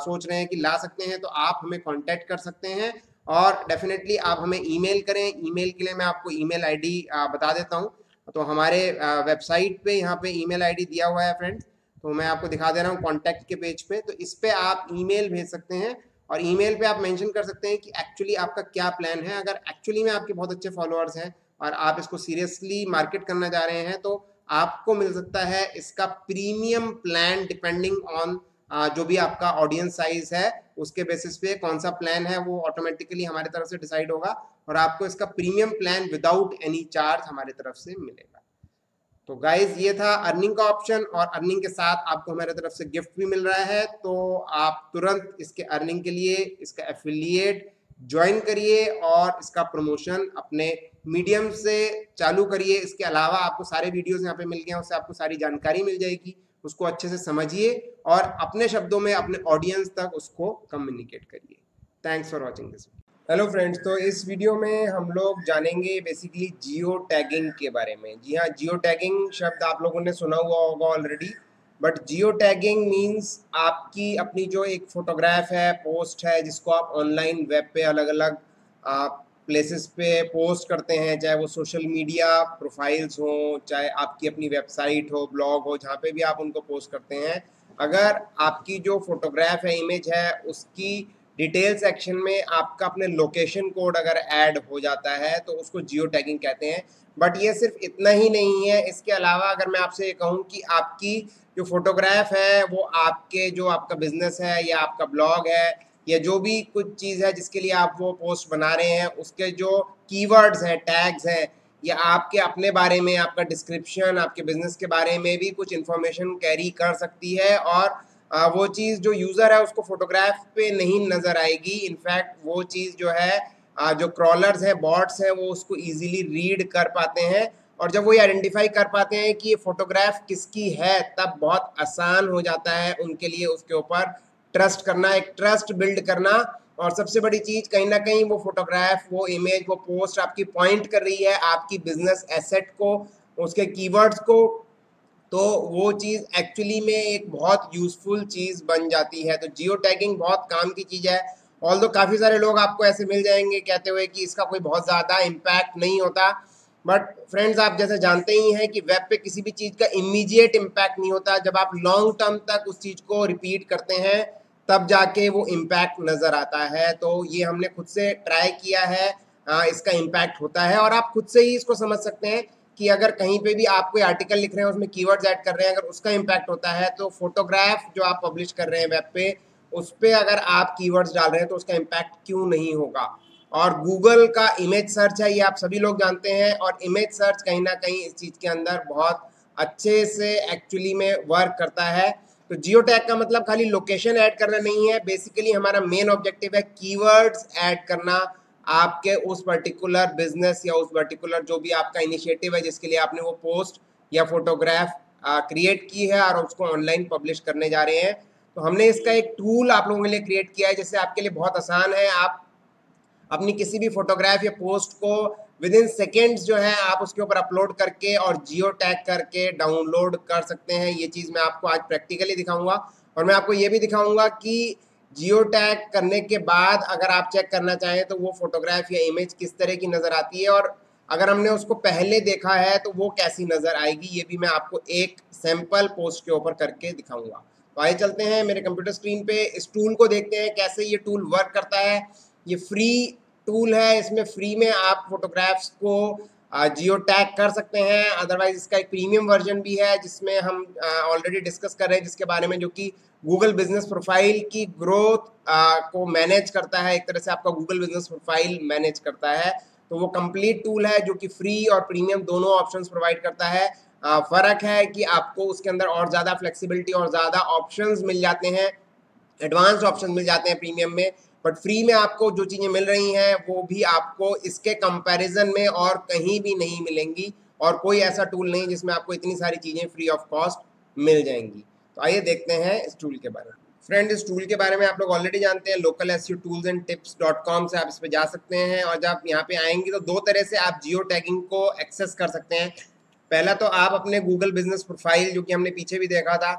सोच रहे हैं कि ला सकते हैं, तो आप हमें कांटेक्ट कर सकते हैं। और डेफिनेटली आप हमें ईमेल करें। ईमेल के लिए मैं आपको ईमेल आईडी बता देता हूँ। तो हमारे वेबसाइट पे यहाँ पे ईमेल आईडी दिया हुआ है फ्रेंड्स, तो मैं आपको दिखा दे रहा हूँ कॉन्टैक्ट के पेज पे। तो इस पे आप ईमेल भेज सकते हैं, और ईमेल पे आप मेंशन कर सकते हैं कि एक्चुअली आपका क्या प्लान है। अगर एक्चुअली में आपके बहुत अच्छे फॉलोअर्स हैं और आप इसको सीरियसली मार्केट करना चाह रहे हैं, तो आपको मिल सकता है इसका प्रीमियम प्लान, डिपेंडिंग ऑन जो भी आपका ऑडियंस साइज है, उसके बेसिस पे कौन सा प्लान है वो ऑटोमेटिकली हमारी तरफ से डिसाइड होगा, और आपको इसका premium plan without any charge हमारी तरफ से मिलेगा। तो गाइज, ये था अर्निंग का ऑप्शन, और अर्निंग के साथ आपको हमारे तरफ से गिफ्ट भी मिल रहा है। तो आप तुरंत इसके अर्निंग के लिए इसका एफिलिएट ज्वाइन करिए और इसका प्रमोशन अपने मीडियम से चालू करिए। इसके अलावा आपको सारे वीडियोस यहाँ पे मिल गए हैं, उससे आपको सारी जानकारी मिल जाएगी, उसको अच्छे से समझिए और अपने शब्दों में अपने ऑडियंस तक उसको कम्युनिकेट करिए। Thanks for watching this. Hello friends, तो इस वीडियो में हम लोग जानेंगे बेसिकली जियो टैगिंग के बारे में। जी हाँ, जियो टैगिंग शब्द आप लोगों ने सुना हुआ होगा already, but geo tagging means आपकी अपनी जो एक फोटोग्राफ है, पोस्ट है, जिसको आप ऑनलाइन वेब पे अलग अलग प्लेसेस पे पोस्ट करते हैं, चाहे वो सोशल मीडिया प्रोफाइल्स हो, चाहे आपकी अपनी वेबसाइट हो, ब्लॉग हो, जहाँ पे भी आप उनको पोस्ट करते हैं। अगर आपकी जो फोटोग्राफ है, इमेज है, उसकी डिटेल सेक्शन में आपका अपने लोकेशन कोड अगर ऐड हो जाता है, तो उसको जियो टैगिंग कहते हैं। बट ये सिर्फ इतना ही नहीं है, इसके अलावा अगर मैं आपसे ये कहूँ कि आपकी जो फोटोग्राफ है वो आपके जो आपका बिजनेस है या आपका ब्लॉग है या जो भी कुछ चीज़ है जिसके लिए आप वो पोस्ट बना रहे हैं, उसके जो कीवर्ड्स हैं, टैग्स हैं, या आपके अपने बारे में, आपका डिस्क्रिप्शन, आपके बिजनेस के बारे में भी कुछ इन्फॉर्मेशन कैरी कर सकती है, और वो चीज़ जो यूज़र है उसको फोटोग्राफ पे नहीं नज़र आएगी। इनफैक्ट वो चीज़ जो है, जो क्रॉलर्स हैं, बॉट्स हैं, वो उसको इजीली रीड कर पाते हैं, और जब वो ये आइडेंटिफाई कर पाते हैं कि ये फोटोग्राफ किसकी है, तब बहुत आसान हो जाता है उनके लिए उसके ऊपर ट्रस्ट करना, एक ट्रस्ट बिल्ड करना। और सबसे बड़ी चीज़, कहीं ना कहीं वो फोटोग्राफ, वो इमेज, वो पोस्ट आपकी पॉइंट कर रही है आपकी बिजनेस एसेट को, उसके कीवर्ड्स को। तो वो चीज़ एक्चुअली में एक बहुत यूज़फुल चीज़ बन जाती है। तो जियो टैगिंग बहुत काम की चीज़ है। ऑल्दो काफ़ी सारे लोग आपको ऐसे मिल जाएंगे कहते हुए कि इसका कोई बहुत ज़्यादा इम्पैक्ट नहीं होता, बट फ्रेंड्स आप जैसे जानते ही हैं कि वेब पे किसी भी चीज़ का इमीडिएट इम्पैक्ट नहीं होता। जब आप लॉन्ग टर्म तक उस चीज़ को रिपीट करते हैं तब जाके वो इम्पैक्ट नज़र आता है। तो ये हमने खुद से ट्राई किया है, इसका इम्पैक्ट होता है और आप खुद से ही इसको समझ सकते हैं कि अगर कहीं पे भी आप कोई आर्टिकल लिख रहे हैं उसमें कीवर्ड्स ऐड कर रहे हैं, अगर उसका इम्पैक्ट होता है तो फोटोग्राफ जो आप पब्लिश कर रहे हैं वेब पे उस पर अगर आप कीवर्ड्स डाल रहे हैं तो उसका इम्पैक्ट क्यों नहीं होगा। और गूगल का इमेज सर्च है, ये आप सभी लोग जानते हैं, और इमेज सर्च कहीं ना कहीं इस चीज़ के अंदर बहुत अच्छे से एक्चुअली में वर्क करता है। तो जियो टैग का मतलब खाली लोकेशन ऐड करना नहीं है, बेसिकली हमारा मेन ऑब्जेक्टिव है कीवर्ड्स ऐड करना आपके उस पर्टिकुलर बिजनेस या उस पर्टिकुलर जो भी आपका इनिशिएटिव है जिसके लिए आपने वो पोस्ट या फोटोग्राफ क्रिएट की है और उसको ऑनलाइन पब्लिश करने जा रहे हैं। तो हमने इसका एक टूल आप लोगों के लिए क्रिएट किया है जिससे आपके लिए बहुत आसान है। आप अपनी किसी भी फोटोग्राफ या पोस्ट को विद इन सेकेंड्स जो है आप उसके ऊपर अपलोड करके और जियो टैग करके डाउनलोड कर सकते हैं। ये चीज़ मैं आपको आज प्रैक्टिकली दिखाऊंगा और मैं आपको ये भी दिखाऊंगा कि जियो टैग करने के बाद अगर आप चेक करना चाहें तो वो फोटोग्राफ या इमेज किस तरह की नज़र आती है, और अगर हमने उसको पहले देखा है तो वो कैसी नज़र आएगी, ये भी मैं आपको एक सैम्पल पोस्ट के ऊपर करके दिखाऊंगा। तो आइए चलते हैं मेरे कंप्यूटर स्क्रीन पे, इस टूल को देखते हैं कैसे ये टूल वर्क करता है। ये फ्री टूल है, इसमें फ्री में आप फोटोग्राफ्स को जियो टैग कर सकते हैं। अदरवाइज इसका एक प्रीमियम वर्जन भी है जिसमें हम ऑलरेडी डिस्कस कर रहे हैं, जिसके बारे में, जो कि गूगल बिजनेस प्रोफाइल की ग्रोथ को मैनेज करता है। एक तरह से आपका गूगल बिजनेस प्रोफाइल मैनेज करता है। तो वो कंप्लीट टूल है जो कि फ्री और प्रीमियम दोनों ऑप्शंस प्रोवाइड करता है। फ़र्क है कि आपको उसके अंदर और ज़्यादा फ्लेक्सिबिलिटी और ज़्यादा ऑप्शंस मिल जाते हैं, एडवांस्ड ऑप्शन मिल जाते हैं प्रीमियम में। बट फ्री में आपको जो चीज़ें मिल रही हैं वो भी आपको इसके कंपैरिजन में और कहीं भी नहीं मिलेंगी, और कोई ऐसा टूल नहीं जिसमें आपको इतनी सारी चीज़ें फ्री ऑफ कॉस्ट मिल जाएंगी। तो आइए देखते हैं इस टूल के बारे में। फ्रेंड, इस टूल के बारे में आप लोग ऑलरेडी जानते हैं, लोकल एसईओ टूल्स एंड टिप्स.com से आप इस पर जा सकते हैं, और जब यहाँ पे आएंगे तो दो तरह से आप जियो टैगिंग को एक्सेस कर सकते हैं। पहला तो आप अपने गूगल बिजनेस प्रोफाइल, जो कि हमने पीछे भी देखा था,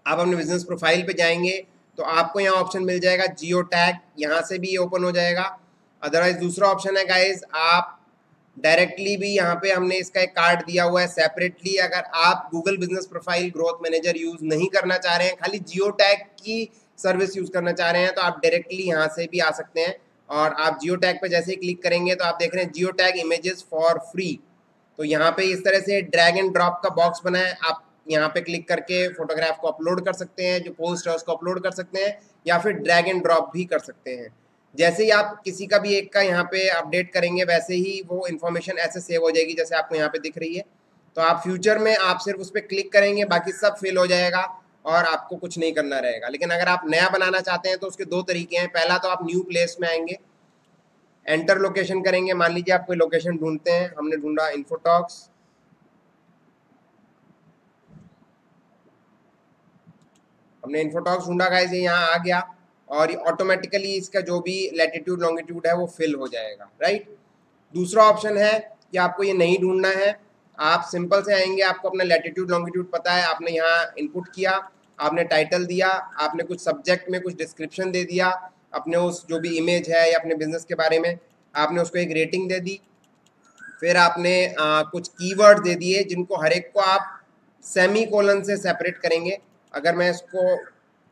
आप अपने बिजनेस प्रोफाइल पे जाएंगे तो आपको यहाँ ऑप्शन मिल जाएगा जियो टैग, यहाँ से भी ये ओपन हो जाएगा। अदरवाइज दूसरा ऑप्शन है गाइज, आप डायरेक्टली भी यहाँ पे हमने इसका एक कार्ड दिया हुआ है सेपरेटली। अगर आप Google business profile growth manager use नहीं करना चाह रहे हैं, खाली जियो टैग की सर्विस यूज़ करना चाह रहे हैं, तो आप डायरेक्टली यहाँ से भी आ सकते हैं। और आप जियो टैग पर जैसे ही क्लिक करेंगे तो आप देख रहे हैं geo tag images for free. तो यहाँ पे इस तरह से ड्रैग एंड ड्रॉप का बॉक्स बना है, आप यहाँ पे क्लिक करके फोटोग्राफ को अपलोड कर सकते हैं, जो पोस्ट है उसको अपलोड कर सकते हैं, या फिर ड्रैग एंड ड्रॉप भी कर सकते हैं। जैसे ही आप किसी का भी एक का यहाँ पे अपडेट करेंगे वैसे ही वो इन्फॉर्मेशन ऐसे सेव हो जाएगी जैसे आपको यहाँ पे दिख रही है। तो आप फ्यूचर में आप सिर्फ उस पर क्लिक करेंगे, बाकी सब फिल हो जाएगा और आपको कुछ नहीं करना रहेगा। लेकिन अगर आप नया बनाना चाहते हैं तो उसके दो तरीके हैं। पहला तो आप न्यू प्लेस में आएंगे, एंटर लोकेशन करेंगे। मान लीजिए आप कोई लोकेशन ढूंढते हैं, हमने ढूंढा इन्फोटॉक्स, हमने इन्फोटॉक्स ढूंढा गाइस, ये यहाँ आ गया और ये ऑटोमेटिकली इसका जो भी लैटिट्यूड लॉन्गिट्यूड है वो फिल हो जाएगा, राइट। दूसरा ऑप्शन है कि आपको ये नहीं ढूंढना है, आप सिंपल से आएंगे, आपको अपना लैटिट्यूड लॉन्गिट्यूड पता है, आपने यहाँ इनपुट किया, आपने टाइटल दिया, आपने कुछ सब्जेक्ट में कुछ डिस्क्रिप्शन दे दिया, अपने उस जो भी इमेज है या अपने बिजनेस के बारे में आपने उसको एक रेटिंग दे दी, फिर आपने कुछ कीवर्ड दे दिए जिनको हर एक को आप सेमी कोलन से सेपरेट करेंगे। अगर मैं इसको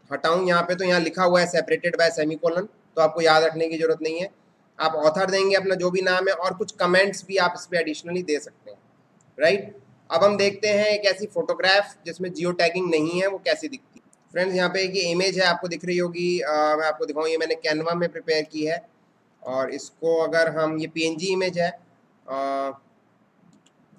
हटाऊं यहाँ पे तो यहाँ लिखा हुआ है सेपरेटेड बाय सेमी कोलन, तो आपको याद रखने की जरूरत नहीं है। आप ऑथर देंगे अपना जो भी नाम है, और कुछ कमेंट्स भी आप इस पर एडिशनली दे सकते हैं, राइट। अब हम देखते हैं एक ऐसी फोटोग्राफ जिसमें जियो टैगिंग नहीं है वो कैसी दिखती है। फ्रेंड्स, यहाँ पे एक ये इमेज है, आपको दिख रही होगी, मैं आपको दिखाऊँ, ये मैंने कैनवा में प्रिपेयर की है, और इसको अगर हम, ये PNG इमेज है।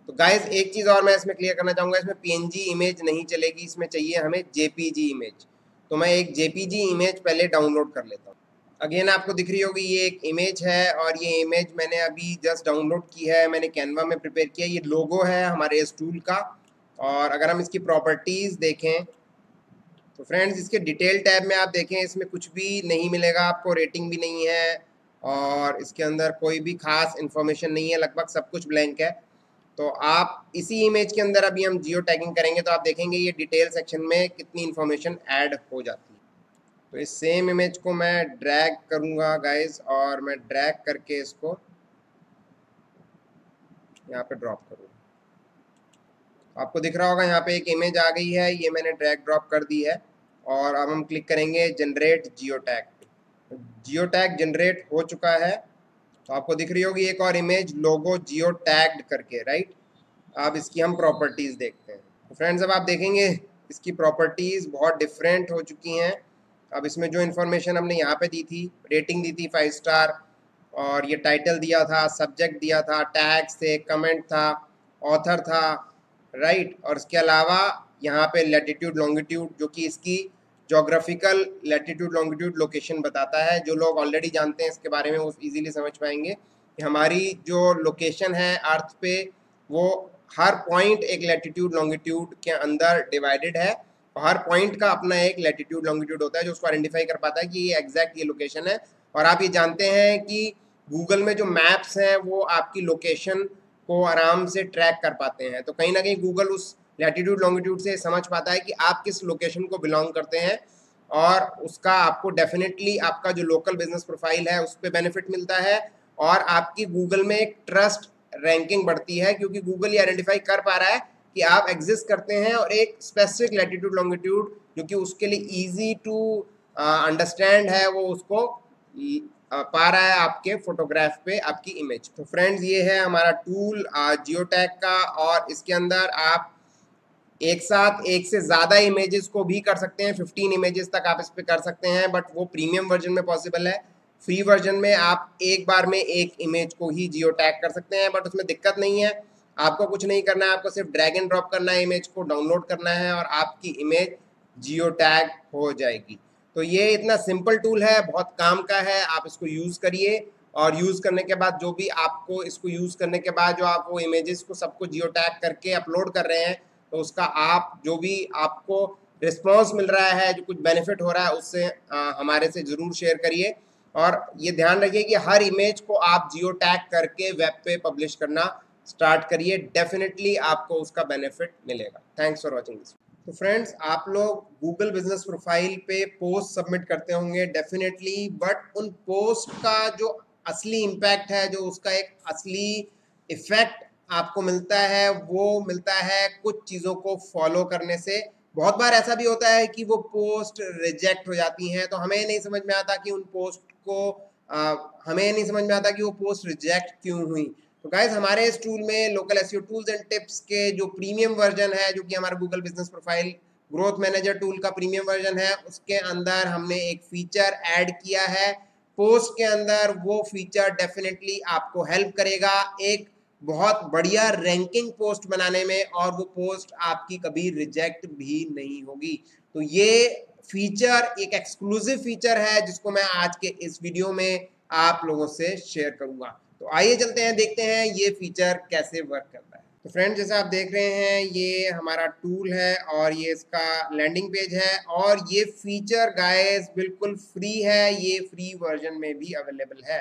तो गाइस एक चीज़ और मैं इसमें क्लियर करना चाहूँगा, इसमें PNG इमेज नहीं चलेगी, इसमें चाहिए हमें JPG इमेज। तो मैं एक JPG इमेज पहले डाउनलोड कर लेता हूँ। अगेन आपको दिख रही होगी ये एक इमेज है, और ये इमेज मैंने अभी जस्ट डाउनलोड की है, मैंने कैनवा में प्रिपेयर किया। ये लोगो है हमारे इस टूल का, और अगर हम इसकी प्रॉपर्टीज़ देखें तो फ्रेंड्स इसके डिटेल टैब में आप देखें, इसमें कुछ भी नहीं मिलेगा आपको, रेटिंग भी नहीं है, और इसके अंदर कोई भी खास इन्फॉर्मेशन नहीं है, लगभग सब कुछ ब्लैंक है। तो आप इसी इमेज के अंदर अभी हम जियो टैगिंग करेंगे तो आप देखेंगे ये डिटेल सेक्शन में कितनी इन्फॉर्मेशन ऐड हो जाती है। तो इस सेम इमेज को मैं ड्रैग करूंगा गाइस, और मैं ड्रैग करके इसको यहाँ पे ड्रॉप करूंगा। आपको दिख रहा होगा यहाँ पे एक इमेज आ गई है, ये मैंने ड्रैग ड्रॉप कर दी है। और अब हम क्लिक करेंगे generate geo tag. Geo tag generate हो चुका है। तो आपको दिख रही होगी एक और इमेज लोगो जियो टैग्ड करके, राइट। अब इसकी हम प्रॉपर्टीज देखते हैं। तो फ्रेंड्स अब आप देखेंगे इसकी प्रॉपर्टीज बहुत डिफरेंट हो चुकी हैं। अब इसमें जो इन्फॉर्मेशन हमने यहाँ पे दी थी, रेटिंग दी थी 5 स्टार, और ये टाइटल दिया था, सब्जेक्ट दिया था, टैग्स थे, कमेंट था, ऑथर था, राइट। और इसके अलावा यहाँ पे लैटिट्यूड लॉन्गिट्यूड, जो कि इसकी जोग्राफिकल लैटिट्यूड लॉन्गिट्यूड लोकेशन बताता है। जो लोग ऑलरेडी जानते हैं इसके बारे में वो इजीली समझ पाएंगे कि हमारी जो लोकेशन है अर्थ पे, वो हर पॉइंट एक लैटिट्यूड लॉन्गिट्यूड के अंदर डिवाइडेड है। हर पॉइंट का अपना एक लैटिट्यूड लॉन्गिट्यूड होता है जो उसको आइडेंटिफाई कर पाता है कि ये एग्जैक्ट ये लोकेशन है। और आप ये जानते हैं कि गूगल में जो मैप्स हैं वो आपकी लोकेशन को आराम से ट्रैक कर पाते हैं। तो कहीं ना कहीं गूगल उस लैटिट्यूड लॉन्गिट्यूड से समझ पाता है कि आप किस लोकेशन को बिलोंग करते हैं, और उसका आपको डेफिनेटली आपका जो लोकल बिजनेस प्रोफाइल है उस पर बेनिफिट मिलता है। और आपकी गूगल में एक ट्रस्ट रैंकिंग बढ़ती है, क्योंकि गूगल ये आइडेंटिफाई कर पा रहा है कि आप एग्जिस्ट करते हैं और एक स्पेसिफिक लैटिट्यूड लॉन्गिट्यूड जो कि उसके लिए इजी टू अंडरस्टैंड है, वो उसको पा रहा है आपके फोटोग्राफ पे आपकी इमेज। तो फ्रेंड्स ये है हमारा टूल जियो टैग का, और इसके अंदर आप एक साथ एक से ज़्यादा इमेजेस को भी कर सकते हैं। 15 इमेजेस तक आप इस पर कर सकते हैं, बट वो प्रीमियम वर्जन में पॉसिबल है। फ्री वर्जन में आप एक बार में एक इमेज को ही जियो टैग कर सकते हैं, बट उसमें दिक्कत नहीं है। आपको कुछ नहीं करना है, आपको सिर्फ ड्रैग एंड ड्रॉप करना है, इमेज को डाउनलोड करना है और आपकी इमेज जियो टैग हो जाएगी। तो ये इतना सिंपल टूल है, बहुत काम का है। आप इसको यूज़ करिए, और यूज़ करने के बाद जो भी आपको इसको यूज़ करने के बाद जो आप वो इमेजेस को सबको जियो टैग करके अपलोड कर रहे हैं, तो उसका आप जो भी आपको रिस्पॉन्स मिल रहा है, जो कुछ बेनिफिट हो रहा है, उससे हमारे से ज़रूर शेयर करिए। और ये ध्यान रखिए कि हर इमेज को आप जियो टैग करके वेब पे पब्लिश करना स्टार्ट करिए, डेफिनेटली आपको उसका बेनिफिट मिलेगा। Thanks for watching this. तो फ्रेंड्स आप लोग गूगल बिजनेस प्रोफाइल पे पोस्ट सबमिट करते होंगे डेफिनेटली, बट उन पोस्ट का जो असली इम्पैक्ट है, जो उसका एक असली इफेक्ट आपको मिलता है, वो मिलता है कुछ चीज़ों को फॉलो करने से। बहुत बार ऐसा भी होता है कि वो पोस्ट रिजेक्ट हो जाती हैं, तो हमें नहीं समझ में आता कि उन पोस्ट को हमें नहीं समझ में आता कि वो पोस्ट रिजेक्ट क्यों हुई। तो गाइज हमारे इस टूल में local SEO tools and tips के जो प्रीमियम वर्जन है, जो कि हमारा Google business profile growth manager tool का प्रीमियम वर्जन है, उसके अंदर हमने एक फीचर ऐड किया है पोस्ट के अंदर। वो फीचर डेफिनेटली आपको हेल्प करेगा एक बहुत बढ़िया रैंकिंग पोस्ट बनाने में, और वो पोस्ट आपकी कभी रिजेक्ट भी नहीं होगी। तो ये फीचर एक एक्सक्लूसिव फीचर है जिसको मैं आज के इस वीडियो में आप लोगों से शेयर करूंगा। तो आइए चलते हैं, देखते हैं ये फीचर कैसे वर्क करता है। तो फ्रेंड्स जैसे आप देख रहे हैं ये हमारा टूल है और ये इसका लैंडिंग पेज है, और ये फीचर गाइस बिल्कुल फ्री है, ये फ्री वर्जन में भी अवेलेबल है।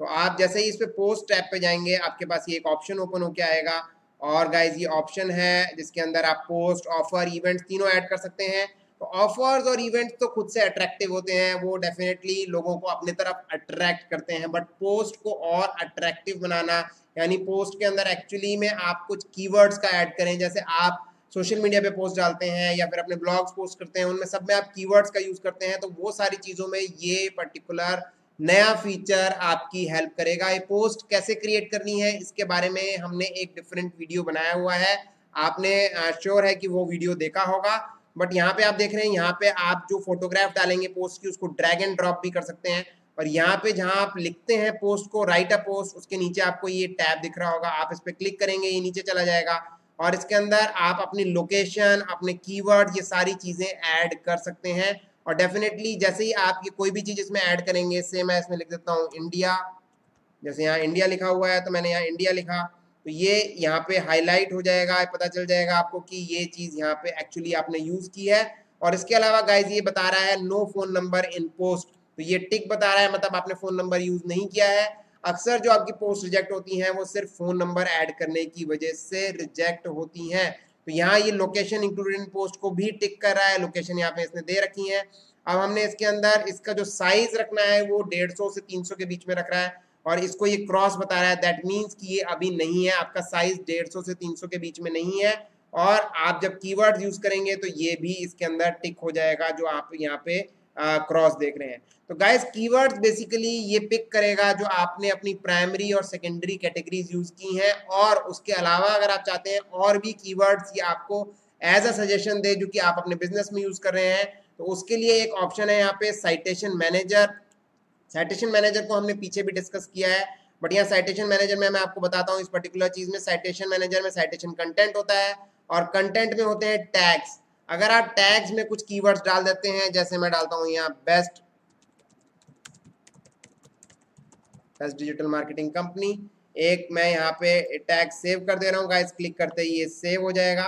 तो आप जैसे ही इस पे पोस्ट टैब पे जाएंगे, आपके पास ये एक ऑप्शन ओपन होके आएगा, और गाइस ये ऑप्शन है जिसके अंदर आप पोस्ट, ऑफर, इवेंट्स तीनों ऐड कर सकते हैं। तो ऑफर्स और इवेंट्स तो खुद से अट्रैक्टिव होते हैं, वो डेफिनेटली लोगों को अपनी तरफ अट्रैक्ट करते हैं, बट पोस्ट को और अट्रैक्टिव बनाना, यानी पोस्ट के अंदर एक्चुअली में आप कुछ कीवर्ड्स का ऐड करें। जैसे आप सोशल मीडिया पे पोस्ट डालते हैं या फिर अपने ब्लॉग्स पोस्ट करते हैं, उनमें सब में आप कीवर्ड्स का यूज करते हैं, तो वो सारी चीजों में ये पर्टिकुलर नया फीचर आपकी हेल्प करेगा। ये पोस्ट कैसे क्रिएट करनी है इसके बारे में हमने एक डिफरेंट वीडियो बनाया हुआ है, आपने श्योर है कि वो वीडियो देखा होगा। बट यहाँ पे आप देख रहे हैं, यहाँ पे आप जो फोटोग्राफ डालेंगे पोस्ट की, उसको ड्रैग एंड ड्रॉप भी कर सकते हैं। और यहाँ पे जहाँ आप लिखते हैं पोस्ट को, राइट अ पोस्ट, उसके नीचे आपको ये टैब दिख रहा होगा, आप इस पर क्लिक करेंगे, ये नीचे चला जाएगा, और इसके अंदर आप अपनी लोकेशन, अपने कीवर्ड, ये सारी चीजें ऐड कर सकते हैं। और डेफिनेटली जैसे ही आप ये कोई भी चीज इसमें ऐड करेंगे, से मैं इसमें लिख देता हूँ इंडिया, जैसे यहाँ इंडिया लिखा हुआ है तो मैंने यहाँ इंडिया लिखा, तो ये यहाँ पे हाईलाइट हो जाएगा, पता चल जाएगा आपको कि ये चीज यहाँ पे एक्चुअली आपने यूज की है। और इसके अलावा गाइज ये बता रहा है no phone number in post, तो ये टिक बता रहा है, मतलब आपने फोन नंबर यूज नहीं किया है। अक्सर जो आपकी पोस्ट रिजेक्ट होती हैं वो सिर्फ फोन नंबर ऐड करने की वजह से रिजेक्ट होती हैं। तो यहाँ ये लोकेशन इंक्लूडेड इन पोस्ट को भी टिक कर रहा है, लोकेशन यहाँ पे इसने दे रखी है। अब हमने इसके अंदर इसका जो साइज रखना है वो 150 से 300 के बीच में रख रहा है और इसको ये क्रॉस बता रहा है, दैट मीन्स कि ये अभी नहीं है, आपका साइज 150 से 300 के बीच में नहीं है। और आप जब कीवर्ड्स यूज करेंगे तो ये भी इसके अंदर टिक हो जाएगा जो आप यहाँ पे क्रॉस देख रहे हैं। तो गाइस कीवर्ड्स बेसिकली ये पिक करेगा जो आपने अपनी प्राइमरी और सेकेंडरी कैटेगरीज यूज की हैं, और उसके अलावा अगर आप चाहते हैं और भी कीवर्ड्स ये आपको एज अ सजेशन दे जो कि आप अपने बिजनेस में यूज कर रहे हैं, तो उसके लिए एक ऑप्शन है यहाँ पे साइटेशन मैनेजर। साइटेशन मैनेजर को हमने पीछे भी डिस्कस किया है, बट यहाँ साइटेशन मैनेजर में मैं आपको बताता हूँ इस पर्टिकुलर चीज में। साइटेशन मैनेजर में साइटेशन कंटेंट होता है और कंटेंट में होते हैं टैग्स। अगर आप टैग्स में कुछ कीवर्ड्स डाल देते हैं, जैसे मैं डालता हूँ यहाँ बेस्ट डिजिटल मार्केटिंग कंपनी, एक मैं यहाँ पे टैग सेव कर दे रहा हूँ गाइस, क्लिक करते ही ये सेव हो जाएगा।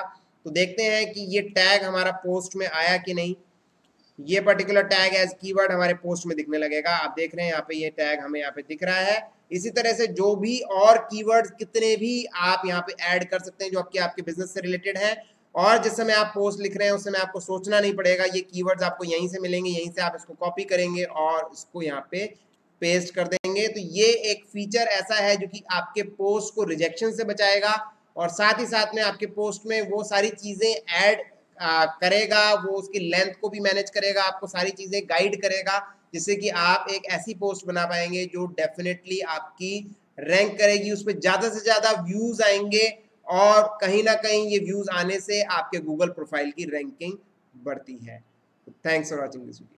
तो देखते हैं कि ये टैग हमारा पोस्ट में आया कि नहीं। ये पर्टिकुलर टैग एज कीवर्ड हमारे पोस्ट में दिखने लगेगा, आप देख रहे हैं यहाँ पे ये टैग हमें यहाँ पे दिख रहा है। इसी तरह से जो भी और कीवर्ड्स कितने भी आप यहाँ पे ऐड कर सकते हैं जो आपके बिजनेस से रिलेटेड है, और जिस समय आप पोस्ट लिख रहे हैं उस समय आपको सोचना नहीं पड़ेगा, ये कीवर्ड्स आपको यहीं से मिलेंगे, यहीं से आप इसको कॉपी करेंगे और इसको यहाँ पे पेस्ट कर देंगे। तो ये एक फीचर ऐसा है जो कि आपके पोस्ट को रिजेक्शन से बचाएगा और साथ ही साथ में आपके पोस्ट में वो सारी चीजें ऐड करेगा, वो उसकी लेंथ को भी मैनेज करेगा, आपको सारी चीजें गाइड करेगा, जिससे कि आप एक ऐसी पोस्ट बना पाएंगे जो डेफिनेटली आपकी रैंक करेगी, उस पर ज्यादा से ज्यादा व्यूज आएंगे और कहीं ना कहीं ये व्यूज आने से आपके गूगल प्रोफाइल की रैंकिंग बढ़ती है। Thanks for watching this video.